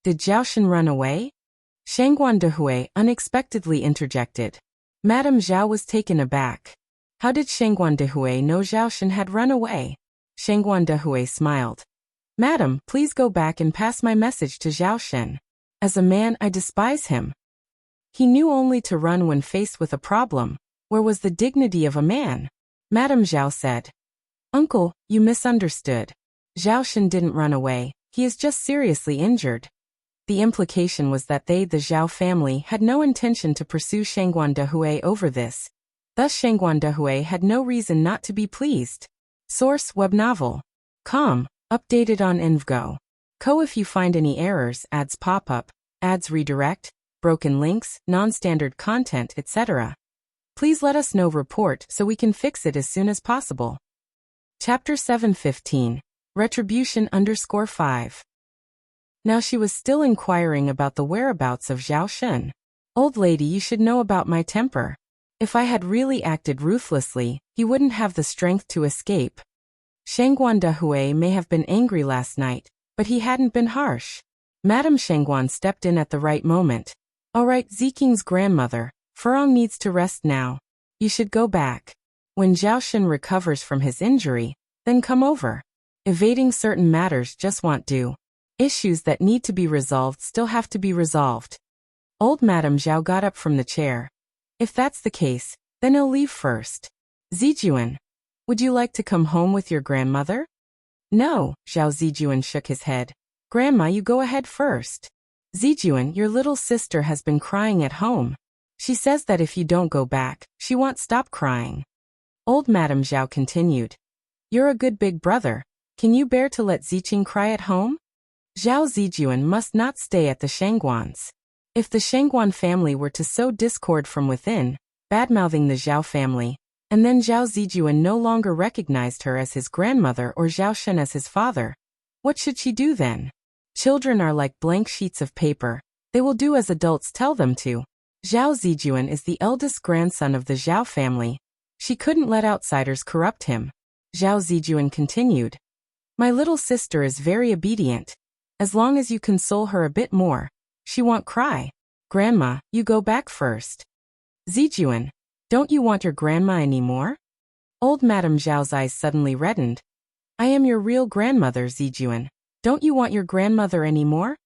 Did Zhaoshan run away? Shangguan Dehui unexpectedly interjected. Madame Zhao was taken aback. How did Shangguan Dehui know Zhaoshan had run away? Shangguan Dehui smiled. Madam, please go back and pass my message to Zhaoshan. As a man, I despise him. He knew only to run when faced with a problem. Where was the dignity of a man? Madame Zhao said. Uncle, you misunderstood. Zhaoshan didn't run away, he is just seriously injured. The implication was that they, the Zhao family, had no intention to pursue Shangguan Dehui over this. Thus Shangguan Dehui had no reason not to be pleased. Source: web novel. Com. Updated on Invgo. Co. If you find any errors, ads pop up, ads redirect, broken links, non-standard content, etc. Please let us know report so we can fix it as soon as possible. Chapter 715. Retribution _5. Now she was still inquiring about the whereabouts of Zhaoshan. Old lady, you should know about my temper. If I had really acted ruthlessly, he wouldn't have the strength to escape. Shangguan Dehui may have been angry last night, but he hadn't been harsh. Madame Shangguan stepped in at the right moment. All right, Ziqing's grandmother, Furong needs to rest now. You should go back. When Zhaoshan recovers from his injury, then come over. Evading certain matters just won't do. Issues that need to be resolved still have to be resolved. Old Madame Zhao got up from the chair. If that's the case, then I'll leave first. Zijuan, would you like to come home with your grandmother? No, Zhao Zijuan shook his head. Grandma, you go ahead first. Zijuan, your little sister has been crying at home. She says that if you don't go back, she won't stop crying. Old Madame Zhao continued. You're a good big brother. Can you bear to let Ziqing cry at home? Zhao Zijuan must not stay at the Shangguans. If the Shangguan family were to sow discord from within, badmouthing the Zhao family, and then Zhao Zijuan no longer recognized her as his grandmother or Zhaoshan as his father, what should she do then? Children are like blank sheets of paper. They will do as adults tell them to. Zhao Zijuan is the eldest grandson of the Zhao family. She couldn't let outsiders corrupt him. Zhao Zijuan continued. My little sister is very obedient. As long as you console her a bit more, she won't cry. Grandma, you go back first. Zijuan, don't you want your grandma anymore? Old Madame Zhao's eyes suddenly reddened. I am your real grandmother, Zijuan. Don't you want your grandmother anymore?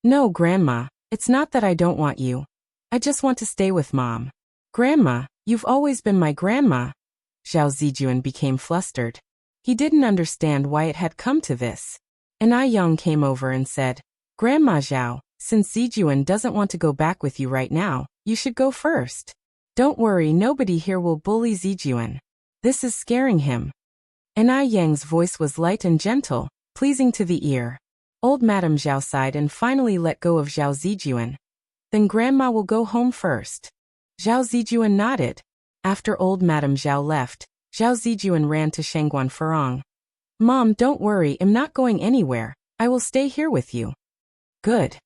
No, Grandma, it's not that I don't want you. I just want to stay with Mom. Grandma, you've always been my grandma. Zhao Zijuan became flustered. He didn't understand why it had come to this. An Yang came over and said, Grandma Zhao, since Zijuan doesn't want to go back with you right now, you should go first. Don't worry, nobody here will bully Zijuan. This is scaring him. An Yang's voice was light and gentle, pleasing to the ear. Old Madame Zhao sighed and finally let go of Zhao Zijuan. Then Grandma will go home first. Zhao Zijuan nodded. After old Madame Zhao left, Zhao Zijuan ran to Shangguan Furong. Mom, don't worry, I'm not going anywhere. I will stay here with you. Good.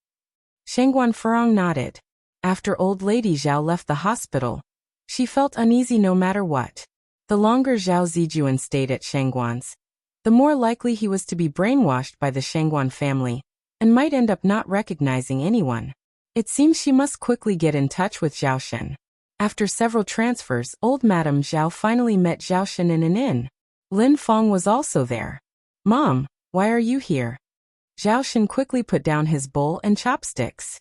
Shangguan Furong nodded. After old lady Zhao left the hospital, she felt uneasy no matter what. The longer Zhao Zijuan stayed at Shangguan's, the more likely he was to be brainwashed by the Shangguan family, and might end up not recognizing anyone. It seems she must quickly get in touch with Zhao Shen. After several transfers, old Madame Zhao finally met Zhao Shen in an inn. Lin Feng was also there. Mom, why are you here? Zhao Shen quickly put down his bowl and chopsticks.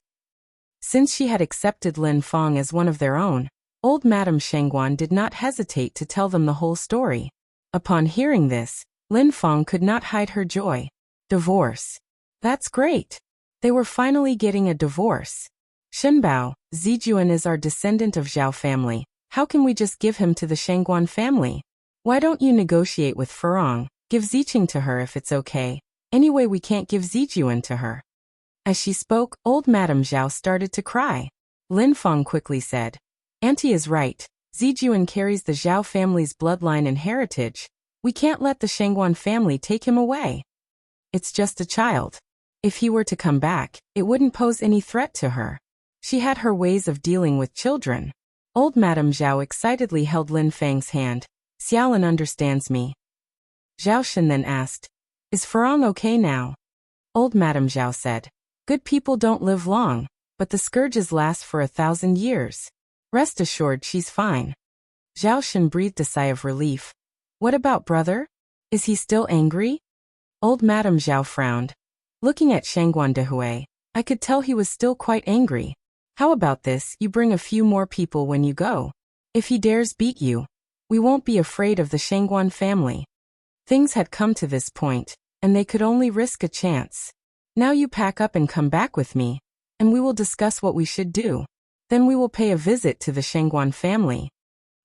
Since she had accepted Lin Feng as one of their own, old Madame Shangguan did not hesitate to tell them the whole story. Upon hearing this, Lin Feng could not hide her joy. Divorce. That's great. They were finally getting a divorce. Shenbao, Zijuan is our descendant of Zhao family. How can we just give him to the Shangguan family? Why don't you negotiate with Furong? Give Ziqing to her if it's okay. Anyway, we can't give Zijuan to her. As she spoke, old Madame Zhao started to cry. Lin Feng quickly said, Auntie is right. Zijuan carries the Zhao family's bloodline and heritage. We can't let the Shangguan family take him away. It's just a child. If he were to come back, it wouldn't pose any threat to her. She had her ways of dealing with children. Old Madame Zhao excitedly held Lin Feng's hand. Xiaolin understands me. Zhao Shen then asked, Is Furong okay now? Old Madame Zhao said, Good people don't live long, but the scourges last for 1,000 years. Rest assured she's fine. Zhao Shen breathed a sigh of relief. What about brother? Is he still angry? Old Madame Zhao frowned. Looking at Shangguan Dehui, I could tell he was still quite angry. How about this, you bring a few more people when you go. If he dares beat you, we won't be afraid of the Shangguan family. Things had come to this point, and they could only risk a chance. Now you pack up and come back with me, and we will discuss what we should do. Then we will pay a visit to the Shangguan family.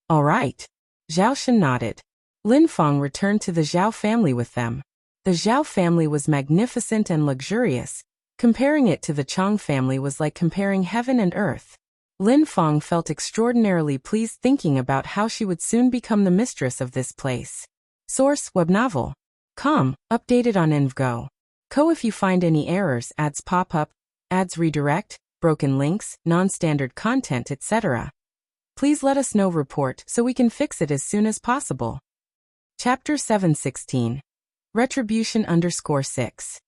All right. Zhao Shen nodded. Lin Feng returned to the Zhao family with them. The Zhao family was magnificent and luxurious. Comparing it to the Chang family was like comparing heaven and earth. Lin Feng felt extraordinarily pleased thinking about how she would soon become the mistress of this place. Source: web novel. Updated on Envgo. If you find any errors, ads pop up, ads redirect, broken links, non-standard content, etc. Please let us know report so we can fix it as soon as possible. Chapter 716. Retribution_6.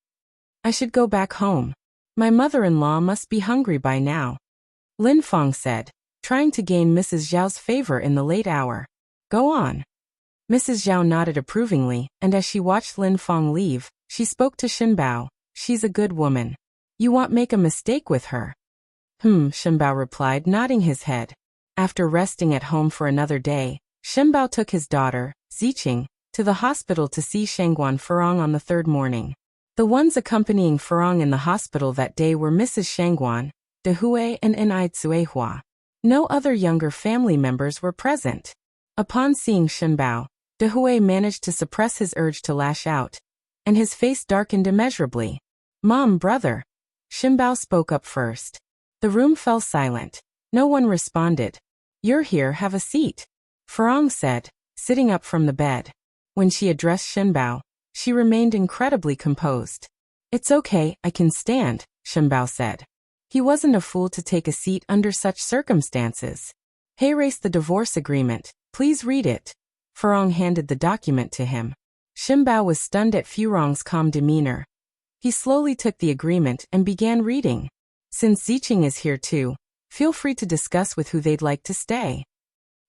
I should go back home. My mother-in-law must be hungry by now. Lin Feng said, trying to gain Mrs. Zhao's favor in the late hour. Go on. Mrs. Zhao nodded approvingly, and as she watched Lin Feng leave, she spoke to Shenbao. She's a good woman. You won't make a mistake with her. Shenbao replied, nodding his head. After resting at home for another day, Shenbao took his daughter, Ziqing, to the hospital to see Shangguan Furong on the third morning. The ones accompanying Furong in the hospital that day were Mrs. Shangguan, Dehui, and Nai Tsuehua. No other younger family members were present. Upon seeing Shenbao, Dehui managed to suppress his urge to lash out, and his face darkened immeasurably. Mom, brother. Shenbao spoke up first. The room fell silent. No one responded. You're here, have a seat. Furong said, sitting up from the bed. When she addressed Shenbao, she remained incredibly composed. It's okay, I can stand, Shenbao said. He wasn't a fool to take a seat under such circumstances. Hey, erase the divorce agreement, please read it. Furong handed the document to him. Shenbao was stunned at Furong's calm demeanor. He slowly took the agreement and began reading. Since Ziqing is here too, feel free to discuss with who they'd like to stay.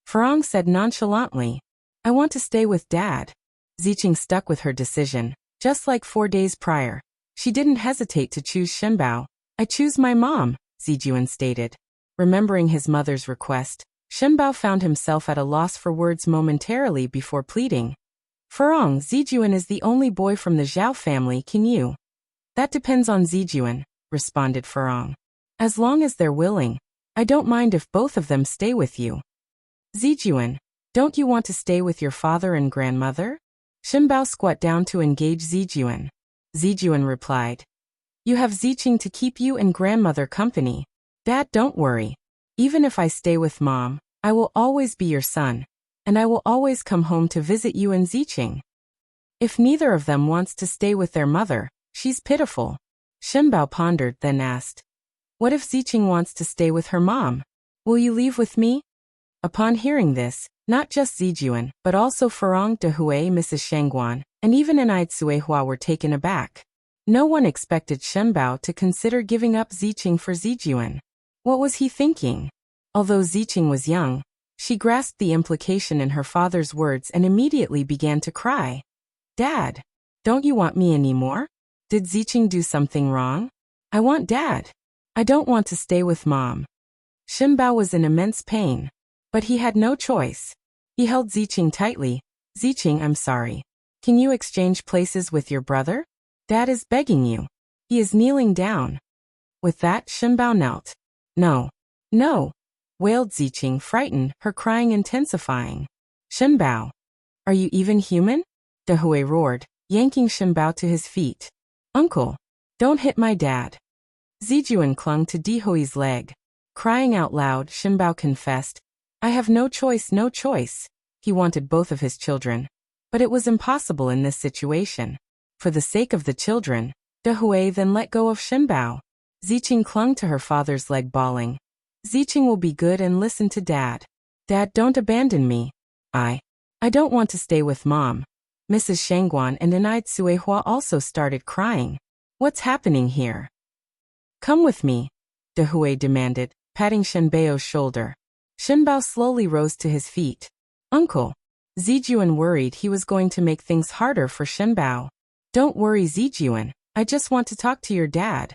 Furong said nonchalantly, I want to stay with Dad. Ziqing stuck with her decision. Just like 4 days prior, she didn't hesitate to choose Shenbao. I choose my mom, Zijuan stated. Remembering his mother's request, Shenbao found himself at a loss for words momentarily before pleading. Furong, Zijuan is the only boy from the Zhao family, can you? That depends on Zijuan, responded Furong. As long as they're willing, I don't mind if both of them stay with you. Zijuan, don't you want to stay with your father and grandmother? Shenbao squat down to engage Zijuan. Zijuan replied. You have Ziqing to keep you and grandmother company. Dad, don't worry. Even if I stay with Mom, I will always be your son, and I will always come home to visit you and Ziqing. If neither of them wants to stay with their mother, she's pitiful. Shenbao pondered, then asked. What if Ziqing wants to stay with her mom? Will you leave with me? Upon hearing this, not just Zijuan, but also Furong, Dehui, Mrs. Shangguan, and even Enide Suehua were taken aback. No one expected Shenbao to consider giving up Ziqing for Zijuan. What was he thinking? Although Ziqing was young, she grasped the implication in her father's words and immediately began to cry. Dad, don't you want me anymore? Did Ziqing do something wrong? I want Dad. I don't want to stay with Mom. Shenbao was in immense pain, but he had no choice. He held Ziqing tightly. Ziqing, I'm sorry. Can you exchange places with your brother? Dad is begging you. He is kneeling down. With that, Shenbao knelt. No. No, wailed Ziqing, frightened, her crying intensifying. Shenbao, are you even human? Dehui roared, yanking Shenbao to his feet. Uncle, don't hit my dad. Zijuan clung to Dehui's leg. Crying out loud, Shenbao confessed, I have no choice, no choice. He wanted both of his children. But it was impossible in this situation. For the sake of the children, Dehui then let go of Shenbao. Ziqing clung to her father's leg, bawling. Ziqing will be good and listen to Dad. Dad, don't abandon me. I don't want to stay with Mom. Mrs. Shangguan and Enide Suehua also started crying. What's happening here? Come with me, Dehui demanded, patting Shenbao's shoulder. Shenbao slowly rose to his feet. Uncle. Zijuan worried he was going to make things harder for Shenbao. Don't worry, Zijuan, I just want to talk to your dad.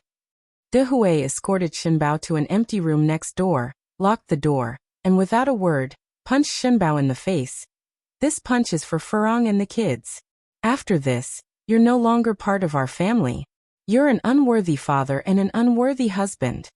Dehui escorted Shenbao to an empty room next door, locked the door, and without a word, punched Shenbao in the face. This punch is for Furong and the kids. After this, you're no longer part of our family. You're an unworthy father and an unworthy husband.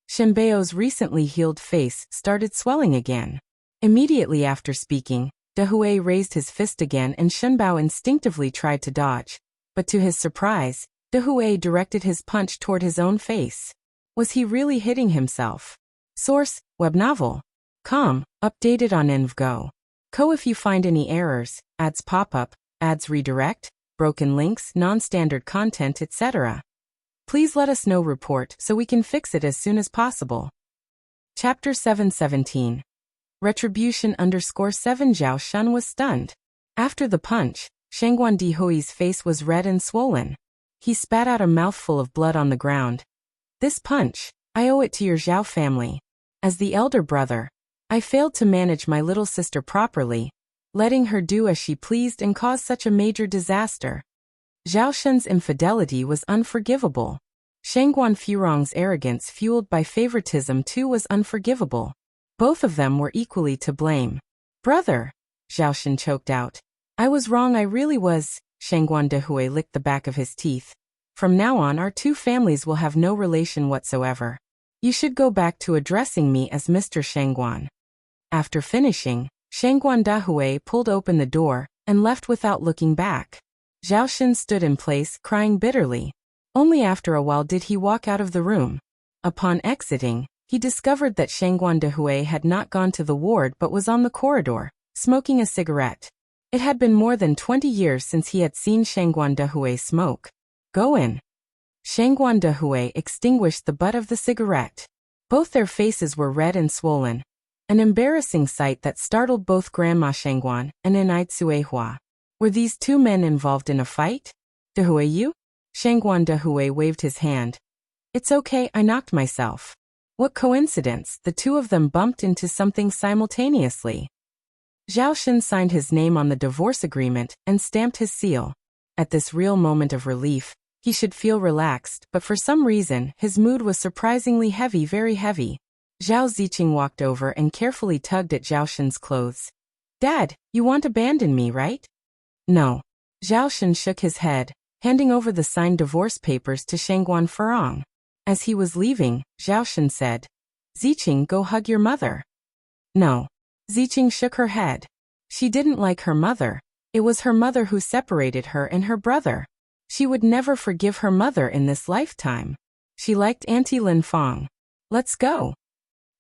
Shenbao's recently healed face started swelling again. Immediately after speaking, Dehui raised his fist again and Shenbao instinctively tried to dodge. But to his surprise, Dehui directed his punch toward his own face. Was he really hitting himself? Source, web novel. Com, updated on EnvGo. Co if you find any errors, ads pop up, ads redirect, broken links, non-standard content, etc. Please let us know report so we can fix it as soon as possible. Chapter 717. Retribution _7 Zhao Shun was stunned. After the punch, Shangguan Dehui's face was red and swollen. He spat out a mouthful of blood on the ground. This punch, I owe it to your Zhao family. As the elder brother, I failed to manage my little sister properly, letting her do as she pleased and cause such a major disaster. Zhao Shun's infidelity was unforgivable. Shangguan Furong's arrogance fueled by favoritism too was unforgivable. Both of them were equally to blame. Brother, Zhao Shun choked out. I was wrong, I really was. Shangguan Dehui licked the back of his teeth. From now on our two families will have no relation whatsoever. You should go back to addressing me as Mr. Shangguan. After finishing, Shangguan Dehui pulled open the door and left without looking back. Zhao Shun stood in place, crying bitterly. Only after a while did he walk out of the room. Upon exiting, he discovered that Shangguan Dehui had not gone to the ward but was on the corridor, smoking a cigarette. It had been more than 20 years since he had seen Shangguan Dehui smoke. Go in. Shangguan Dehui extinguished the butt of the cigarette. Both their faces were red and swollen. An embarrassing sight that startled both Grandma Shangguan and Enide Suehua. Were these two men involved in a fight? Dehui, you? Shangguan Dehui waved his hand. It's okay, I knocked myself. What coincidence, the two of them bumped into something simultaneously. Zhao Shun signed his name on the divorce agreement and stamped his seal. At this real moment of relief, he should feel relaxed, but for some reason, his mood was surprisingly heavy, very heavy. Zhao Ziqing walked over and carefully tugged at Zhao Shen's clothes. Dad, you won't abandon me, right? No. Zhao Shen shook his head, handing over the signed divorce papers to Shangguan Furong. As he was leaving, Zhao Shen said, Ziqing, go hug your mother. No. Ziqing shook her head. She didn't like her mother. It was her mother who separated her and her brother. She would never forgive her mother in this lifetime. She liked Auntie Lin Fong. Let's go.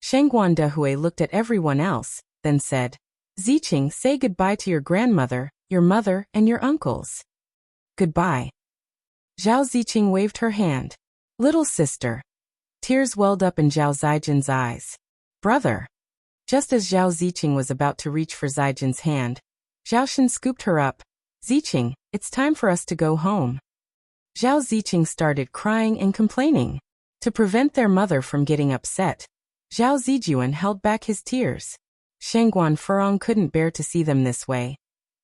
Shangguan Dehui looked at everyone else, then said, Ziqing, say goodbye to your grandmother, your mother, and your uncles. Goodbye. Zhao Ziqing waved her hand. Little sister. Tears welled up in Zhao Zijin's eyes. Brother. Just as Zhao Ziqing was about to reach for Zijin's hand, Zhao Shen scooped her up. Ziqing, it's time for us to go home. Zhao Ziqing started crying and complaining. To prevent their mother from getting upset, Zhao Zijuan held back his tears. Shangguan Furong couldn't bear to see them this way.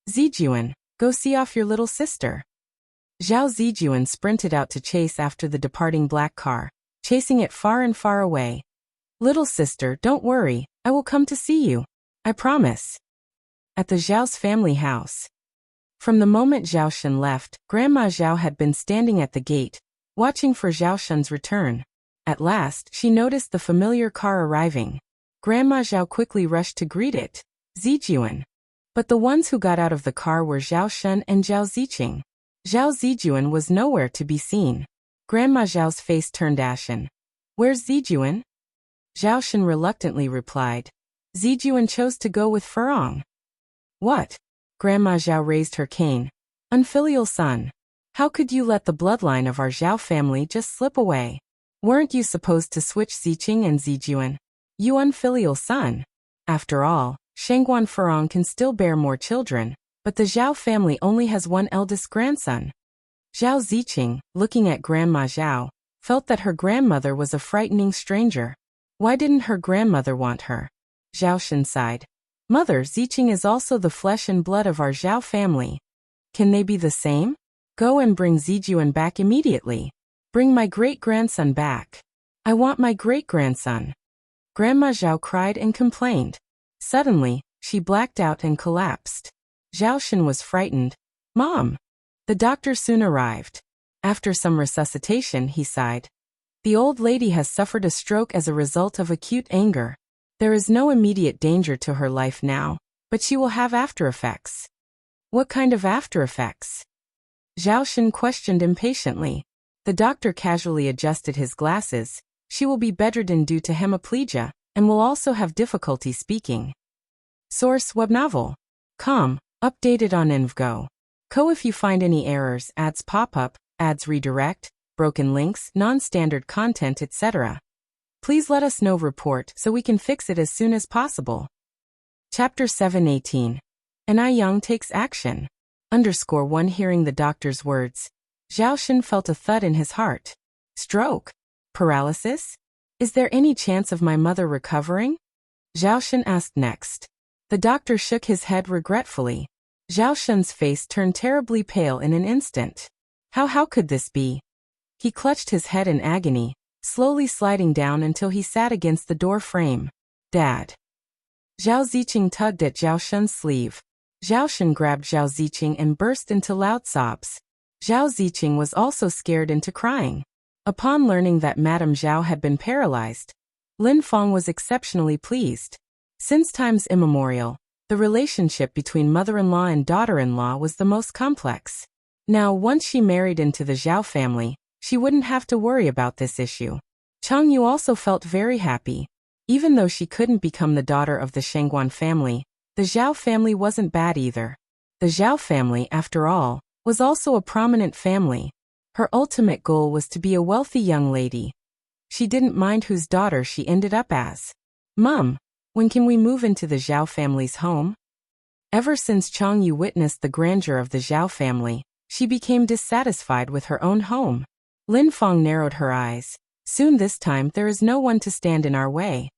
Zijuan, go see off your little sister. Zhao Zijuan sprinted out to chase after the departing black car, chasing it far and far away. Little sister, don't worry, I will come to see you. I promise. At the Zhao's family house. From the moment Zhao Shen left, Grandma Zhao had been standing at the gate, watching for Zhao Shen's return. At last, she noticed the familiar car arriving. Grandma Zhao quickly rushed to greet it. Zijuan. But the ones who got out of the car were Zhao Shen and Zhao Ziqing. Zhao Zijuan was nowhere to be seen. Grandma Zhao's face turned ashen. Where's Zijuan? Zhao Shen reluctantly replied. Zijuan chose to go with Furong. What? Grandma Zhao raised her cane. Unfilial son. How could you let the bloodline of our Zhao family just slip away? Weren't you supposed to switch Ziqing and Zijuan? You unfilial son. After all, Shangguan Furong can still bear more children, but the Zhao family only has one eldest grandson. Zhao Ziqing, looking at Grandma Zhao, felt that her grandmother was a frightening stranger. Why didn't her grandmother want her? Zhao Shen sighed. Mother, Ziqing is also the flesh and blood of our Zhao family. Can they be the same? Go and bring Zijuan back immediately. Bring my great-grandson back. I want my great-grandson. Grandma Zhao cried and complained. Suddenly, she blacked out and collapsed. Zhao Shen was frightened. Mom! The doctor soon arrived. After some resuscitation, he sighed. The old lady has suffered a stroke as a result of acute anger. There is no immediate danger to her life now, but she will have after effects. What kind of after effects? Zhao Shen questioned impatiently. The doctor casually adjusted his glasses. She will be bedridden due to hemiplegia, and will also have difficulty speaking. Source web novel. Com. Updated on InvGo. Co. If you find any errors, ads pop up, ads redirect, broken links, non-standard content, etc. Please let us know report so we can fix it as soon as possible. Chapter 7:18. An Yang takes action. _1 Hearing the doctor's words, Zhao Shen felt a thud in his heart. Stroke? Paralysis? Is there any chance of my mother recovering? Zhao Shen asked next. The doctor shook his head regretfully. Zhao Shen's face turned terribly pale in an instant. How could this be? He clutched his head in agony, slowly sliding down until he sat against the door frame. Dad. Zhao Ziqing tugged at Zhao Shen's sleeve. Zhao Shen grabbed Zhao Ziqing and burst into loud sobs. Zhao Ziqing was also scared into crying. Upon learning that Madame Zhao had been paralyzed, Lin Fong was exceptionally pleased. Since times immemorial, the relationship between mother-in-law and daughter-in-law was the most complex. Now, once she married into the Zhao family, she wouldn't have to worry about this issue. Chang Yu also felt very happy. Even though she couldn't become the daughter of the Shangguan family, the Zhao family wasn't bad either. The Zhao family, after all, was also a prominent family. Her ultimate goal was to be a wealthy young lady. She didn't mind whose daughter she ended up as. Mom, when can we move into the Zhao family's home? Ever since Chang Yu witnessed the grandeur of the Zhao family, she became dissatisfied with her own home. Lin Fong narrowed her eyes. Soon this time there is no one to stand in our way.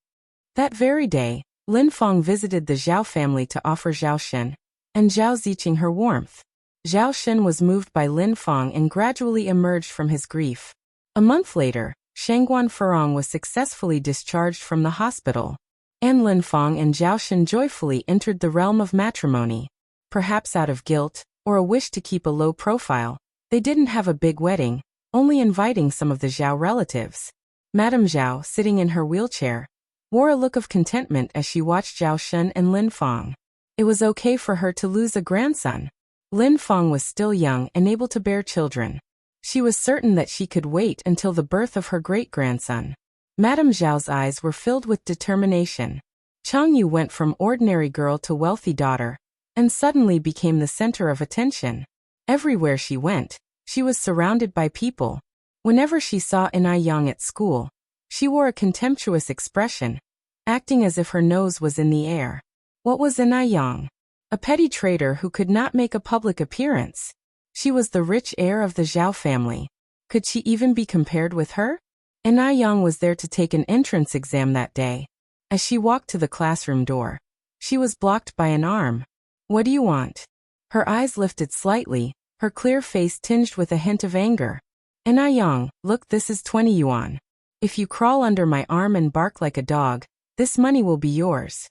That very day, Lin Fong visited the Zhao family to offer Zhao Shen and Zhao Ziqing her warmth. Zhao Shen was moved by Lin Fong and gradually emerged from his grief. A month later, Shangguan Furong was successfully discharged from the hospital. An Linfeng and Zhao Shen joyfully entered the realm of matrimony. Perhaps out of guilt, or a wish to keep a low profile, they didn't have a big wedding, only inviting some of the Zhao relatives. Madame Zhao, sitting in her wheelchair, wore a look of contentment as she watched Zhao Shen and Linfeng. It was okay for her to lose a grandson. Linfeng was still young and able to bear children. She was certain that she could wait until the birth of her great-grandson. Madame Zhao's eyes were filled with determination. Changyu went from ordinary girl to wealthy daughter, and suddenly became the center of attention. Everywhere she went, she was surrounded by people. Whenever she saw Enai Yang at school, she wore a contemptuous expression, acting as if her nose was in the air. What was Enai Yang? A petty traitor who could not make a public appearance. She was the rich heir of the Zhao family. Could she even be compared with her? Enai Yang was there to take an entrance exam that day. As she walked to the classroom door, she was blocked by an arm. What do you want? Her eyes lifted slightly, her clear face tinged with a hint of anger. Enai Yang, look, this is 20 yuan. If you crawl under my arm and bark like a dog, this money will be yours.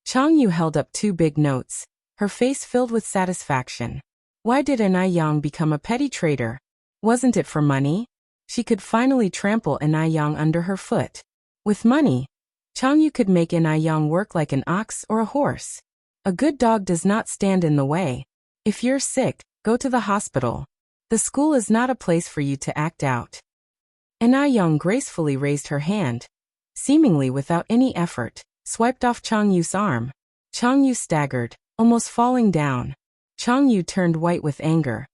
Changyu held up 2 big notes, her face filled with satisfaction. Why did Enai Yang become a petty traitor? Wasn't it for money? She could finally trample Enai Yang under her foot. With money, Changyu could make Enai Yang work like an ox or a horse. A good dog does not stand in the way. If you're sick, go to the hospital. The school is not a place for you to act out. Enai Yang gracefully raised her hand, seemingly without any effort, swiped off Changyu's arm. Changyu staggered, almost falling down. Changyu turned white with anger.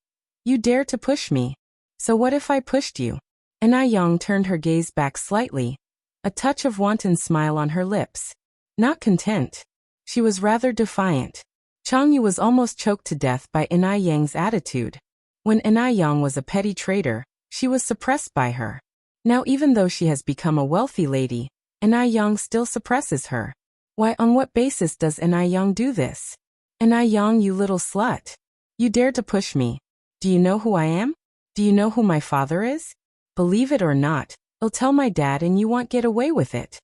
You dare to push me? So what if I pushed you? Enai Yang turned her gaze back slightly, a touch of wanton smile on her lips. Not content. She was rather defiant. Changyu was almost choked to death by Enai Yang's attitude. When Enai Yang was a petty traitor, she was suppressed by her. Now even though she has become a wealthy lady, Enai Yang still suppresses her. Why, on what basis does Enai Yang do this? Enai Yang, you little slut. You dare to push me. Do you know who I am? Do you know who my father is? Believe it or not, I'll tell my dad and you won't get away with it.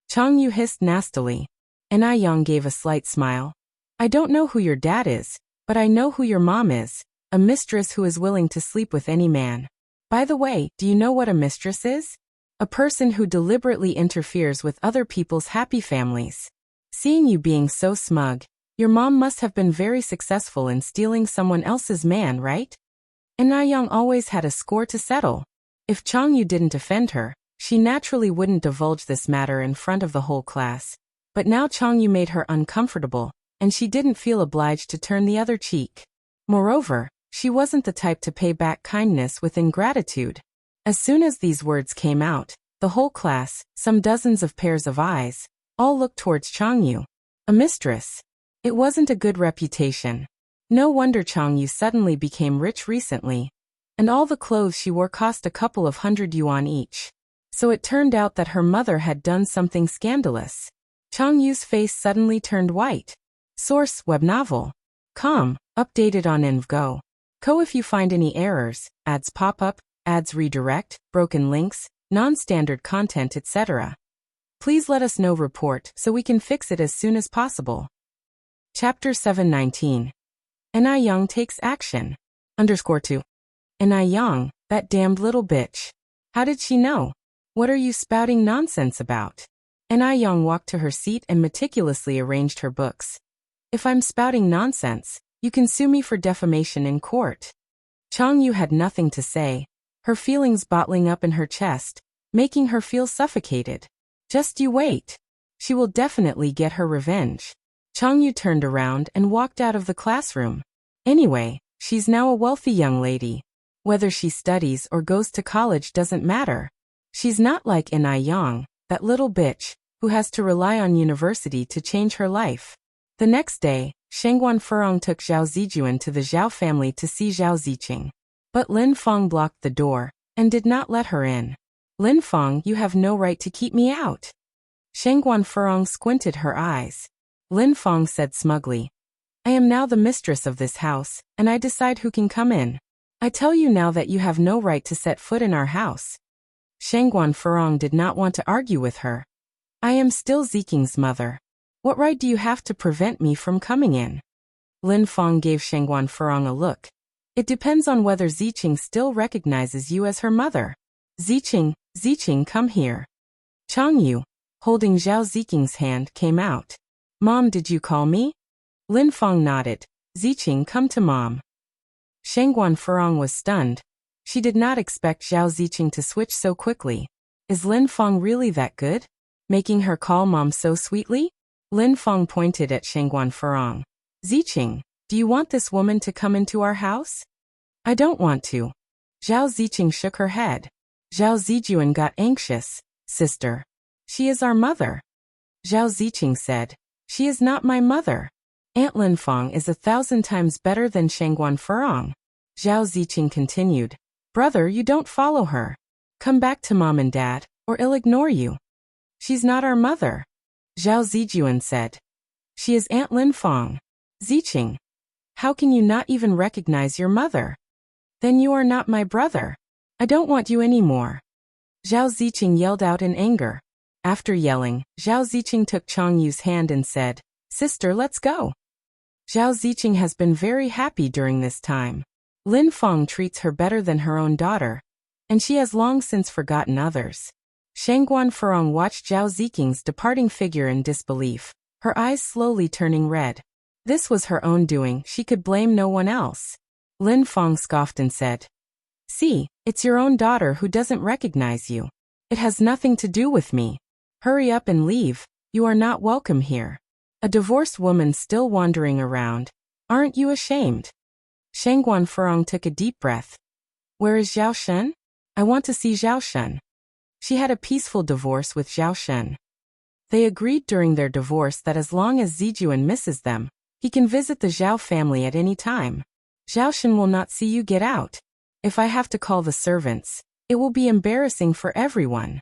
Changyu hissed nastily. Enai Yang gave a slight smile. I don't know who your dad is, but I know who your mom is, a mistress who is willing to sleep with any man. By the way, do you know what a mistress is? A person who deliberately interferes with other people's happy families. Seeing you being so smug, your mom must have been very successful in stealing someone else's man, right? Enai Yang always had a score to settle. If Changyu didn't offend her, she naturally wouldn't divulge this matter in front of the whole class. But now Changyu made her uncomfortable, and she didn't feel obliged to turn the other cheek. Moreover, she wasn't the type to pay back kindness with ingratitude. As soon as these words came out, the whole class, some dozens of pairs of eyes, all looked towards Changyu. A mistress. It wasn't a good reputation. No wonder Changyu suddenly became rich recently. And all the clothes she wore cost a couple of 100 yuan each. So it turned out that her mother had done something scandalous. Changyu's face suddenly turned white. Source: web novel. Com. Updated on InvGo. If you find any errors, ads pop up, ads redirect, broken links, non-standard content, etc. Please let us know. Report so we can fix it as soon as possible. Chapter 719. Enai Yang takes action. _2. Enai Yang, that damned little bitch. How did she know? What are you spouting nonsense about? Enai Yang walked to her seat and meticulously arranged her books. If I'm spouting nonsense, you can sue me for defamation in court. Changyu had nothing to say, her feelings bottling up in her chest, making her feel suffocated. Just you wait. She will definitely get her revenge. Changyu turned around and walked out of the classroom. Anyway, she's now a wealthy young lady. Whether she studies or goes to college doesn't matter. She's not like Enai Yang, that little bitch, who has to rely on university to change her life. The next day, Shangguan Furong took Zhao Zijuan to the Zhao family to see Zhao Ziqing. But Lin Feng blocked the door, and did not let her in. Lin Feng, you have no right to keep me out. Shangguan Furong squinted her eyes. Lin Feng said smugly, I am now the mistress of this house, and I decide who can come in. I tell you now that you have no right to set foot in our house. Shangguan Furong did not want to argue with her. I am still Ziking's mother. What right do you have to prevent me from coming in? Lin Feng gave Shangguan Furong a look. It depends on whether Ziqing still recognizes you as her mother. Ziqing, come here. Chang Yu, holding Zhao Ziking's hand, came out. Mom, did you call me? Lin Feng nodded. Ziqing, come to Mom. Shangguan Furong was stunned. She did not expect Zhao Ziqing to switch so quickly. Is Lin Feng really that good? Making her call Mom so sweetly? Lin Feng pointed at Shangguan Furong. Ziqing, do you want this woman to come into our house? I don't want to. Zhao Ziqing shook her head. Zhao Zijuan got anxious. Sister. She is our mother. Zhao Ziqing said. She is not my mother. Aunt Lin Feng is 1,000 times better than Shangguan Furong. Zhao Ziqing continued. Brother, you don't follow her. Come back to Mom and Dad, or I'll ignore you. She's not our mother. Zhao Zijuan said. She is Aunt Lin Feng. Ziqing. How can you not even recognize your mother? Then you are not my brother. I don't want you anymore. Zhao Ziqing yelled out in anger. After yelling, Zhao Ziqing took Chang Yu's hand and said, Sister, let's go. Zhao Ziqing has been very happy during this time. Lin Feng treats her better than her own daughter, and she has long since forgotten others. Shangguan Furong watched Zhao Ziqing's departing figure in disbelief, her eyes slowly turning red. This was her own doing, she could blame no one else. Lin Feng scoffed and said, See, it's your own daughter who doesn't recognize you. It has nothing to do with me. Hurry up and leave, you are not welcome here. A divorced woman still wandering around. Aren't you ashamed? Shangguan Furong took a deep breath. Where is Zhao Shen? I want to see Zhao Shen. She had a peaceful divorce with Zhao Shen. They agreed during their divorce that as long as Zijuan misses them, he can visit the Zhao family at any time. Zhao Shen will not see you get out. If I have to call the servants, it will be embarrassing for everyone.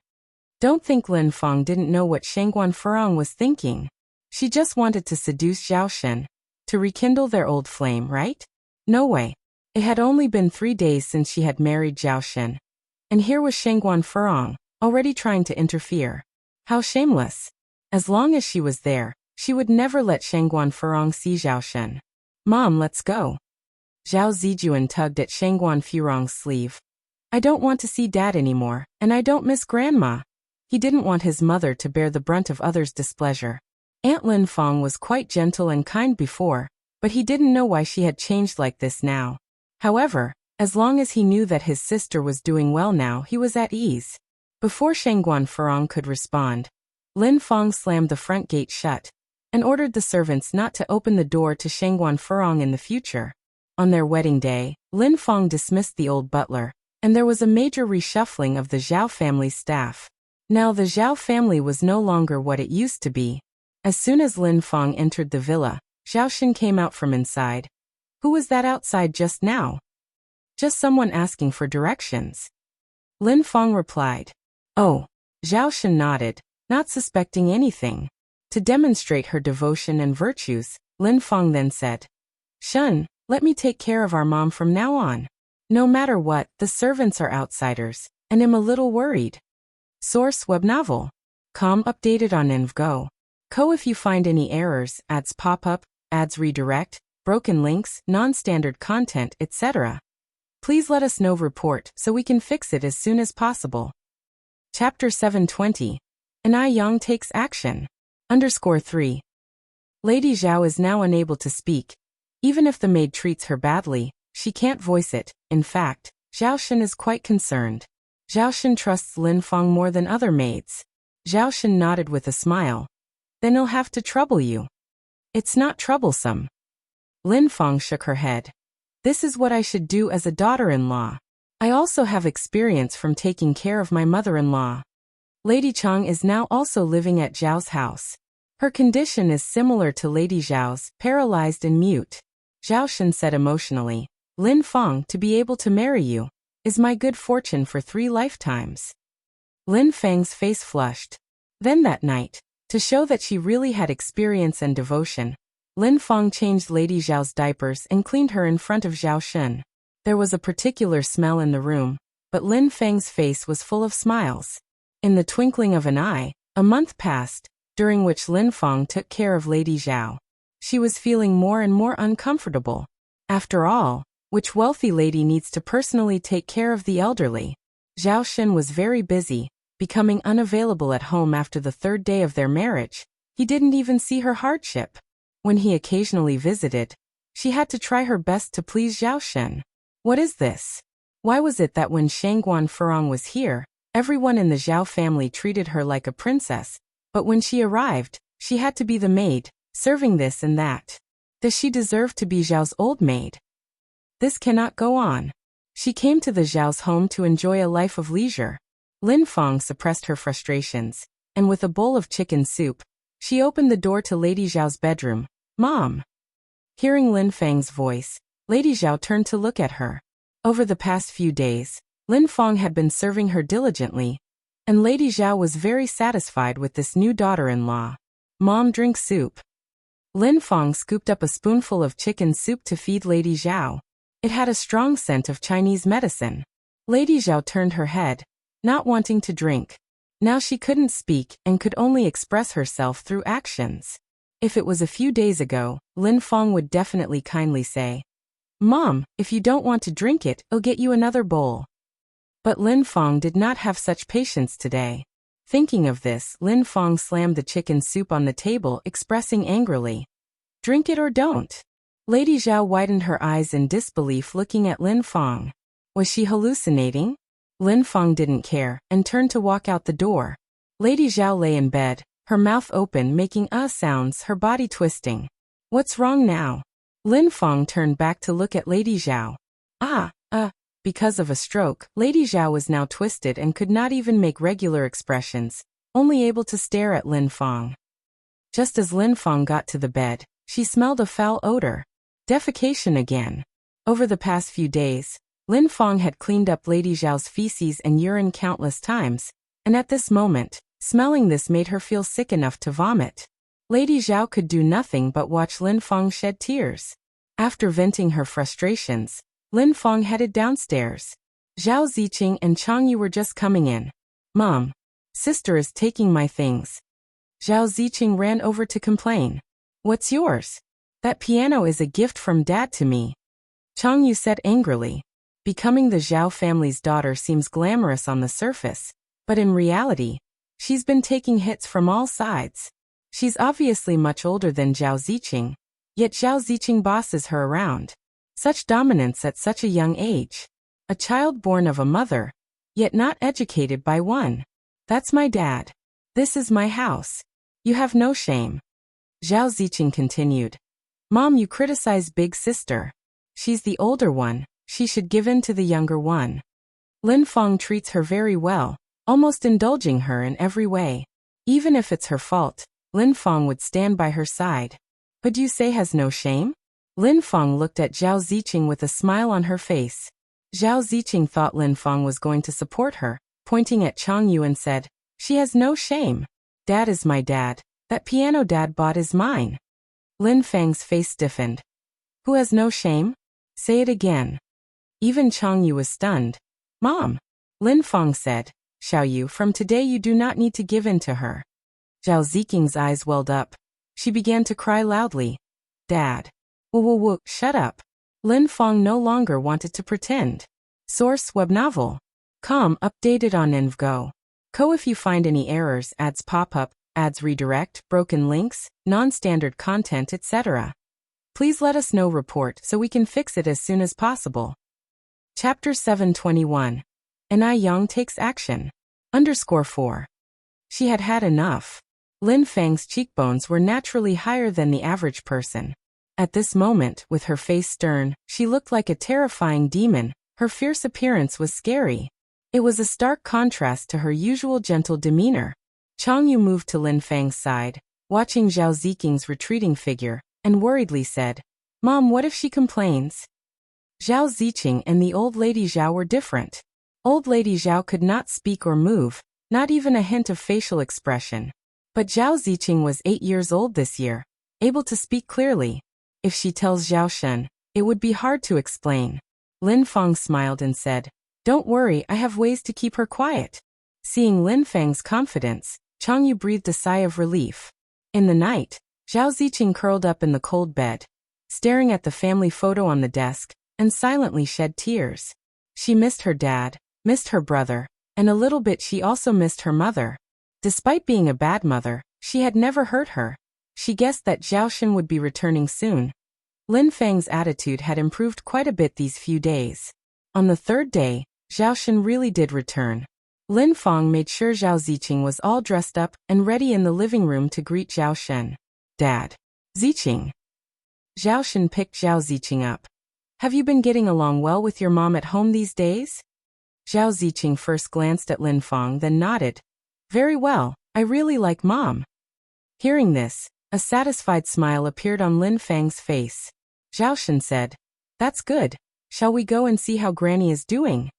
Don't think Lin Feng didn't know what Shangguan Furong was thinking. She just wanted to seduce Zhao Shen, to rekindle their old flame, right? No way. It had only been 3 days since she had married Zhao Shen. And here was Shangguan Furong, already trying to interfere. How shameless. As long as she was there, she would never let Shangguan Furong see Zhao Shen. Mom, let's go. Zhao Zijuan tugged at Shangguan Furong's sleeve. I don't want to see Dad anymore, and I don't miss Grandma. He didn't want his mother to bear the brunt of others' displeasure. Aunt Lin Feng was quite gentle and kind before, but he didn't know why she had changed like this now. However, as long as he knew that his sister was doing well now, he was at ease. Before Shangguan Furong could respond, Lin Feng slammed the front gate shut and ordered the servants not to open the door to Shangguan Furong in the future. On their wedding day, Lin Feng dismissed the old butler, and there was a major reshuffling of the Zhao family's staff. Now the Zhao family was no longer what it used to be. As soon as Lin Feng entered the villa, Zhao Shen came out from inside. Who was that outside just now? Just someone asking for directions. Lin Feng replied. Oh. Zhao Shen nodded, not suspecting anything. To demonstrate her devotion and virtues, Lin Feng then said, Shen, let me take care of our mom from now on. No matter what, the servants are outsiders, and I'm a little worried. Source web novel. Com updated on EnvGo. If you find any errors, ads pop up, ads redirect, broken links, non-standard content, etc. Please let us know report so we can fix it as soon as possible. Chapter 720. Anai Yang takes action. _3. Lady Zhao is now unable to speak. Even if the maid treats her badly, she can't voice it. In fact, Zhao Shen is quite concerned. Zhao Shen trusts Lin Feng more than other maids. Zhao Shen nodded with a smile. Then he'll have to trouble you. It's not troublesome. Lin Feng shook her head. This is what I should do as a daughter-in-law. I also have experience from taking care of my mother-in-law. Lady Chang is now also living at Zhao's house. Her condition is similar to Lady Zhao's, paralyzed and mute. Zhao Shen said emotionally, Lin Feng, to be able to marry you is my good fortune for 3 lifetimes. Lin Feng's face flushed. Then that night, to show that she really had experience and devotion, Lin Feng changed Lady Zhao's diapers and cleaned her in front of Zhao Shen. There was a particular smell in the room. but Lin Feng's face was full of smiles. In the twinkling of an eye, a month passed, during which Lin Feng took care of Lady Zhao. She was feeling more and more uncomfortable. After all, which wealthy lady needs to personally take care of the elderly? Zhao Shen was very busy, becoming unavailable at home after the third day of their marriage. He didn't even see her hardship. When he occasionally visited, she had to try her best to please Zhao Shen. What is this? Why was it that when Shangguan Furong was here, everyone in the Zhao family treated her like a princess, but when she arrived, she had to be the maid, serving this and that? Does she deserve to be Zhao's old maid? This cannot go on. She came to the Zhao's home to enjoy a life of leisure. Lin Feng suppressed her frustrations, and with a bowl of chicken soup, she opened the door to Lady Zhao's bedroom. "Mom." Hearing Lin Feng's voice, Lady Zhao turned to look at her. Over the past few days, Lin Feng had been serving her diligently, and Lady Zhao was very satisfied with this new daughter-in-law. "Mom, drink soup." Lin Feng scooped up a spoonful of chicken soup to feed Lady Zhao. It had a strong scent of Chinese medicine. Lady Zhao turned her head, not wanting to drink. Now she couldn't speak and could only express herself through actions. If it was a few days ago, Lin Feng would definitely kindly say, "Mom, if you don't want to drink it, I'll get you another bowl." But Lin Feng did not have such patience today. Thinking of this, Lin Feng slammed the chicken soup on the table, expressing angrily, "Drink it or don't." Lady Zhao widened her eyes in disbelief, looking at Lin Feng. Was she hallucinating? Lin Feng didn't care, and turned to walk out the door. Lady Zhao lay in bed, her mouth open making sounds, her body twisting. "What's wrong now?" Lin Feng turned back to look at Lady Zhao. Because of a stroke, Lady Zhao was now twisted and could not even make regular expressions, only able to stare at Lin Feng. Just as Lin Feng got to the bed, she smelled a foul odor. Defecation again. Over the past few days, Lin Feng had cleaned up Lady Zhao's feces and urine countless times, and at this moment, smelling this made her feel sick enough to vomit. Lady Zhao could do nothing but watch Lin Feng shed tears. After venting her frustrations, Lin Feng headed downstairs. Zhao Ziqing and Chang Yu were just coming in. "Mom, sister is taking my things." Zhao Ziqing ran over to complain. "What's yours?" "That piano is a gift from Dad to me," Chang Yu said angrily. Becoming the Zhao family's daughter seems glamorous on the surface, but in reality, she's been taking hits from all sides. She's obviously much older than Zhao Ziqing, yet Zhao Ziqing bosses her around. Such dominance at such a young age. A child born of a mother, yet not educated by one. "That's my dad. This is my house. You have no shame." Zhao Ziqing continued. "Mom, you criticize big sister. She's the older one, she should give in to the younger one." Lin Feng treats her very well, almost indulging her in every way. Even if it's her fault, Lin Feng would stand by her side. "But you say has no shame?" Lin Feng looked at Zhao Ziqing with a smile on her face. Zhao Ziqing thought Lin Feng was going to support her, pointing at Chang Yu and said, "She has no shame. Dad is my dad. That piano Dad bought is mine." Lin Feng's face stiffened. "Who has no shame? Say it again." Even Chang Yu was stunned. "Mom," Lin Feng said, "Xiao Yu, from today you do not need to give in to her." Zhao Ziqing's eyes welled up. She began to cry loudly. "Dad. Woo, shut up." Lin Feng no longer wanted to pretend. Source: web novel. Com updated on Envgo. Co. If you find any errors, ads pop up, ads redirect, broken links, non-standard content, etc., please let us know. Report so we can fix it as soon as possible. Chapter 721. Anai Yang takes action. _4. She had had enough. Lin Feng's cheekbones were naturally higher than the average person. At this moment, with her face stern, she looked like a terrifying demon. Her fierce appearance was scary. It was a stark contrast to her usual gentle demeanor. Chang Yu moved to Lin Feng's side, watching Zhao Ziqing's retreating figure, and worriedly said, "Mom, what if she complains?" Zhao Ziqing and the old lady Zhao were different. Old lady Zhao could not speak or move, not even a hint of facial expression. But Zhao Ziqing was 8 years old this year, able to speak clearly. If she tells Zhao Shen, it would be hard to explain. Lin Feng smiled and said, Don't worry, I have ways to keep her quiet. Seeing Lin Fang's confidence, Changyu breathed a sigh of relief. In the night, Zhao Ziqing curled up in the cold bed, staring at the family photo on the desk, and silently shed tears. She missed her dad, missed her brother, and a little bit she also missed her mother. Despite being a bad mother, she had never hurt her. She guessed that Zhao Shen would be returning soon. Lin Fang's attitude had improved quite a bit these few days. On the third day, Zhao Shen really did return. Lin Fang made sure Zhao Ziqing was all dressed up and ready in the living room to greet Zhao Shen. Dad. Ziqing. Zhao Shen picked Zhao Ziqing up. Have you been getting along well with your mom at home these days? Zhao Ziqing first glanced at Lin Fang, then nodded. Very well, I really like Mom. Hearing this, a satisfied smile appeared on Lin Fang's face. Zhao Shen said, That's good. Shall we go and see how Granny is doing?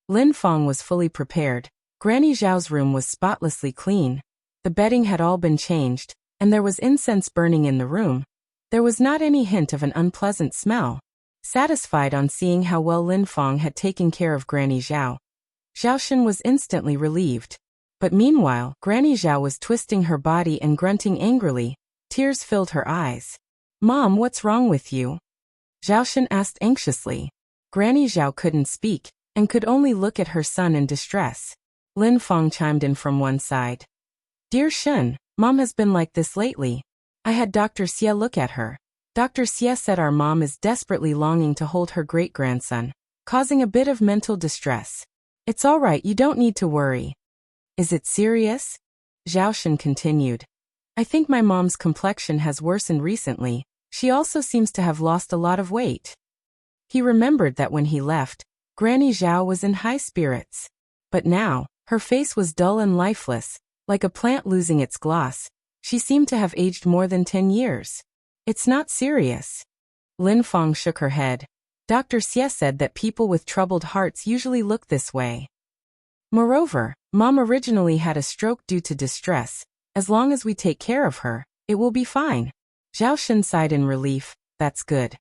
Lin Fang was fully prepared. Granny Zhao's room was spotlessly clean. The bedding had all been changed, and there was incense burning in the room. There was not any hint of an unpleasant smell. Satisfied on seeing how well Lin Fang had taken care of Granny Zhao, Zhao Shen was instantly relieved. But meanwhile, Granny Zhao was twisting her body and grunting angrily. Tears filled her eyes. Mom, what's wrong with you? Zhao Shen asked anxiously. Granny Zhao couldn't speak, and could only look at her son in distress. Lin Fang chimed in from one side. Dear Shen, Mom has been like this lately. I had Dr. Xie look at her. Dr. Xie said our mom is desperately longing to hold her great-grandson, causing a bit of mental distress. It's all right, you don't need to worry. Is it serious? Zhao Shen continued. I think my mom's complexion has worsened recently. She also seems to have lost a lot of weight. He remembered that when he left, Granny Zhao was in high spirits. But now, her face was dull and lifeless, like a plant losing its gloss. She seemed to have aged more than 10 years. It's not serious. Lin Fang shook her head. Dr. Xie said that people with troubled hearts usually look this way. Moreover, Mom originally had a stroke due to distress. As long as we take care of her, it will be fine. Zhao Shen sighed in relief. That's good.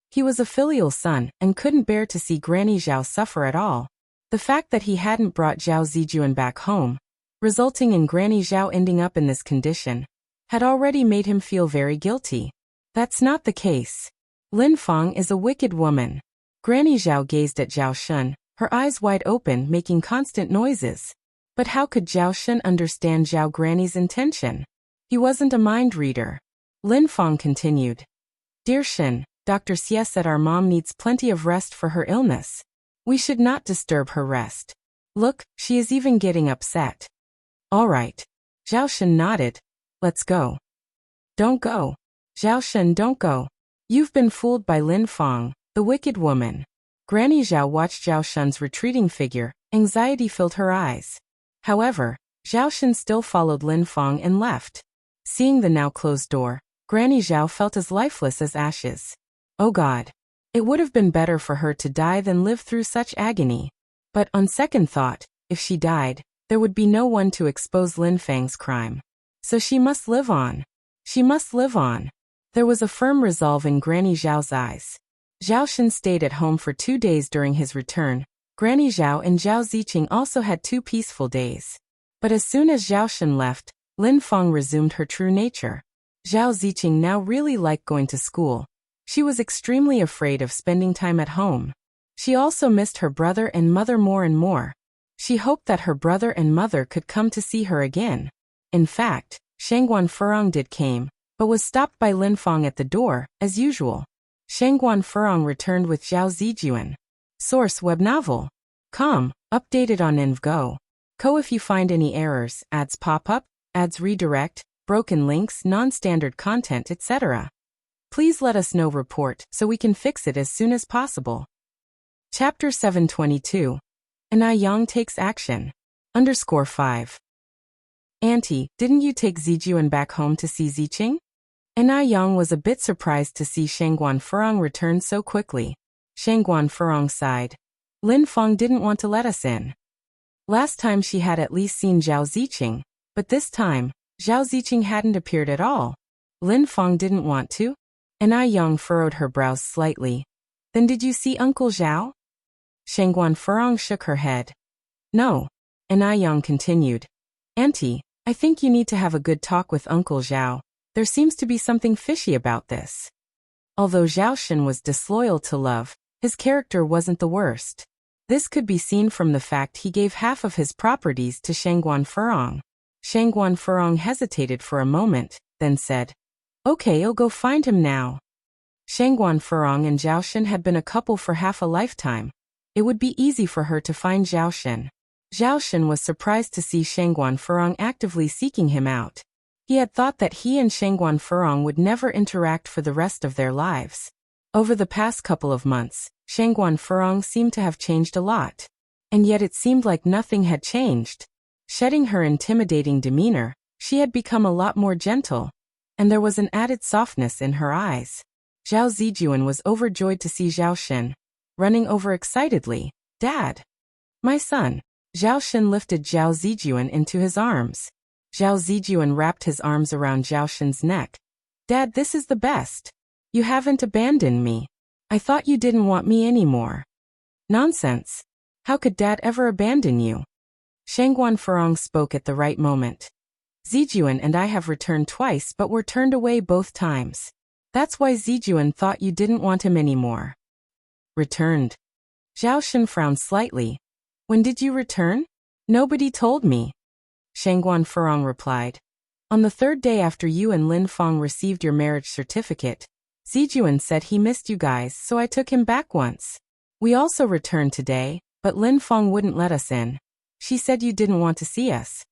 He was a filial son and couldn't bear to see Granny Zhao suffer at all. The fact that he hadn't brought Zhao Zijuan back home, resulting in Granny Zhao ending up in this condition, had already made him feel very guilty. That's not the case. Lin Fang is a wicked woman. Granny Zhao gazed at Zhao Shen, her eyes wide open, making constant noises. But how could Zhao Shen understand Zhao Granny's intention? He wasn't a mind reader. Lin Fang continued. Dear Shen, Dr. Xie said our mom needs plenty of rest for her illness. We should not disturb her rest. Look, she is even getting upset. All right. Zhao Shen nodded. Let's go. Don't go. Zhao Shen, don't go. You've been fooled by Lin Fang, the wicked woman. Granny Zhao watched Zhao Shen's retreating figure. Anxiety filled her eyes. However, Zhao Shen still followed Lin Fang and left. Seeing the now closed door, Granny Zhao felt as lifeless as ashes. Oh God. It would have been better for her to die than live through such agony. But on second thought, if she died, there would be no one to expose Lin Fang's crime. So she must live on. She must live on. There was a firm resolve in Granny Zhao's eyes. Zhao Shen stayed at home for 2 days during his return. Granny Zhao and Zhao Ziqing also had 2 peaceful days. But as soon as Zhao Shen left, Lin Fang resumed her true nature. Zhao Ziqing now really liked going to school. She was extremely afraid of spending time at home. She also missed her brother and mother more and more. She hoped that her brother and mother could come to see her again. In fact, Shangguan Furong did came, but was stopped by Lin Fang at the door, as usual. Shangguan Furong returned with Zhao Zijuan. Source web novel. Com. Updated on InvGo. Co. If you find any errors, ads pop up, ads redirect, broken links, non-standard content, etc. Please let us know report so we can fix it as soon as possible. Chapter 722. Anai Yang takes action. _5. Auntie, didn't you take Zijuan back home to see Ziqing? Anai Yang was a bit surprised to see Shangguan Furong return so quickly. Shangguan Furong sighed. Lin Fang didn't want to let us in. Last time she had at least seen Zhao Ziqing, but this time, Zhao Ziqing hadn't appeared at all. Lin Fang didn't want to? Anai Yang furrowed her brows slightly. Then did you see Uncle Zhao? Shangguan Furong shook her head. No. And Aiyang continued. Auntie, I think you need to have a good talk with Uncle Zhao. There seems to be something fishy about this. Although Zhao Shen was disloyal to love, his character wasn't the worst. This could be seen from the fact he gave half of his properties to Shangguan Furong. Shangguan Furong hesitated for a moment, then said, Okay, I'll go find him now. Shangguan Furong and Zhao Shen had been a couple for half a lifetime. It would be easy for her to find Zhao Shen. Zhao Shen was surprised to see Shangguan Furong actively seeking him out. He had thought that he and Shangguan Furong would never interact for the rest of their lives. Over the past couple of months, Shangguan Furong seemed to have changed a lot. And yet it seemed like nothing had changed. Shedding her intimidating demeanor, she had become a lot more gentle. And there was an added softness in her eyes. Zhao Zijuan was overjoyed to see Zhao Shen, running over excitedly. Dad! My son! Zhao Shen lifted Zhao Zijuan into his arms. Zhao Zijuan wrapped his arms around Zhao Shen's neck. Dad, this is the best. You haven't abandoned me. I thought you didn't want me anymore. Nonsense. How could Dad ever abandon you? Shangguan Furong spoke at the right moment. Zijuan and I have returned twice but were turned away both times. That's why Zijuan thought you didn't want him anymore. Returned. Zhao Shen frowned slightly. When did you return? Nobody told me. Shangguan Furong replied. On the third day after you and Lin Fong received your marriage certificate, Zijuan said he missed you guys, so I took him back once. We also returned today, but Lin Fong wouldn't let us in. She said you didn't want to see us.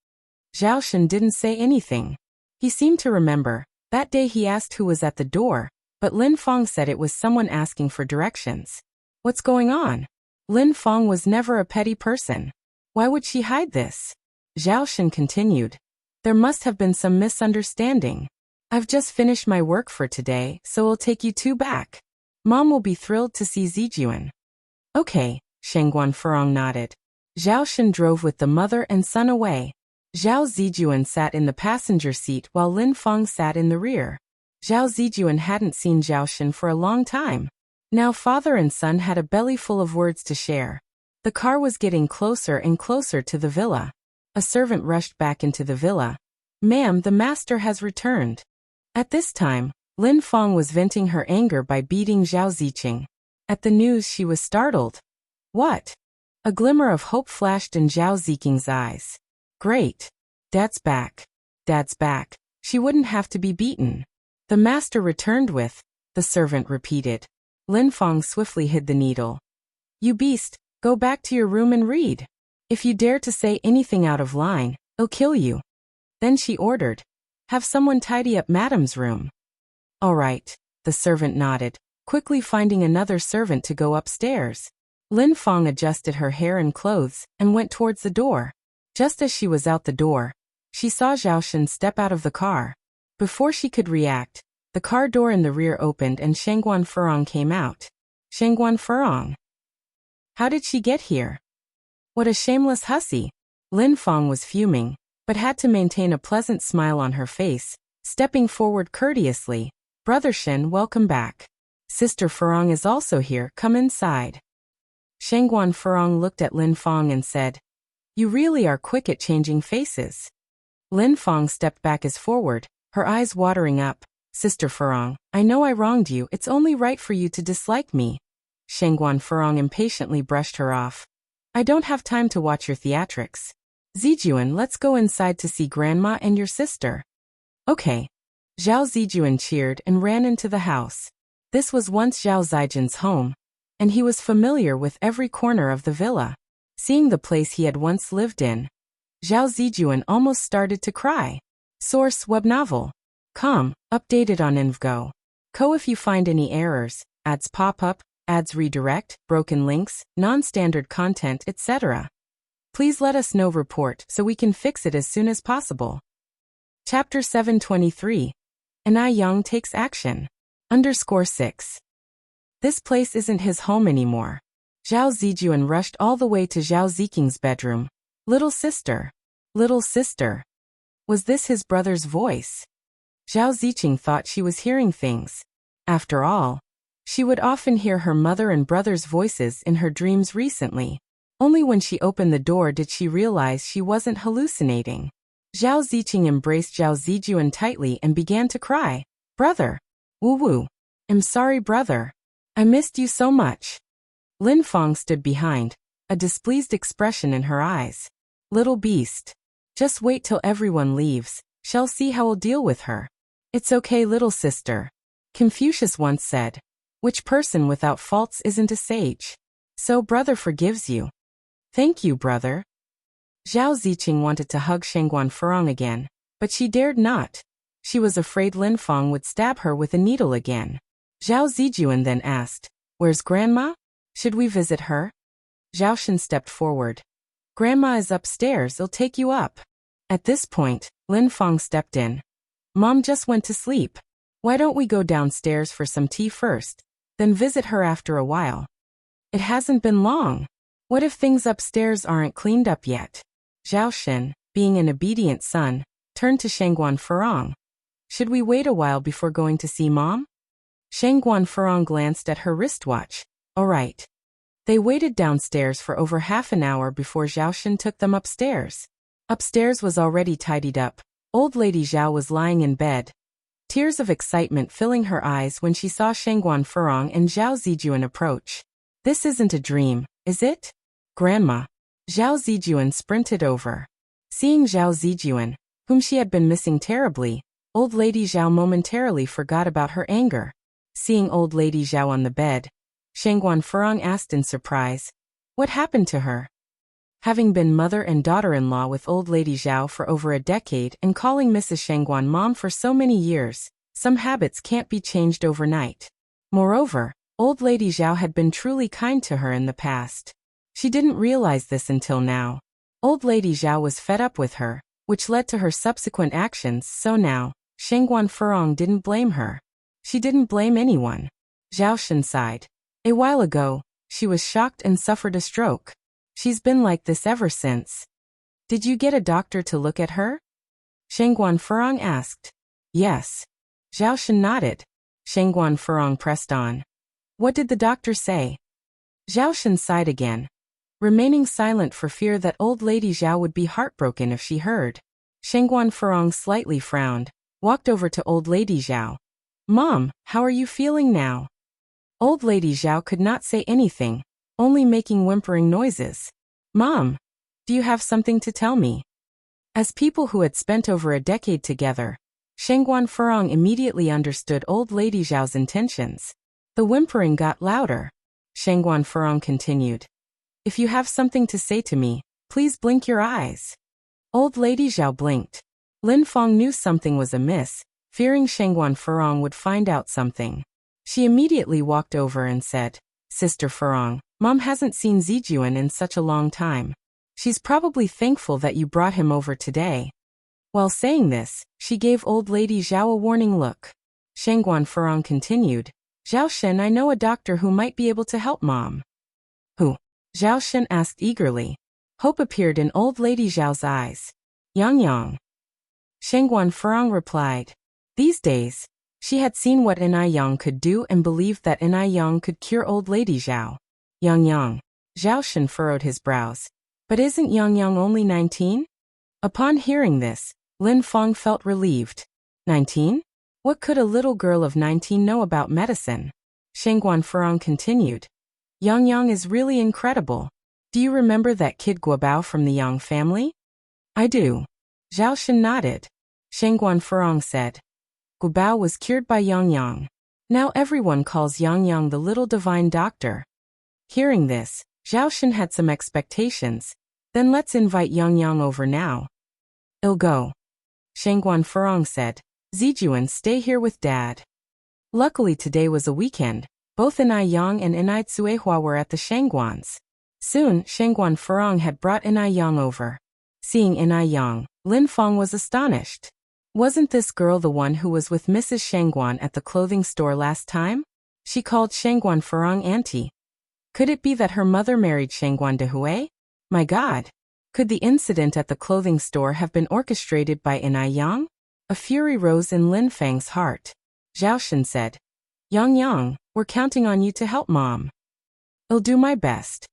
Zhao Shen didn't say anything. He seemed to remember. That day he asked who was at the door, but Lin Fong said it was someone asking for directions. What's going on? Lin Fong was never a petty person. Why would she hide this? Zhao Shen continued. There must have been some misunderstanding. I've just finished my work for today, so I'll take you two back. Mom will be thrilled to see Zijuan. Okay, Shangguan Furong nodded. Zhao Shen drove with the mother and son away. Zhao Zijuan sat in the passenger seat while Lin Fong sat in the rear. Zhao Zijuan hadn't seen Zhao Shen for a long time. Now father and son had a belly full of words to share. The car was getting closer and closer to the villa. A servant rushed back into the villa. Ma'am, the master has returned. At this time, Lin Fong was venting her anger by beating Zhao Ziqing. At the news she was startled. What? A glimmer of hope flashed in Zhao Ziqing's eyes. Great. Dad's back. Dad's back. She wouldn't have to be beaten. The master returned with, the servant repeated. Lin Fong swiftly hid the needle. You beast, go back to your room and read. If you dare to say anything out of line, I'll kill you. Then she ordered. Have someone tidy up Madam's room. All right, the servant nodded, quickly finding another servant to go upstairs. Lin Fong adjusted her hair and clothes and went towards the door. Just as she was out the door, she saw Zhao Shen step out of the car. Before she could react, the car door in the rear opened and Shangguan Furong came out. Shangguan Furong. How did she get here? What a shameless hussy. Lin Fong was fuming, but had to maintain a pleasant smile on her face, stepping forward courteously. Brother Shen, welcome back. Sister Furong is also here, come inside. Shangguan Furong looked at Lin Fong and said, You really are quick at changing faces. Lin Fong stepped back as forward, her eyes watering up. Sister Furong, I know I wronged you, it's only right for you to dislike me. Shangguan Furong impatiently brushed her off. I don't have time to watch your theatrics. Zijuan, let's go inside to see Grandma and your sister. Okay. Zhao Zijuan cheered and ran into the house. This was once Zhao Zijuan's home, and he was familiar with every corner of the villa. Seeing the place he had once lived in, Zhao Zijuan almost started to cry. Source web novel. Com, updated on InvGo. Co if you find any errors, ads pop up, ads redirect, broken links, non-standard content, etc. Please let us know report so we can fix it as soon as possible. Chapter 723. Aiyang takes action. _6. This place isn't his home anymore. Zhao Zijuan rushed all the way to Zhao Ziqing's bedroom. Little sister. Little sister. Was this his brother's voice? Zhao Ziqing thought she was hearing things. After all, She would often hear her mother and brother's voices in her dreams recently. Only when she opened the door did she realize she wasn't hallucinating. Zhao Ziqing embraced Zhao Zijuan tightly and began to cry. Brother. Woo woo. I'm sorry, brother. I missed you so much. Lin Feng stood behind, a displeased expression in her eyes. Little beast. Just wait till everyone leaves. Shall see how we'll deal with her. It's okay, little sister. Confucius once said, which person without faults isn't a sage? So brother forgives you. Thank you, brother. Zhao Ziqing wanted to hug Shengguan Furong again, but she dared not. She was afraid Lin Feng would stab her with a needle again. Zhao Zijuan then asked, Where's Grandma? Should we visit her? Zhao Shen stepped forward. Grandma is upstairs, I'll take you up. At this point, Lin Feng stepped in. Mom just went to sleep. Why don't we go downstairs for some tea first, then visit her after a while? It hasn't been long. What if things upstairs aren't cleaned up yet? Zhao Shen, being an obedient son, turned to Shengguan Furong. Should we wait a while before going to see Mom? Shengguan Furong glanced at her wristwatch. All right. They waited downstairs for over half an hour before Zhao Shen took them upstairs. Upstairs was already tidied up. Old Lady Zhao was lying in bed, tears of excitement filling her eyes when she saw Shengguan Furong and Zhao Zijuan approach. This isn't a dream, is it? Grandma. Zhao Zijuan sprinted over. Seeing Zhao Zijuan, whom she had been missing terribly, Old Lady Zhao momentarily forgot about her anger. Seeing Old Lady Zhao on the bed, Shengguan Furong asked in surprise, What happened to her? Having been mother and daughter-in-law with Old Lady Zhao for over a decade and calling Mrs. Shengguan Mom for so many years, some habits can't be changed overnight. Moreover, Old Lady Zhao had been truly kind to her in the past. She didn't realize this until now. Old Lady Zhao was fed up with her, which led to her subsequent actions, so now, Shengguan Furong didn't blame her. She didn't blame anyone. Zhao Shen sighed. A while ago, she was shocked and suffered a stroke. She's been like this ever since. Did you get a doctor to look at her? Shengguan Furong asked. Yes. Zhao Shen nodded. Shengguan Furong pressed on. What did the doctor say? Zhao Shen sighed again, remaining silent for fear that Old Lady Zhao would be heartbroken if she heard. Shengguan Furong slightly frowned, walked over to Old Lady Zhao. Mom, how are you feeling now? Old Lady Zhao could not say anything, only making whimpering noises. Mom, do you have something to tell me? As people who had spent over a decade together, Shengguan Furong immediately understood Old Lady Zhao's intentions. The whimpering got louder. Shengguan Furong continued. If you have something to say to me, please blink your eyes. Old Lady Zhao blinked. Lin Feng knew something was amiss, fearing Shengguan Furong would find out something. She immediately walked over and said, Sister Furong, Mom hasn't seen Zijuan in such a long time. She's probably thankful that you brought him over today. While saying this, she gave Old Lady Zhao a warning look. Shengguan Furong continued, Zhao Shen, I know a doctor who might be able to help Mom. Who? Zhao Shen asked eagerly. Hope appeared in Old Lady Zhao's eyes. Yang. Shengguan Furong replied. These days, she had seen what Yang could do and believed that Yang could cure Old Lady Zhao. Yang. Zhao Shen furrowed his brows. But isn't Yang only 19? Upon hearing this, Lin Feng felt relieved. 19? What could a little girl of 19 know about medicine? Shengguan Furong continued. Yang is really incredible. Do you remember that kid Guobao from the Yang family? I do. Zhao Shen nodded. Shengguan Furong said. Guobao was cured by Yang. Now everyone calls Yang the little divine doctor. Hearing this, Zhao Shen had some expectations. Then let's invite Yang over now. I'll go. Shengguan Furong said. Zijuan, stay here with Dad. Luckily today was a weekend. Both Yang and Cuehua were at the Shengguans. Soon, Shengguan Furong had brought Yang over. Seeing Yang, Lin Feng was astonished. Wasn't this girl the one who was with Mrs. Shengguan at the clothing store last time? She called Shengguan Furong auntie. Could it be that her mother married Shengguan de Hui? My God! Could the incident at the clothing store have been orchestrated by Yang? A fury rose in Lin Feng's heart. Zhao Shen said. Yang, We're counting on you to help Mom. I'll do my best.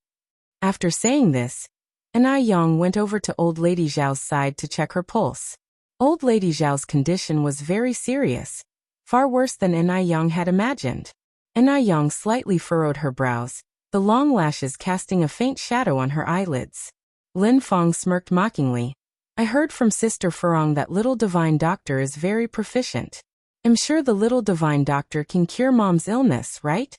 After saying this, Yang went over to Old Lady Zhao's side to check her pulse. Old Lady Zhao's condition was very serious, far worse than Yang had imagined. Yang slightly furrowed her brows, the long lashes casting a faint shadow on her eyelids. Lin Feng smirked mockingly. I heard from Sister Furong that little divine doctor is very proficient. I'm sure the little divine doctor can cure Mom's illness, right?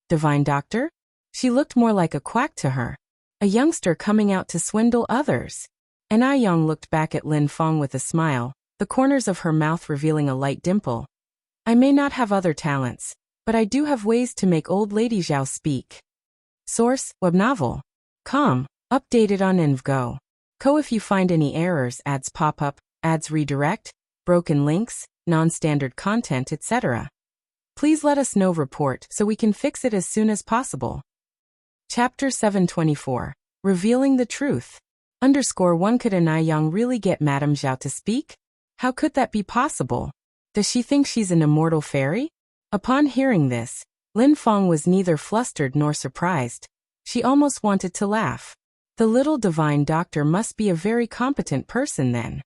Divine doctor? She looked more like a quack to her. A youngster coming out to swindle others. Yang looked back at Lin Feng with a smile, the corners of her mouth revealing a light dimple. I may not have other talents, but I do have ways to make Old Lady Zhao speak. Source, web novel. Com. Updated on InvGo. If you find any errors, ads pop up, ads redirect, broken links, non-standard content, etc. Please let us know report so we can fix it as soon as possible. Chapter 724. Revealing the Truth. _1 Could Yang really get Madame Zhao to speak? How could that be possible? Does she think she's an immortal fairy? Upon hearing this, Lin Feng was neither flustered nor surprised. She almost wanted to laugh. The little divine doctor must be a very competent person then.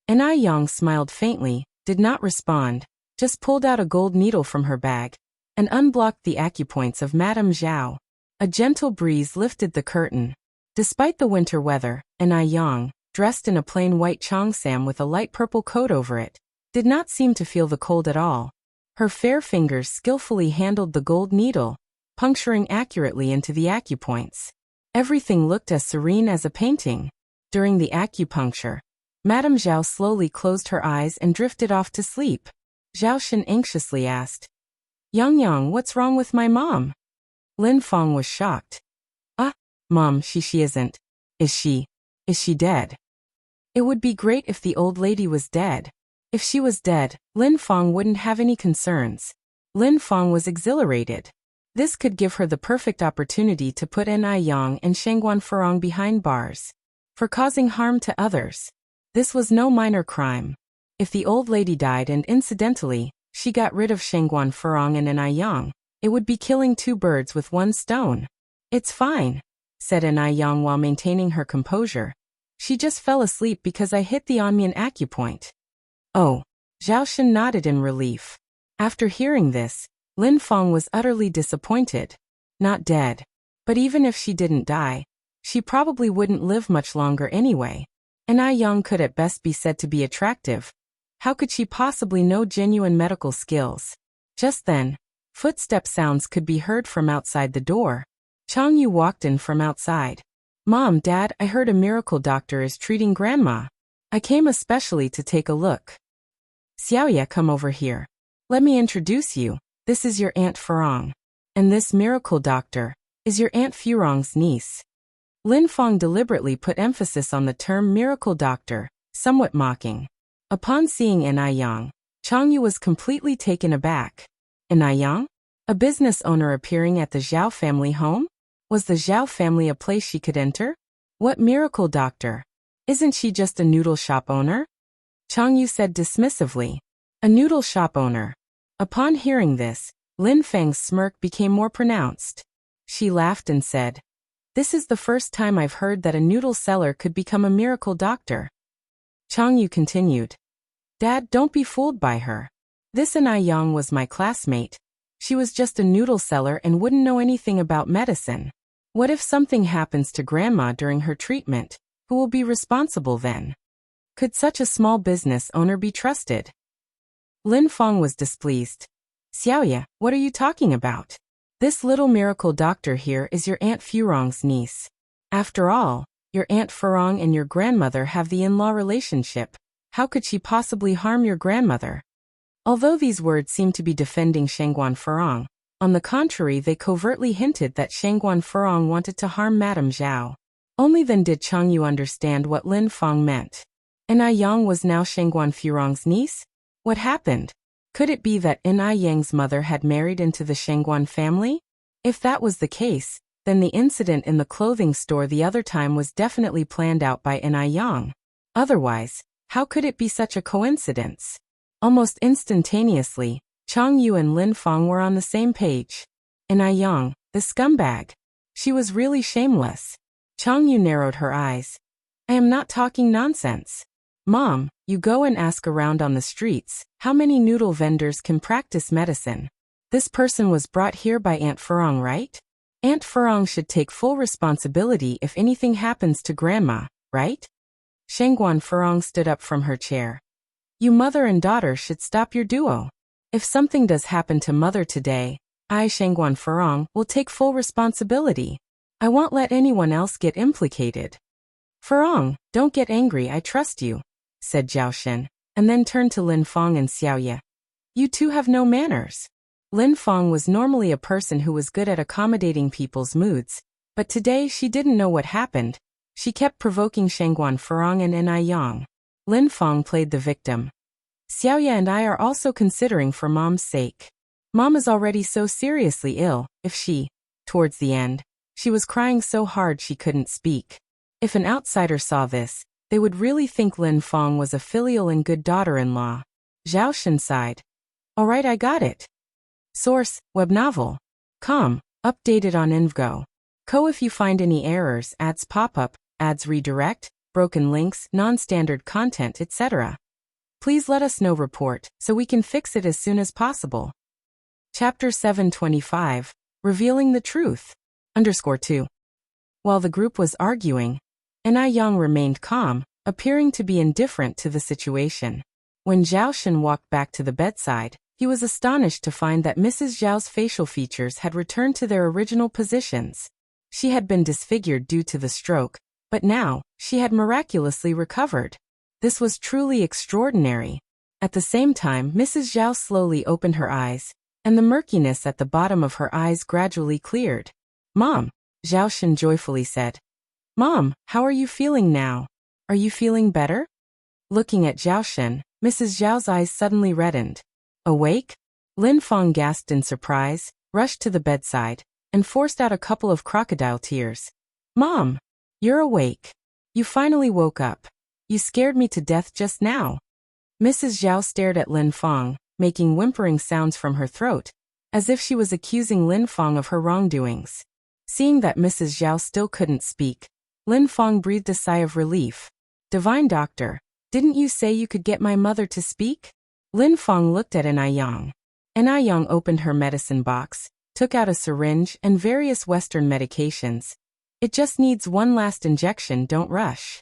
Yang smiled faintly, did not respond, just pulled out a gold needle from her bag, and unblocked the acupoints of Madame Zhao. A gentle breeze lifted the curtain. Despite the winter weather, Yang, dressed in a plain white cheongsam with a light purple coat over it, did not seem to feel the cold at all. Her fair fingers skillfully handled the gold needle, puncturing accurately into the acupoints. Everything looked as serene as a painting. During the acupuncture, Madame Zhao slowly closed her eyes and drifted off to sleep. Zhao Shen anxiously asked, Yang, what's wrong with my mom? Lin Feng was shocked. Mom, she isn't. Is she dead? It would be great if the old lady was dead. If she was dead, Lin Feng wouldn't have any concerns. Lin Feng was exhilarated. This could give her the perfect opportunity to put Yang and Shangguan Furong behind bars for causing harm to others. This was no minor crime. If the old lady died and incidentally, she got rid of Shangguan Furong and Yang, it would be killing two birds with one stone. It's fine, said Yang while maintaining her composure. She just fell asleep because I hit the Onmian acupoint. Oh, Zhao Shen nodded in relief. After hearing this, Lin Feng was utterly disappointed. Not dead. But even if she didn't die, she probably wouldn't live much longer anyway. Yang could at best be said to be attractive. How could she possibly know genuine medical skills? Just then, footstep sounds could be heard from outside the door. Changyu walked in from outside. Mom, Dad, I heard a miracle doctor is treating Grandma. I came especially to take a look. Xiaoye, come over here. Let me introduce you. This is your Aunt Furong. And this miracle doctor is your Aunt Furong's niece. Lin Feng deliberately put emphasis on the term miracle doctor, somewhat mocking. Upon seeing Yang, Changyu was completely taken aback. Yang? A business owner appearing at the Zhao family home? Was the Zhao family a place she could enter? What miracle doctor? Isn't she just a noodle shop owner? Changyu said dismissively. A noodle shop owner. Upon hearing this, Lin Feng's smirk became more pronounced. She laughed and said, This is the first time I've heard that a noodle seller could become a miracle doctor. Changyu continued. Dad, don't be fooled by her. This Yang was my classmate. She was just a noodle seller and wouldn't know anything about medicine. What if something happens to Grandma during her treatment? Who will be responsible then? Could such a small business owner be trusted? Lin Feng was displeased. Xiaoye, what are you talking about? This little miracle doctor here is your Aunt Furong's niece. After all, your Aunt Furong and your grandmother have the in-law relationship. How could she possibly harm your grandmother? Although these words seemed to be defending Shangguan Furong, on the contrary they covertly hinted that Shangguan Furong wanted to harm Madame Zhao. Only then did Changyu understand what Lin Feng meant. Yang was now Shangguan Furong's niece? What happened? Could it be that Yang's mother had married into the Shangguan family? If that was the case, then the incident in the clothing store the other time was definitely planned out by Yang. Otherwise, how could it be such a coincidence? Almost instantaneously, Chang Yu and Lin Feng were on the same page. And I Yang, the scumbag. She was really shameless. Chang Yu narrowed her eyes. I am not talking nonsense. Mom, you go and ask around on the streets, how many noodle vendors can practice medicine? This person was brought here by Aunt Farong, right? Aunt Farong should take full responsibility if anything happens to Grandma, right? Shangguan Farong stood up from her chair. You mother and daughter should stop your duo. If something does happen to mother today, I, Shangguan Farong, will take full responsibility. I won't let anyone else get implicated. Farong, don't get angry, I trust you, said Zhao Shen, and then turned to Lin Feng and Xiaoye. You two have no manners. Lin Feng was normally a person who was good at accommodating people's moods, but today she didn't know what happened. She kept provoking Shangguan Farong and Enai Yang. Lin Feng played the victim. Xiaoye and I are also considering for Mom's sake. Mom is already so seriously ill, if she, towards the end, she was crying so hard she couldn't speak. If an outsider saw this, they would really think Lin Feng was a filial and good daughter-in-law. Zhao Shen sighed. All right, I got it. Source, web novel. Com, updated on Invgo. Co if you find any errors, ads pop up, ads redirect, broken links, non-standard content, etc. Please let us know report, so we can fix it as soon as possible. Chapter 725, Revealing the Truth. _2. While the group was arguing, Enai Yang remained calm, appearing to be indifferent to the situation. When Zhao Shen walked back to the bedside, he was astonished to find that Mrs. Zhao's facial features had returned to their original positions. She had been disfigured due to the stroke, but now, she had miraculously recovered. This was truly extraordinary. At the same time, Mrs. Zhao slowly opened her eyes, and the murkiness at the bottom of her eyes gradually cleared. Mom, Zhao Shen joyfully said. Mom, how are you feeling now? Are you feeling better? Looking at Zhao Shen, Mrs. Zhao's eyes suddenly reddened. Awake? Lin Feng gasped in surprise, rushed to the bedside, and forced out a couple of crocodile tears. Mom, you're awake. You finally woke up. You scared me to death just now. Mrs. Zhao stared at Lin Feng, making whimpering sounds from her throat, as if she was accusing Lin Feng of her wrongdoings. Seeing that Mrs. Zhao still couldn't speak, Lin Feng breathed a sigh of relief. Divine Doctor, didn't you say you could get my mother to speak? Lin Feng looked at Enai Yang. Enai Yang opened her medicine box, took out a syringe and various Western medications. It just needs one last injection, don't rush.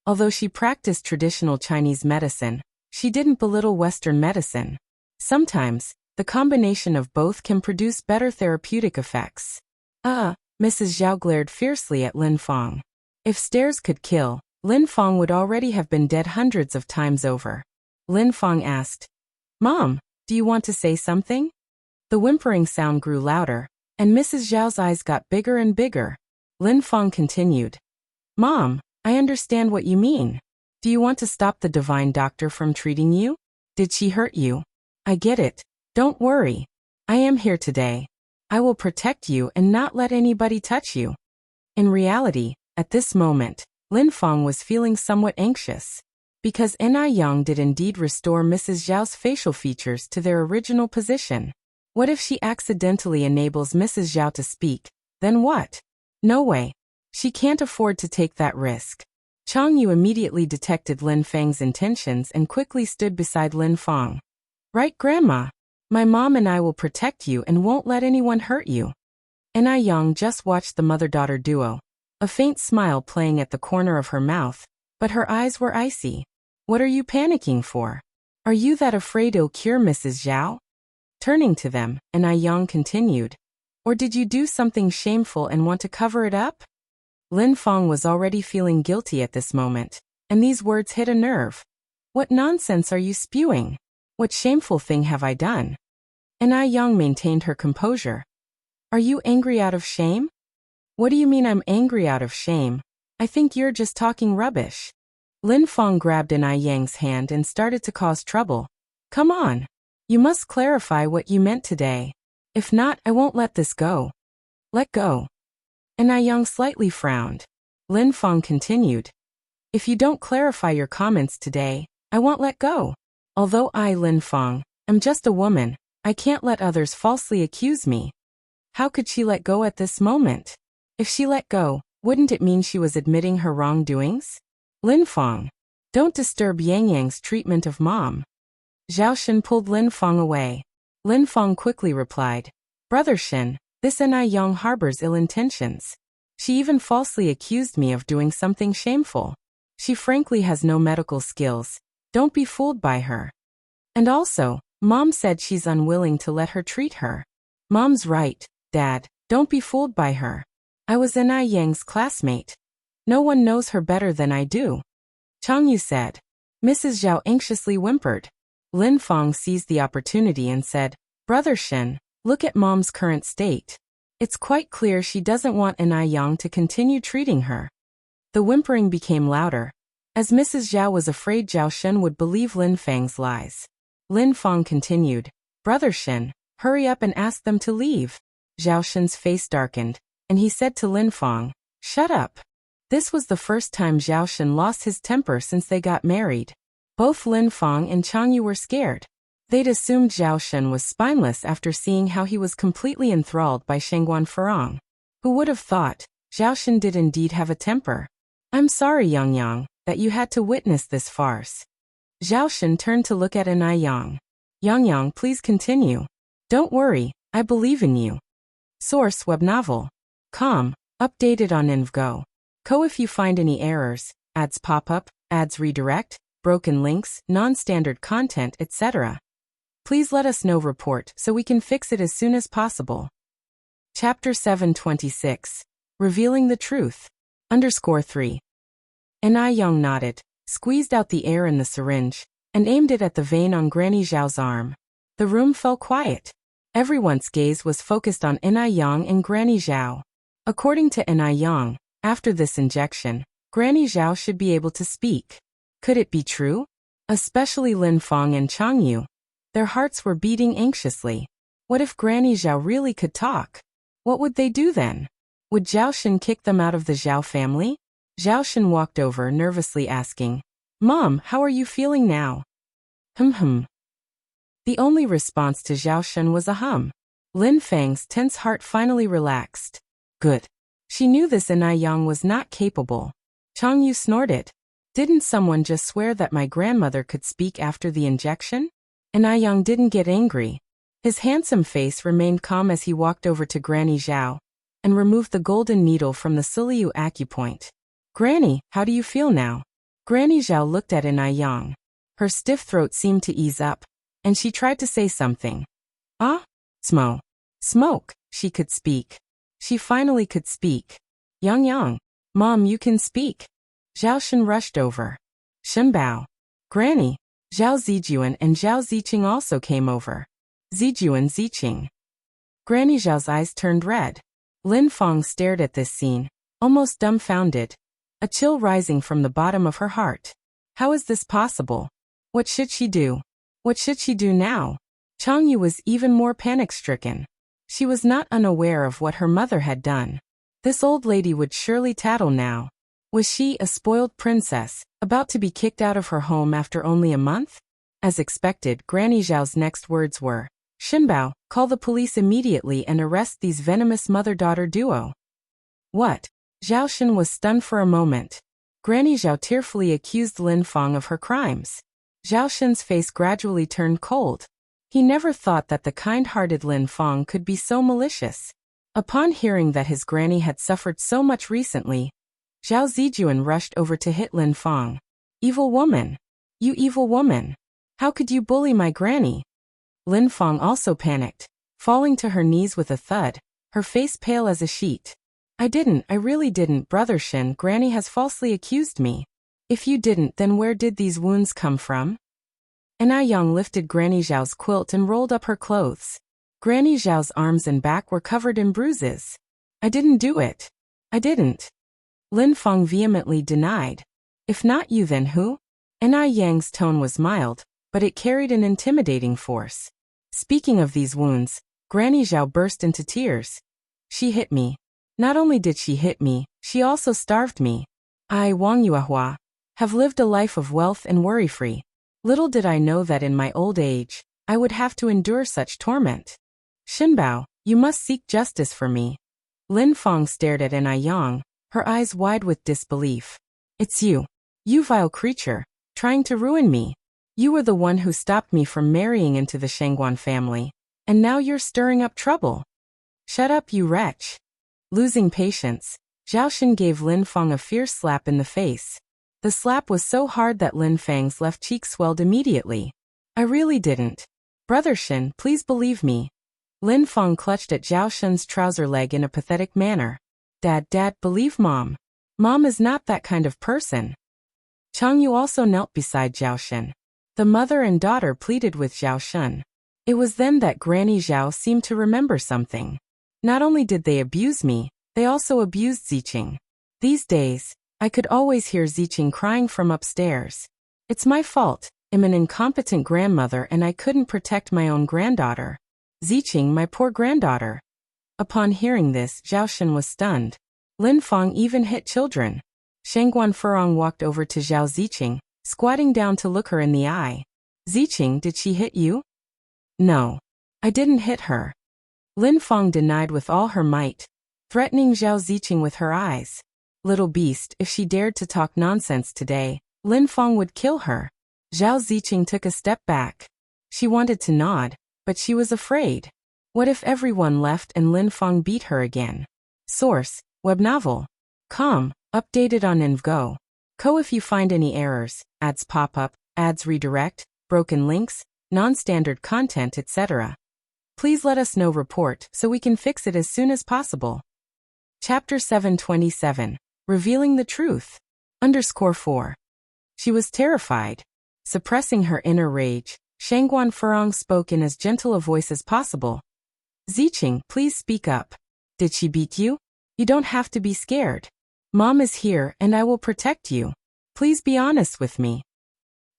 Although she practiced traditional Chinese medicine, she didn't belittle Western medicine. Sometimes, the combination of both can produce better therapeutic effects. Mrs. Zhao glared fiercely at Lin Feng. If stares could kill, Lin Feng would already have been dead hundreds of times over. Lin Feng asked, Mom, do you want to say something? The whimpering sound grew louder, and Mrs. Zhao's eyes got bigger and bigger. Lin Feng continued, Mom, I understand what you mean. Do you want to stop the Divine Doctor from treating you? Did she hurt you? I get it. Don't worry. I am here today. I will protect you and not let anybody touch you. In reality, at this moment, Lin Feng was feeling somewhat anxious. Because Enai Yang did indeed restore Mrs. Zhao's facial features to their original position. What if she accidentally enables Mrs. Zhao to speak? Then what? No way. She can't afford to take that risk. Chang Yu immediately detected Lin Feng's intentions and quickly stood beside Lin Feng. Right, Grandma? My mom and I will protect you and won't let anyone hurt you. Enai Yang just watched the mother-daughter duo, a faint smile playing at the corner of her mouth, but her eyes were icy. What are you panicking for? Are you that afraid it'll cure Mrs. Zhao? Turning to them, Enai Yang continued. Or did you do something shameful and want to cover it up? Lin Feng was already feeling guilty at this moment, and these words hit a nerve. What nonsense are you spewing? What shameful thing have I done? Enai Yang maintained her composure. Are you angry out of shame? What do you mean I'm angry out of shame? I think you're just talking rubbish. Lin Feng grabbed Enai Yang's hand and started to cause trouble. Come on. You must clarify what you meant today. If not, I won't let this go. Let go. Enai Yang slightly frowned. Lin Feng continued. If you don't clarify your comments today, I won't let go. Although I, Lin Feng, am just a woman, I can't let others falsely accuse me. How could she let go at this moment? If she let go, wouldn't it mean she was admitting her wrongdoings? Lin Feng. Don't disturb Yang Yang's treatment of Mom. Zhao Shen pulled Lin Feng away. Lin Feng quickly replied, Brother Shen, this Enai Yang harbors ill intentions. She even falsely accused me of doing something shameful. She frankly has no medical skills. Don't be fooled by her. And also, Mom said she's unwilling to let her treat her. Mom's right, Dad. Don't be fooled by her. I was Enai Yang's classmate. No one knows her better than I do. Changyu said. Mrs. Zhao anxiously whimpered. Lin Feng seized the opportunity and said, Brother Shen, look at Mom's current state. It's quite clear she doesn't want Enai Yang to continue treating her. The whimpering became louder, as Mrs. Zhao was afraid Zhao Shen would believe Lin Feng's lies. Lin Feng continued, Brother Shen, hurry up and ask them to leave. Zhao Shen's face darkened, and he said to Lin Feng, Shut up. This was the first time Zhao Shen lost his temper since they got married. Both Lin Feng and Changyu were scared. They'd assumed Zhao Shen was spineless after seeing how he was completely enthralled by Shengguan Farong. Who would have thought? Zhao Shen did indeed have a temper. I'm sorry, Yang Yang, that you had to witness this farce. Zhao Shen turned to look at Enai Yang. Yang Yang, please continue. Don't worry, I believe in you. Source web novel. Com. Updated on InvGo. Co. If you find any errors, ads pop up, ads redirect, broken links, non-standard content, etc. Please let us know. Report so we can fix it as soon as possible. Chapter 726. Revealing the Truth. _3. Enai Yang nodded, squeezed out the air in the syringe, and aimed it at the vein on Granny Zhao's arm. The room fell quiet. Everyone's gaze was focused on Enai Yang and Granny Zhao. According to Enai Yang, after this injection, Granny Zhao should be able to speak. Could it be true? Especially Lin Feng and Changyu. Their hearts were beating anxiously. What if Granny Zhao really could talk? What would they do then? Would Zhao Shen kick them out of the Zhao family? Zhao Shen walked over nervously asking, Mom, how are you feeling now? Hum. The only response to Zhao Shen was a hum. Lin Feng's tense heart finally relaxed. Good. She knew this Enai Yang was not capable. Changyu snorted. Didn't someone just swear that my grandmother could speak after the injection? Enai Yang didn't get angry. His handsome face remained calm as he walked over to Granny Zhao and removed the golden needle from the Siliu acupoint. Granny, how do you feel now? Granny Zhao looked at Enai Yang. Her stiff throat seemed to ease up, and she tried to say something. Ah? Smoke. She could speak. She finally could speak. Yang, Mom, you can speak. Zhao Shen rushed over. Shenbao. Granny. Zhao Zijuan and Zhao Ziqing also came over. Zijuan Ziqing. Granny Zhao's eyes turned red. Lin Feng stared at this scene, almost dumbfounded, a chill rising from the bottom of her heart. How is this possible? What should she do? What should she do now? Changyu was even more panic-stricken. She was not unaware of what her mother had done. This old lady would surely tattle now. Was she, a spoiled princess, about to be kicked out of her home after only a month? As expected, Granny Zhao's next words were, Shenbao, call the police immediately and arrest these venomous mother-daughter duo. What? Zhao Shen was stunned for a moment. Granny Zhao tearfully accused Lin Feng of her crimes. Zhao Shen's face gradually turned cold. He never thought that the kind-hearted Lin Feng could be so malicious. Upon hearing that his granny had suffered so much recently, Zhao Zijuan rushed over to hit Lin Feng. Evil woman! You evil woman! How could you bully my granny? Lin Feng also panicked, falling to her knees with a thud, her face pale as a sheet. I really didn't, Brother Shen. Granny has falsely accused me. If you didn't, then where did these wounds come from? Enai Yang lifted Granny Zhao's quilt and rolled up her clothes. Granny Zhao's arms and back were covered in bruises. I didn't do it. I didn't. Lin Feng vehemently denied. If not you, then who? Enai Yang's tone was mild, but it carried an intimidating force. Speaking of these wounds, Granny Zhao burst into tears. She hit me. Not only did she hit me, she also starved me. I, Wang Yuehua, have lived a life of wealth and worry-free. Little did I know that in my old age, I would have to endure such torment. Shenbao, you must seek justice for me. Lin Feng stared at An Yang, her eyes wide with disbelief. It's you. You vile creature, trying to ruin me. You were the one who stopped me from marrying into the Shangguan family, and now you're stirring up trouble. Shut up, you wretch. Losing patience, Zhao Shen gave Lin Feng a fierce slap in the face. The slap was so hard that Lin Feng's left cheek swelled immediately. I really didn't. Brother Shen, please believe me. Lin Feng clutched at Zhao Shen's trouser leg in a pathetic manner. Dad, believe Mom. Mom is not that kind of person. Chang Yu also knelt beside Zhao Shen. The mother and daughter pleaded with Zhao Shen. It was then that Granny Zhao seemed to remember something. Not only did they abuse me, they also abused Ziqing. These days, I could always hear Ziqing crying from upstairs. It's my fault. I'm an incompetent grandmother and I couldn't protect my own granddaughter. Ziqing, my poor granddaughter. Upon hearing this, Zhao Shen was stunned. Lin Feng even hit children. Shangguan Furong walked over to Zhao Ziqing, squatting down to look her in the eye. Ziqing, did she hit you? No. I didn't hit her. Lin Feng denied with all her might, threatening Zhao Ziqing with her eyes. Little beast, if she dared to talk nonsense today, Lin Feng would kill her. Zhao Ziqing took a step back. She wanted to nod, but she was afraid. What if everyone left and Lin Feng beat her again? Source, web novel. Com, updated on Envgo. Co if you find any errors, ads pop up, ads redirect, broken links, non-standard content, etc. Please let us know report so we can fix it as soon as possible. Chapter 727. Revealing the truth. _4. She was terrified. Suppressing her inner rage, Shangguan Furong spoke in as gentle a voice as possible. Ziqing, please speak up. Did she beat you? You don't have to be scared. Mom is here and I will protect you. Please be honest with me.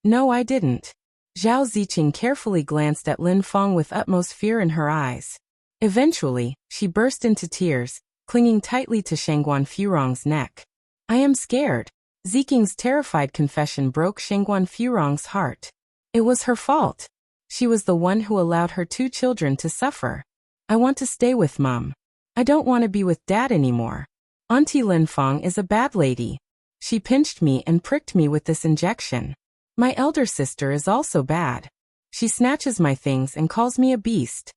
No, I didn't. Zhao Ziqing carefully glanced at Lin Feng with utmost fear in her eyes. Eventually, she burst into tears, clinging tightly to Shangguan Furong's neck. I am scared. Ziqing's terrified confession broke Shangguan Furong's heart. It was her fault. She was the one who allowed her 2 children to suffer. I want to stay with Mom. I don't want to be with Dad anymore. Auntie Lin Feng is a bad lady. She pinched me and pricked me with this injection. My elder sister is also bad. She snatches my things and calls me a beast.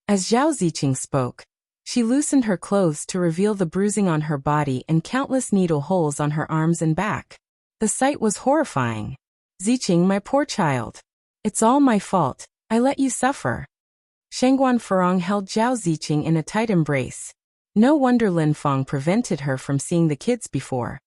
As Zhao Ziqing spoke, she loosened her clothes to reveal the bruising on her body and countless needle holes on her arms and back. The sight was horrifying. Ziqing, my poor child. It's all my fault. I let you suffer. Shangguan Furong held Zhao Ziqing in a tight embrace. No wonder Lin Feng prevented her from seeing the kids before.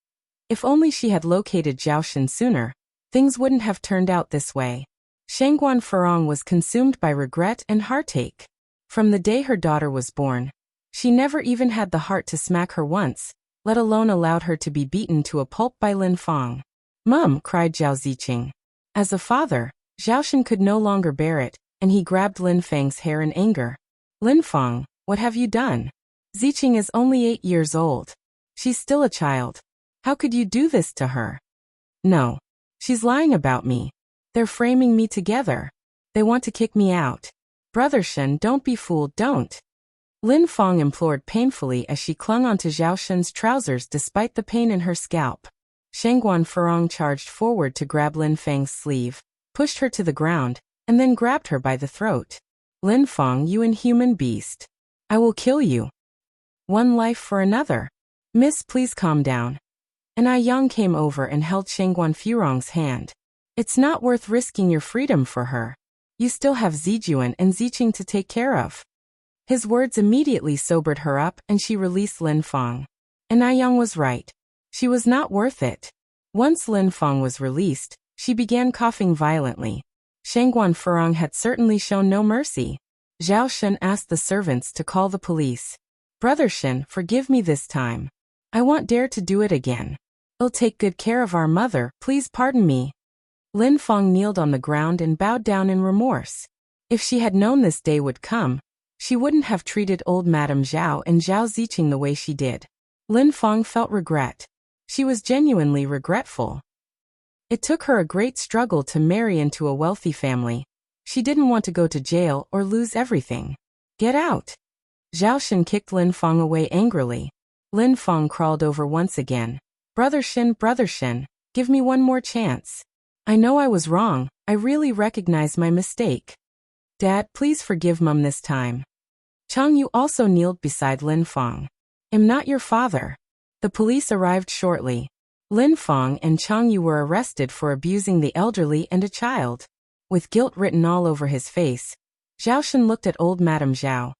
If only she had located Zhao Shen sooner, things wouldn't have turned out this way. Shangguan Furong was consumed by regret and heartache. From the day her daughter was born, she never even had the heart to smack her once, let alone allowed her to be beaten to a pulp by Lin Feng. Mum, cried Zhao Ziqing. As a father, Zhao Shen could no longer bear it, and he grabbed Lin Feng's hair in anger. Lin Feng, what have you done? Ziqing is only 8 years old. She's still a child. How could you do this to her? No. She's lying about me. They're framing me together. They want to kick me out. Brother Shen, don't be fooled, don't. Lin Feng implored painfully as she clung onto Zhao Shen's trousers despite the pain in her scalp. Shangguan Furong charged forward to grab Lin Feng's sleeve, pushed her to the ground, and then grabbed her by the throat. Lin Feng, you inhuman beast. I will kill you. One life for another. Miss, please calm down. An Yang came over and held Shangguan Furong's hand. It's not worth risking your freedom for her. You still have Zijuan and Ziqing to take care of. His words immediately sobered her up and she released Lin Feng. An Yang was right. She was not worth it. Once Lin Feng was released, she began coughing violently. Shangguan Furong had certainly shown no mercy. Zhao Shen asked the servants to call the police. Brother Shen, forgive me this time. I won't dare to do it again. I'll take good care of our mother, please pardon me. Lin Feng kneeled on the ground and bowed down in remorse. If she had known this day would come, she wouldn't have treated old Madame Zhao and Zhao Ziqing the way she did. Lin Feng felt regret. She was genuinely regretful. It took her a great struggle to marry into a wealthy family. She didn't want to go to jail or lose everything. Get out! Zhao Shen kicked Lin Feng away angrily. Lin Feng crawled over once again. Brother Shen, give me one more chance. I know I was wrong, I really recognize my mistake. Dad, please forgive Mum this time. Chang Yu also kneeled beside Lin Feng. I'm not your father. The police arrived shortly. Lin Feng and Chang Yu were arrested for abusing the elderly and a child. With guilt written all over his face, Zhao Shen looked at old Madame Zhao.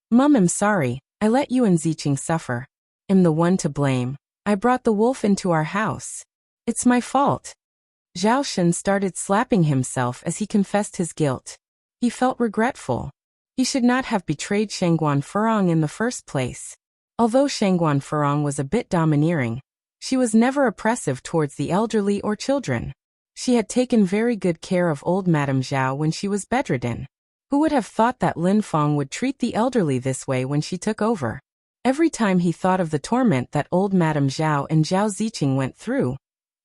Mum, I'm sorry, I let you and Ziqing suffer. I'm the one to blame. I brought the wolf into our house. It's my fault. Zhao Shen started slapping himself as he confessed his guilt. He felt regretful. He should not have betrayed Shangguan Furong in the first place. Although Shangguan Furong was a bit domineering, she was never oppressive towards the elderly or children. She had taken very good care of old Madame Zhao when she was bedridden. Who would have thought that Lin Feng would treat the elderly this way when she took over? Every time he thought of the torment that old Madame Zhao and Zhao Ziqing went through,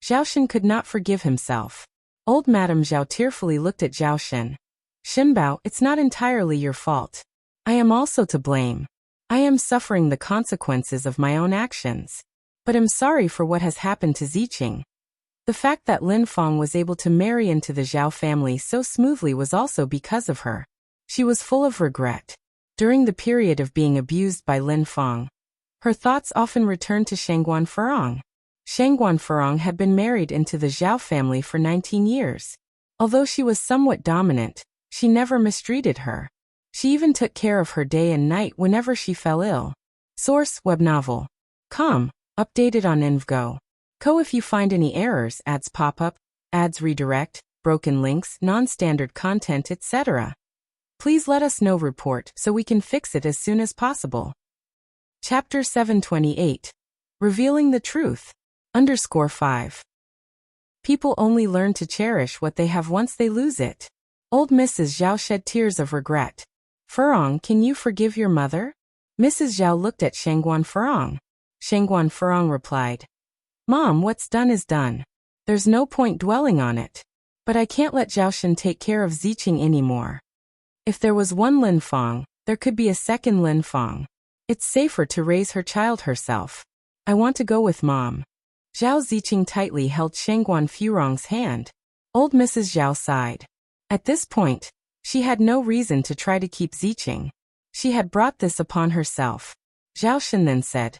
Zhao Shen could not forgive himself. Old Madame Zhao tearfully looked at Zhao Shen. Shenbao, it's not entirely your fault. I am also to blame. I am suffering the consequences of my own actions. But I'm sorry for what has happened to Ziqing. The fact that Lin Feng was able to marry into the Zhao family so smoothly was also because of her. She was full of regret. During the period of being abused by Lin Feng, her thoughts often returned to Shangguan Furong. Shangguan Furong had been married into the Zhao family for 19 years. Although she was somewhat dominant, she never mistreated her. She even took care of her day and night whenever she fell ill. Source: web novel. Com. Updated on InvGo. Co. If you find any errors, ads pop up, ads redirect, broken links, non-standard content, etc., please let us know. Report so we can fix it as soon as possible. Chapter 728. Revealing the Truth. _5. People only learn to cherish what they have once they lose it. Old Mrs. Zhao shed tears of regret. Furong, can you forgive your mother? Mrs. Zhao looked at Shangguan Furong. Shangguan Furong replied, Mom, what's done is done. There's no point dwelling on it. But I can't let Zhao Shen take care of Ziqing anymore. If there was one Lin Feng, there could be a second Lin Feng. It's safer to raise her child herself. I want to go with Mom. Zhao Ziqing tightly held Shangguan Furong's hand. Old Mrs. Zhao sighed. At this point, she had no reason to try to keep Ziqing. She had brought this upon herself. Zhao Shen then said,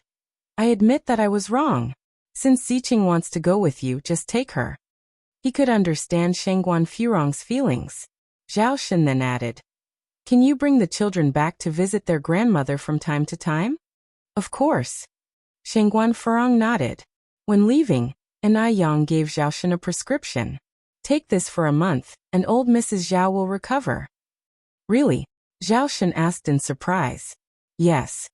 I admit that I was wrong. Since Ziqing wants to go with you, just take her. He could understand Shangguan Furong's feelings. Zhao Shen then added, Can you bring the children back to visit their grandmother from time to time? Of course. Shangguan Furong nodded. When leaving, Anai Yang gave Zhao Shen a prescription. Take this for a month, and old Mrs. Zhao will recover. Really? Zhao Shen asked in surprise. Yes.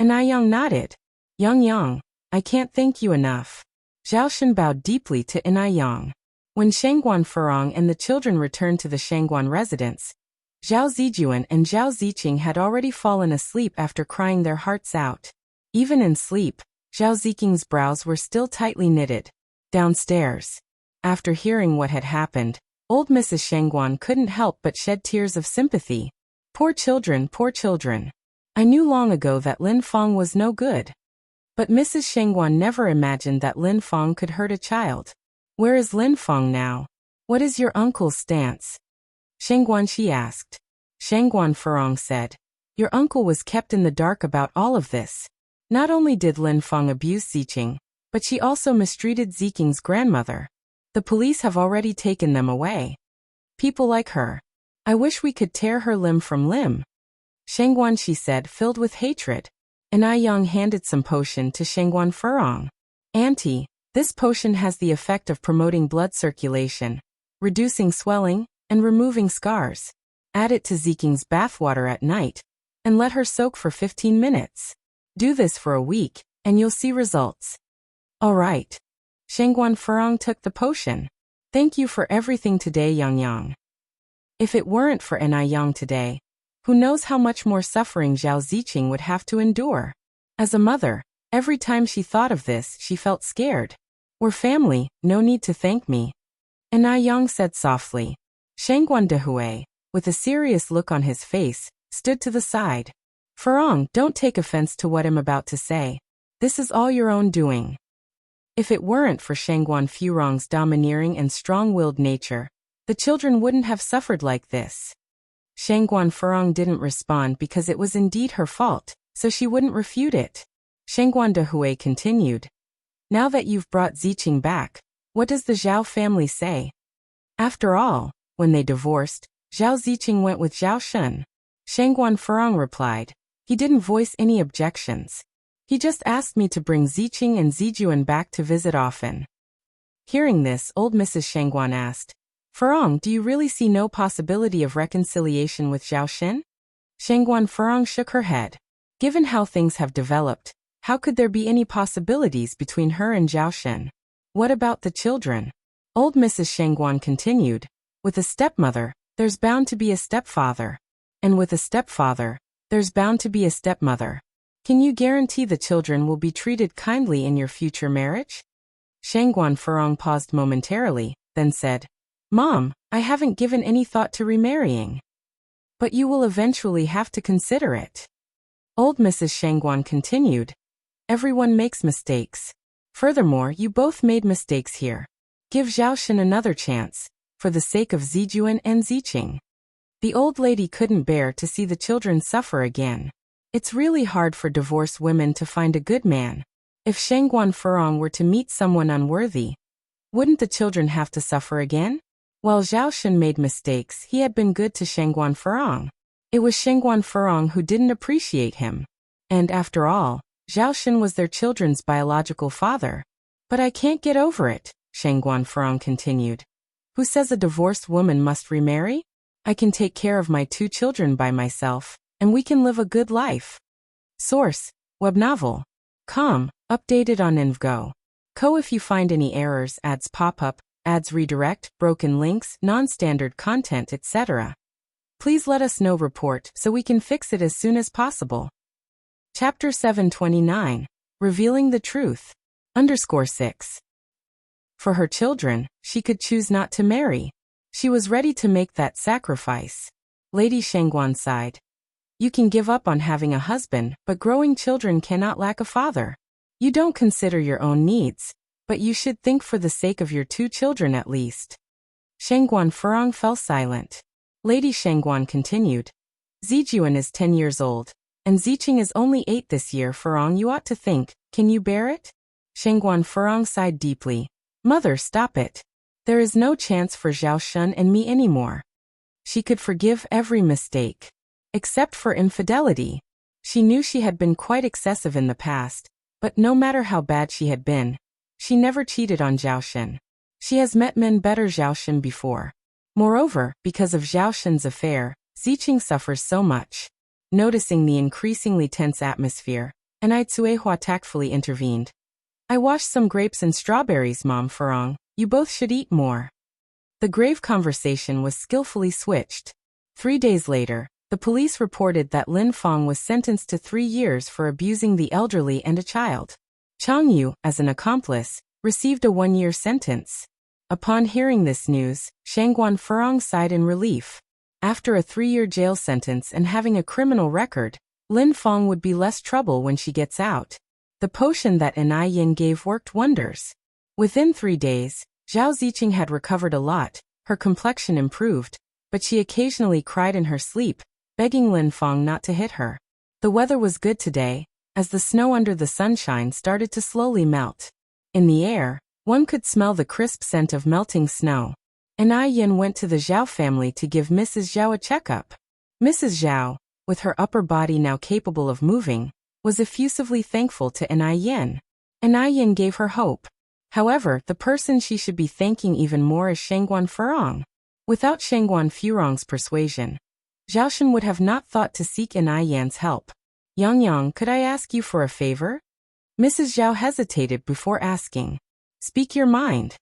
Anai Yang nodded. Yang, I can't thank you enough. Zhao Shen bowed deeply to Anai Yang. When Shangguan Furong and the children returned to the Shangguan residence, Zhao Zijuan and Zhao Ziqing had already fallen asleep after crying their hearts out. Even in sleep, Zhao Ziqing's brows were still tightly knitted. Downstairs, after hearing what had happened, old Mrs. Shangguan couldn't help but shed tears of sympathy. Poor children, poor children. I knew long ago that Lin Feng was no good. But Mrs. Shangguan never imagined that Lin Feng could hurt a child. Where is Lin Feng now? What is your uncle's stance? Shangguan, she asked. Shangguan Furong said, Your uncle was kept in the dark about all of this. Not only did Lin Feng abuse Ziqing, but she also mistreated Ziqing's grandmother. The police have already taken them away. People like her. I wish we could tear her limb from limb. Shangguan, she said, filled with hatred. Anai Yang handed some potion to Shangguan Furong. Auntie, this potion has the effect of promoting blood circulation, reducing swelling, and removing scars. Add it to Ziqing's bathwater at night, and let her soak for 15 minutes. Do this for a week, and you'll see results. All right. Shangguan Furong took the potion. Thank you for everything today, Yang. If it weren't for Anai Yang today, who knows how much more suffering Zhao Ziqing would have to endure. As a mother, every time she thought of this, she felt scared. We're family, no need to thank me. Anai Yang said softly. Shangguan Dehui, with a serious look on his face, stood to the side. Furong, don't take offense to what I'm about to say. This is all your own doing. If it weren't for Shangguan Furong's domineering and strong-willed nature, the children wouldn't have suffered like this. Shangguan Furong didn't respond because it was indeed her fault, so she wouldn't refute it. Shangguan Dehui continued. Now that you've brought Ziqing back, what does the Zhao family say? After all, when they divorced, Zhao Ziqing went with Zhao Shun. Shangguan Furong replied. He didn't voice any objections. He just asked me to bring Ziqing and Zijuan back to visit often. Hearing this, old Mrs. Shangguan asked, Furong, do you really see no possibility of reconciliation with Zhao Shin? Shangguan Furong shook her head. Given how things have developed, how could there be any possibilities between her and Zhao Shin? What about the children? Old Mrs. Shangguan continued. With a stepmother, there's bound to be a stepfather. And with a stepfather, there's bound to be a stepmother. Can you guarantee the children will be treated kindly in your future marriage? Shangguan Furong paused momentarily, then said, Mom, I haven't given any thought to remarrying. But you will eventually have to consider it. Old Mrs. Shangguan continued. Everyone makes mistakes. Furthermore, you both made mistakes here. Give Zhao Shin another chance, for the sake of Zijuan and Ziqing. The old lady couldn't bear to see the children suffer again. It's really hard for divorced women to find a good man. If Shangguan Furong were to meet someone unworthy, wouldn't the children have to suffer again? While Zhao Shin made mistakes, he had been good to Shangguan Furong. It was Shangguan Furong who didn't appreciate him. And after all, Zhao Shin was their children's biological father. But I can't get over it, Shangguan Furong continued. Who says a divorced woman must remarry? I can take care of my 2 children by myself, and we can live a good life. Source: Web novel. Com. Updated on Invgo. Co. If you find any errors, ads pop up, ads redirect, broken links, non-standard content, etc., please let us know. Report so we can fix it as soon as possible. Chapter 729. Revealing the Truth. _6. For her children, she could choose not to marry. She was ready to make that sacrifice. Lady Shangguan sighed. You can give up on having a husband, but growing children cannot lack a father. You don't consider your own needs, but you should think for the sake of your 2 children at least. Shangguan Furong fell silent. Lady Shangguan continued. Zijuan is 10 years old, and Ziqing is only 8 this year. Furong, you ought to think, can you bear it? Shangguan Furong sighed deeply. Mother, stop it. There is no chance for Zhao Shun and me anymore. She could forgive every mistake. Except for infidelity. She knew she had been quite excessive in the past, but no matter how bad she had been, she never cheated on Zhao Shin. She has met men better Zhao Shin before. Moreover, because of Zhao Shin's affair, Ziqing suffers so much. Noticing the increasingly tense atmosphere, Anai Tsuehua tactfully intervened. I washed some grapes and strawberries, Mom. Furong, you both should eat more. The grave conversation was skillfully switched. 3 days later, the police reported that Lin Fong was sentenced to 3 years for abusing the elderly and a child. Chang Yu, as an accomplice, received a 1-year sentence. Upon hearing this news, Shangguan Furong sighed in relief. After a 3-year jail sentence and having a criminal record, Lin Fong would be less trouble when she gets out. The potion that Anai Yin gave worked wonders. Within 3 days, Zhao Ziqing had recovered a lot, her complexion improved, but she occasionally cried in her sleep, begging Lin Fong not to hit her. The weather was good today, as the snow under the sunshine started to slowly melt. In the air, one could smell the crisp scent of melting snow. Anai Yin went to the Zhao family to give Mrs. Zhao a checkup. Mrs. Zhao, with her upper body now capable of moving, was effusively thankful to Anai Yin. Anai Yin gave her hope. However, the person she should be thanking even more is Shangguan Furong. Without Shangguan Furong's persuasion, Zhao Shin would have not thought to seek Anai Yan's help. Yang, could I ask you for a favor? Mrs. Zhao hesitated before asking. Speak your mind.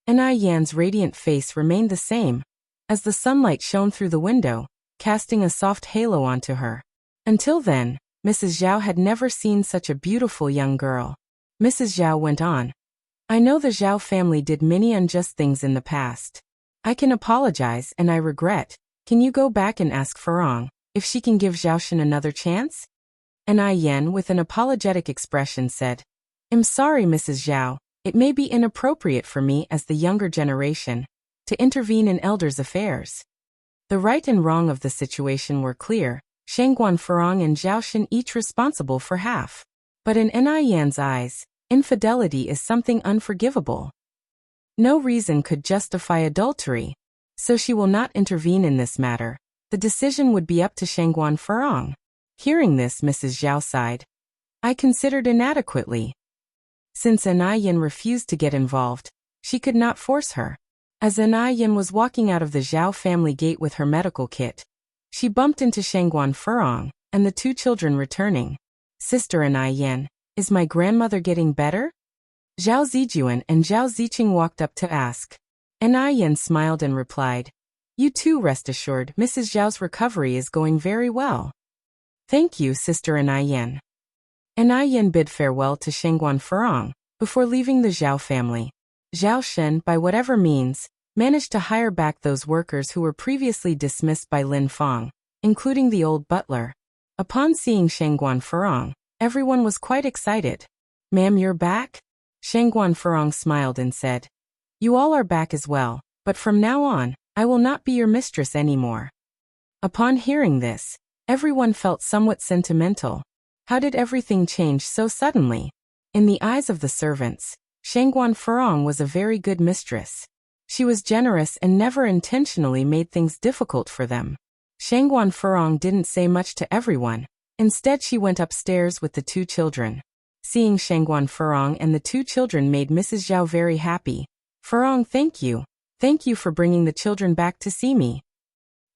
Anai Yan's radiant face remained the same, as the sunlight shone through the window, casting a soft halo onto her. Until then, Mrs. Zhao had never seen such a beautiful young girl. Mrs. Zhao went on. I know the Zhao family did many unjust things in the past. I can apologize and I regret, Can you go back and ask Farong if she can give Zhaoshan another chance? And Ai Yan, with an apologetic expression, said, I'm sorry, Mrs. Zhao. It may be inappropriate for me as the younger generation to intervene in elders' affairs. The right and wrong of the situation were clear. Shangguan Farong and Zhaoshan each responsible for half. But in Ai Yan's eyes, infidelity is something unforgivable. No reason could justify adultery, so she will not intervene in this matter. The decision would be up to Shangguan Farong. Hearing this, Mrs. Zhao sighed. I considered inadequately. Since Ai Yan refused to get involved, she could not force her. As Ai Yan was walking out of the Zhao family gate with her medical kit, she bumped into Shangguan Farong and the two children returning. Sister Ai Yan, is my grandmother getting better? Zhao Zijuan and Zhao Ziqing walked up to ask. Ai Yan smiled and replied, You too, rest assured, Mrs. Zhao's recovery is going very well. Thank you, Sister Ai Yan. Ai Yan bid farewell to Shangguan Farong before leaving the Zhao family. Zhao Shen, by whatever means, managed to hire back those workers who were previously dismissed by Lin Fang, including the old butler. Upon seeing Shangguan Farong, everyone was quite excited. Ma'am, you're back? Shangguan Farong smiled and said, You all are back as well, but from now on, I will not be your mistress anymore. Upon hearing this, everyone felt somewhat sentimental. How did everything change so suddenly? In the eyes of the servants, Shangguan Farong was a very good mistress. She was generous and never intentionally made things difficult for them. Shangguan Farong didn't say much to everyone. Instead, she went upstairs with the two children. Seeing Shangguan Farong and the two children made Mrs. Zhao very happy. Farong, thank you. Thank you for bringing the children back to see me.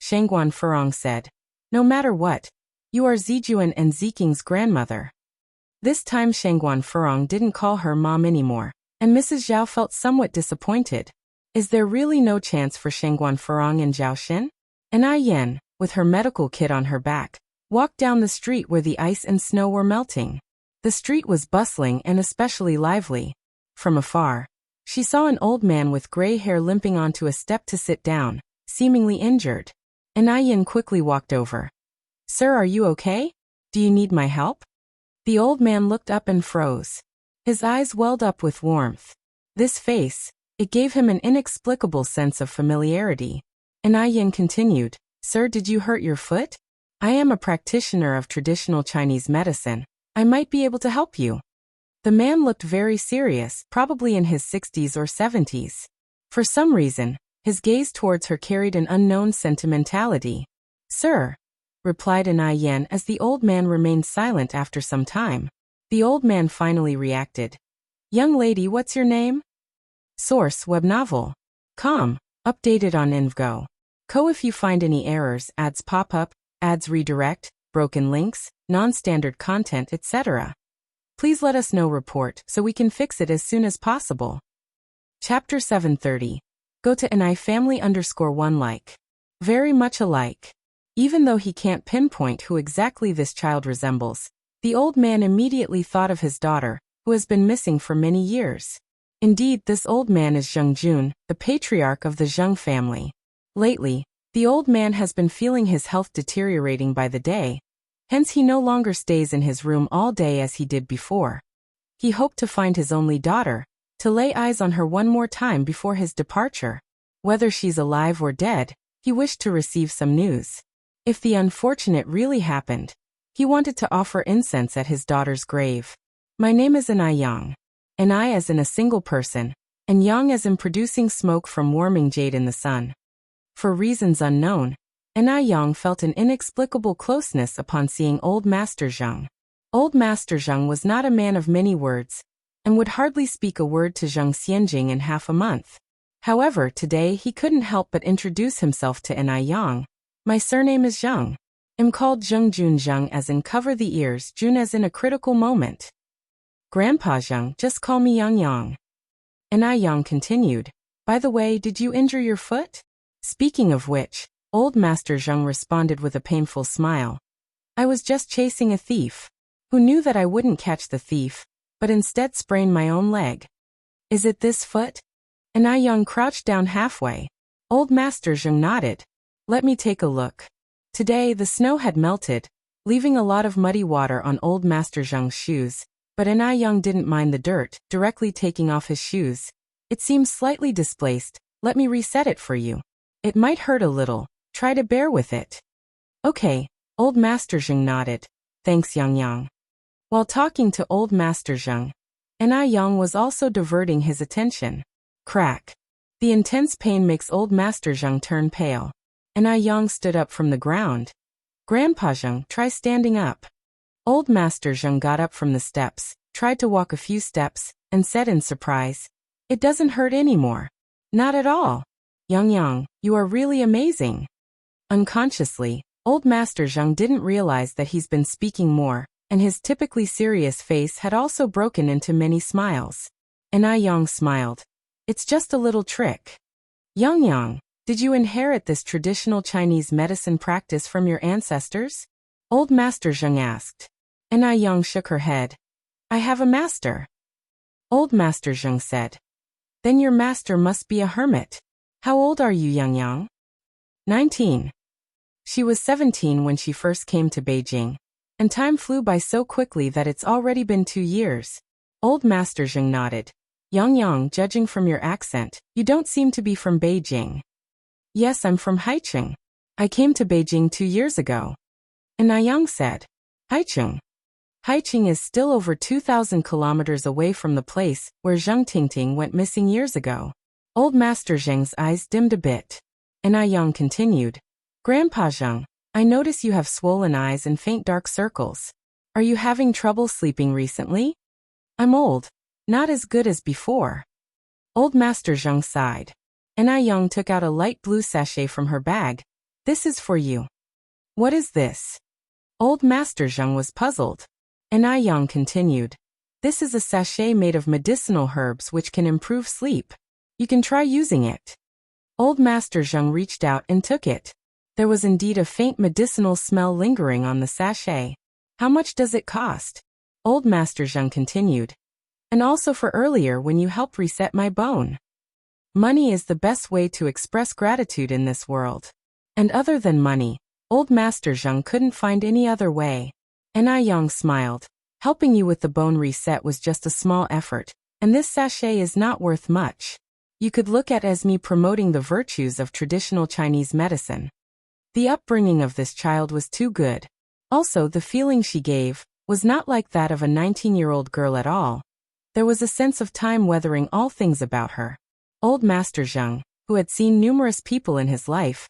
Shangguan Farong said, No matter what, you are Zijuan and Ziking's grandmother. This time Shangguan Farong didn't call her mom anymore, and Mrs. Zhao felt somewhat disappointed. Is there really no chance for Shangguan Farong and Zhaoshan? Ai Yan, with her medical kit on her back, walked down the street where the ice and snow were melting. The street was bustling and especially lively. From afar, she saw an old man with gray hair limping onto a step to sit down, seemingly injured. Ai Yan quickly walked over. Sir, are you okay? Do you need my help? The old man looked up and froze. His eyes welled up with warmth. This face, it gave him an inexplicable sense of familiarity. Ai Yan continued, Sir, did you hurt your foot? I am a practitioner of traditional Chinese medicine. I might be able to help you. The man looked very serious, probably in his 60s or 70s. For some reason, his gaze towards her carried an unknown sentimentality. Sir, replied Ai Yan as the old man remained silent after some time. The old man finally reacted. Young lady, what's your name? Source, web novel. Com. Updated on Invgo. Co. If you find any errors, ads pop up, ads redirect, broken links, non-standard content, etc. Please let us know report so we can fix it as soon as possible. Chapter 730. Go to Ai family _1 like. Very much alike. Even though he can't pinpoint who exactly this child resembles, the old man immediately thought of his daughter, who has been missing for many years. Indeed, this old man is Zheng Jun, the patriarch of the Zheng family. Lately, the old man has been feeling his health deteriorating by the day. Hence he no longer stays in his room all day as he did before. He hoped to find his only daughter, to lay eyes on her one more time before his departure. Whether she's alive or dead, he wished to receive some news. If the unfortunate really happened, he wanted to offer incense at his daughter's grave. My name is Ai Yang. Ai as in a single person, and Yang as in producing smoke from warming jade in the sun. For reasons unknown, Ai Yang felt an inexplicable closeness upon seeing Old Master Zheng. Old Master Zheng was not a man of many words, and would hardly speak a word to Zheng Xianjing in half a month. However, today he couldn't help but introduce himself to Ai Yang. My surname is Zheng. I'm called Zheng Jun, Zheng as in cover the ears, Jun as in a critical moment. Grandpa Zheng, just call me Yang Yang. Ai Yang continued, By the way, did you injure your foot? Speaking of which, Old Master Zheng responded with a painful smile. I was just chasing a thief. Who knew that I wouldn't catch the thief, but instead sprained my own leg. Is it this foot? Ai Yang crouched down halfway. Old Master Zheng nodded. Let me take a look. Today, the snow had melted, leaving a lot of muddy water on old Master Zheng's shoes, but Yang didn't mind the dirt, directly taking off his shoes. It seems slightly displaced. Let me reset it for you. It might hurt a little. Try to bear with it. Okay, old Master Zheng nodded. Thanks, Yang. While talking to old Master Zheng, Yang was also diverting his attention. Crack. The intense pain makes old Master Zheng turn pale. Yang stood up from the ground. Grandpa Zheng, try standing up. Old Master Zheng got up from the steps, tried to walk a few steps, and said in surprise, "It doesn't hurt anymore." Not at all. Yang, you are really amazing. Unconsciously, old Master Zheng didn't realize that he's been speaking more, and his typically serious face had also broken into many smiles. Yang smiled. It's just a little trick. Yang, did you inherit this traditional Chinese medicine practice from your ancestors? Old Master Zheng asked. Yang shook her head. I have a master. Old Master Zheng said. Then your master must be a hermit. How old are you, Yang? 19. She was 17 when she first came to Beijing, and time flew by so quickly that it's already been 2 years. Old Master Zheng nodded. Yang, judging from your accent, you don't seem to be from Beijing. Yes, I'm from Haicheng. I came to Beijing 2 years ago. Yang said. Haicheng. Haicheng is still over 2,000 kilometers away from the place where Zheng Tingting went missing years ago. Old Master Zheng's eyes dimmed a bit. Yang continued. Grandpa Zheng, I notice you have swollen eyes and faint dark circles. Are you having trouble sleeping recently? I'm old. Not as good as before. Old Master Zheng sighed. Yang took out a light blue sachet from her bag. This is for you. What is this? Old Master Zheng was puzzled. Yang continued. This is a sachet made of medicinal herbs which can improve sleep. You can try using it. Old Master Zheng reached out and took it. There was indeed a faint medicinal smell lingering on the sachet. How much does it cost? Old Master Zheng continued. And also for earlier when you helped reset my bone. Money is the best way to express gratitude in this world. And other than money, old Master Zheng couldn't find any other way. Yang smiled. Helping you with the bone reset was just a small effort, and this sachet is not worth much. You could look at as me promoting the virtues of traditional Chinese medicine. The upbringing of this child was too good. Also, the feeling she gave was not like that of a 19-year-old girl at all. There was a sense of time weathering all things about her. Old Master Zheng, who had seen numerous people in his life,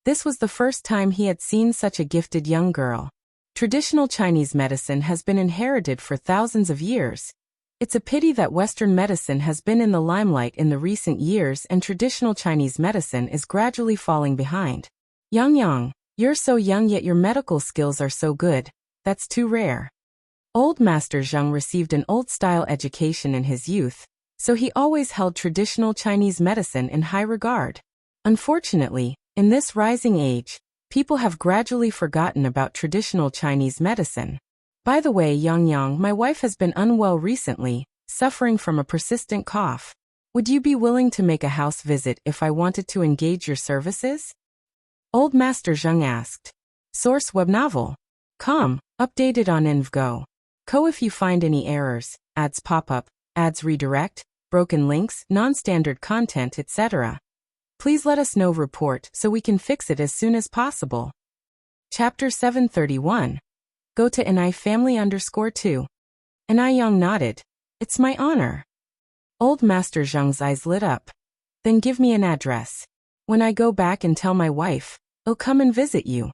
this was the first time he had seen such a gifted young girl. Traditional Chinese medicine has been inherited for thousands of years. It's a pity that Western medicine has been in the limelight in the recent years and traditional Chinese medicine is gradually falling behind. Yang, you're so young yet your medical skills are so good. That's too rare. Old Master Zheng received an old-style education in his youth, so he always held traditional Chinese medicine in high regard. Unfortunately, in this rising age, people have gradually forgotten about traditional Chinese medicine. By the way, Yang, my wife has been unwell recently, suffering from a persistent cough. Would you be willing to make a house visit if I wanted to engage your services? Old Master Zheng asked. Source web novel. Com, updated on InvGo. Co if you find any errors, ads pop up, ads redirect, broken links, non-standard content, etc. Please let us know report so we can fix it as soon as possible. Chapter 731. Go to family_2. Yang nodded. It's my honor. Old Master Zheng's eyes lit up. Then give me an address. When I go back and tell my wife, I'll come and visit you.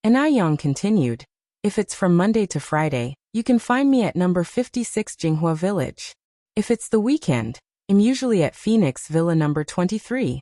Yang continued. If it's from Monday to Friday, you can find me at number 56 Jinghua Village. If it's the weekend, I'm usually at Phoenix Villa number 23.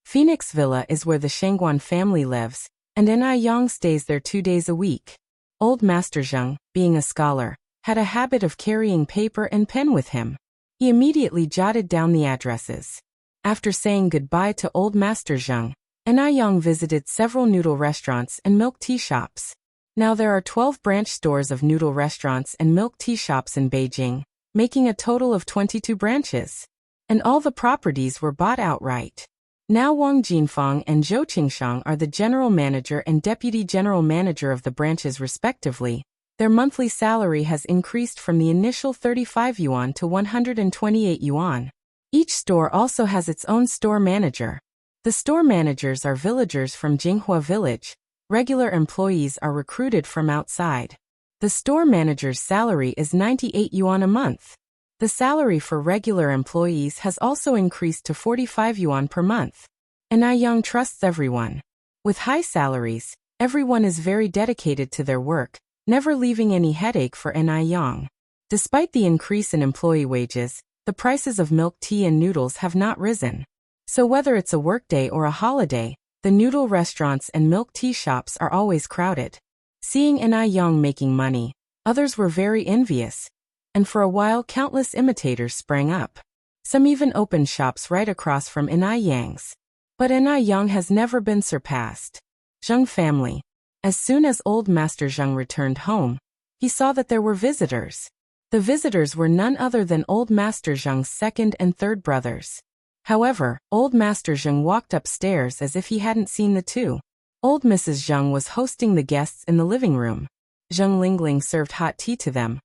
Phoenix Villa is where the Shangguan family lives, and Yang stays there 2 days a week. Old Master Zheng, being a scholar, had a habit of carrying paper and pen with him. He immediately jotted down the addresses. After saying goodbye to Old Master Zheng, Yang visited several noodle restaurants and milk tea shops. Now there are 12 branch stores of noodle restaurants and milk tea shops in Beijing, making a total of 22 branches. And all the properties were bought outright. Now Wang Jinfang and Zhou Qingshang are the general manager and deputy general manager of the branches respectively. Their monthly salary has increased from the initial 35 yuan to 128 yuan. Each store also has its own store manager. The store managers are villagers from Jinghua village. Regular employees are recruited from outside. The store manager's salary is 98 yuan a month. The salary for regular employees has also increased to 45 yuan per month. Yang trusts everyone. With high salaries, everyone is very dedicated to their work, never leaving any headache for Yang. Despite the increase in employee wages, the prices of milk tea and noodles have not risen. So whether it's a workday or a holiday, the noodle restaurants and milk tea shops are always crowded. Seeing Yang making money, others were very envious, and for a while countless imitators sprang up. Some even opened shops right across from Yang's. But Yang has never been surpassed. Zheng family. As soon as old Master Zheng returned home, he saw that there were visitors. The visitors were none other than old Master Zheng's second and third brothers. However, old Master Zheng walked upstairs as if he hadn't seen the two. Old Mrs. Zheng was hosting the guests in the living room. Zheng Lingling served hot tea to them.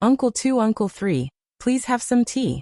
Uncle 2, Uncle 3, please have some tea.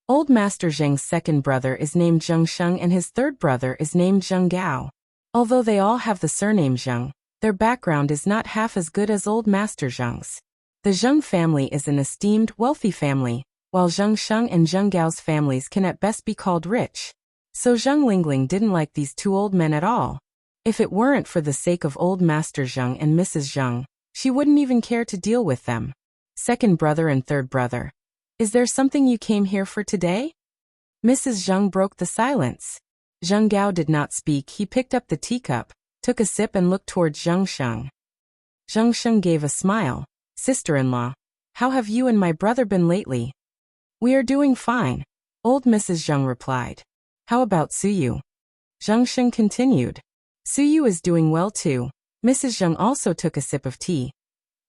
Old Master Zheng's second brother is named Zheng Sheng and his third brother is named Zheng Gao. Although they all have the surname Zheng, their background is not half as good as old Master Zheng's. The Zheng family is an esteemed, wealthy family, while Zheng Sheng and Zheng Gao's families can at best be called rich. So Zheng Lingling didn't like these two old men at all. If it weren't for the sake of old Master Zheng and Mrs. Zheng, she wouldn't even care to deal with them. Second brother and third brother. Is there something you came here for today? Mrs. Zheng broke the silence. Zheng Gao did not speak. He picked up the teacup, took a sip and looked towards Zheng Sheng. Zheng Sheng gave a smile. Sister-in-law, how have you and my brother been lately? We are doing fine, old Mrs. Zheng replied. How about Suyu? Zheng Sheng continued. Suyu is doing well too. Mrs. Zheng also took a sip of tea.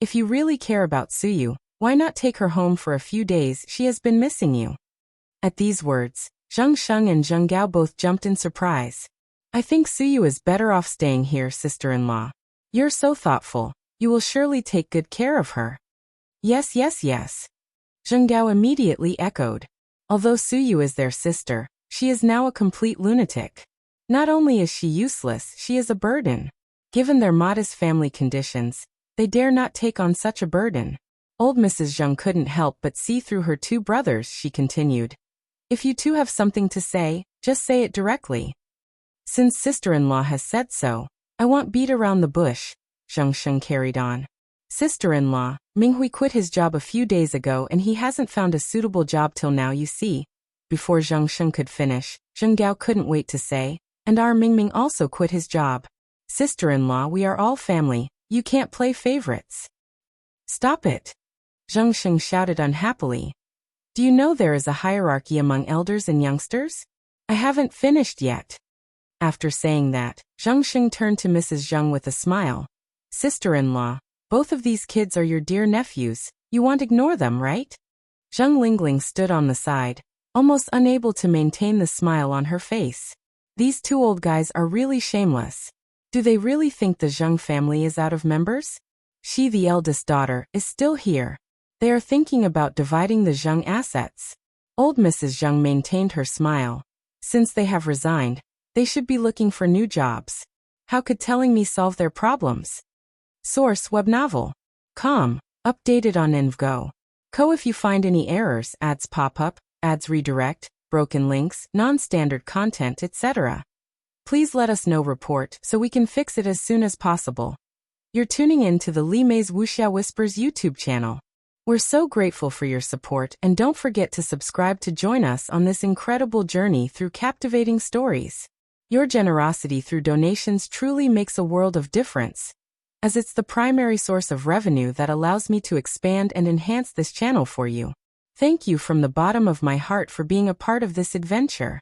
If you really care about Suyu, why not take her home for a few days? She has been missing you. At these words, Zheng Sheng and Zheng Gao both jumped in surprise. I think Suyu is better off staying here, sister-in-law. You're so thoughtful. You will surely take good care of her. Yes, yes, yes. Zheng Gao immediately echoed. Although Suyu is their sister, she is now a complete lunatic. Not only is she useless, she is a burden. Given their modest family conditions, they dare not take on such a burden. Old Mrs. Zheng couldn't help but see through her two brothers. She continued. If you two have something to say, just say it directly. Since sister-in-law has said so, I won't beat around the bush. Zheng Sheng carried on. Sister-in-law, Minghui quit his job a few days ago and he hasn't found a suitable job till now, you see. Before Zheng Sheng could finish, Zheng Gao couldn't wait to say, and our Mingming also quit his job. Sister-in-law, we are all family, you can't play favorites. Stop it. Zheng Sheng shouted unhappily. Do you know there is a hierarchy among elders and youngsters? I haven't finished yet. After saying that, Zheng Sheng turned to Mrs. Zheng with a smile. Sister-in-law, both of these kids are your dear nephews, you won't ignore them, right? Zheng Lingling stood on the side, almost unable to maintain the smile on her face. These two old guys are really shameless. Do they really think the Zheng family is out of members? She, the eldest daughter, is still here. They are thinking about dividing the Zheng assets. Old Mrs. Zheng maintained her smile. Since they have resigned, they should be looking for new jobs. How could telling me solve their problems? Source web novel. Com. Updated on InvGo. Co. If you find any errors, ads pop up, ads redirect, broken links, non-standard content, etc. Please let us know. Report so we can fix it as soon as possible. You're tuning in to the Li Mei's Wuxia Whispers YouTube channel. We're so grateful for your support and don't forget to subscribe to join us on this incredible journey through captivating stories. Your generosity through donations truly makes a world of difference, as it's the primary source of revenue that allows me to expand and enhance this channel for you. Thank you from the bottom of my heart for being a part of this adventure.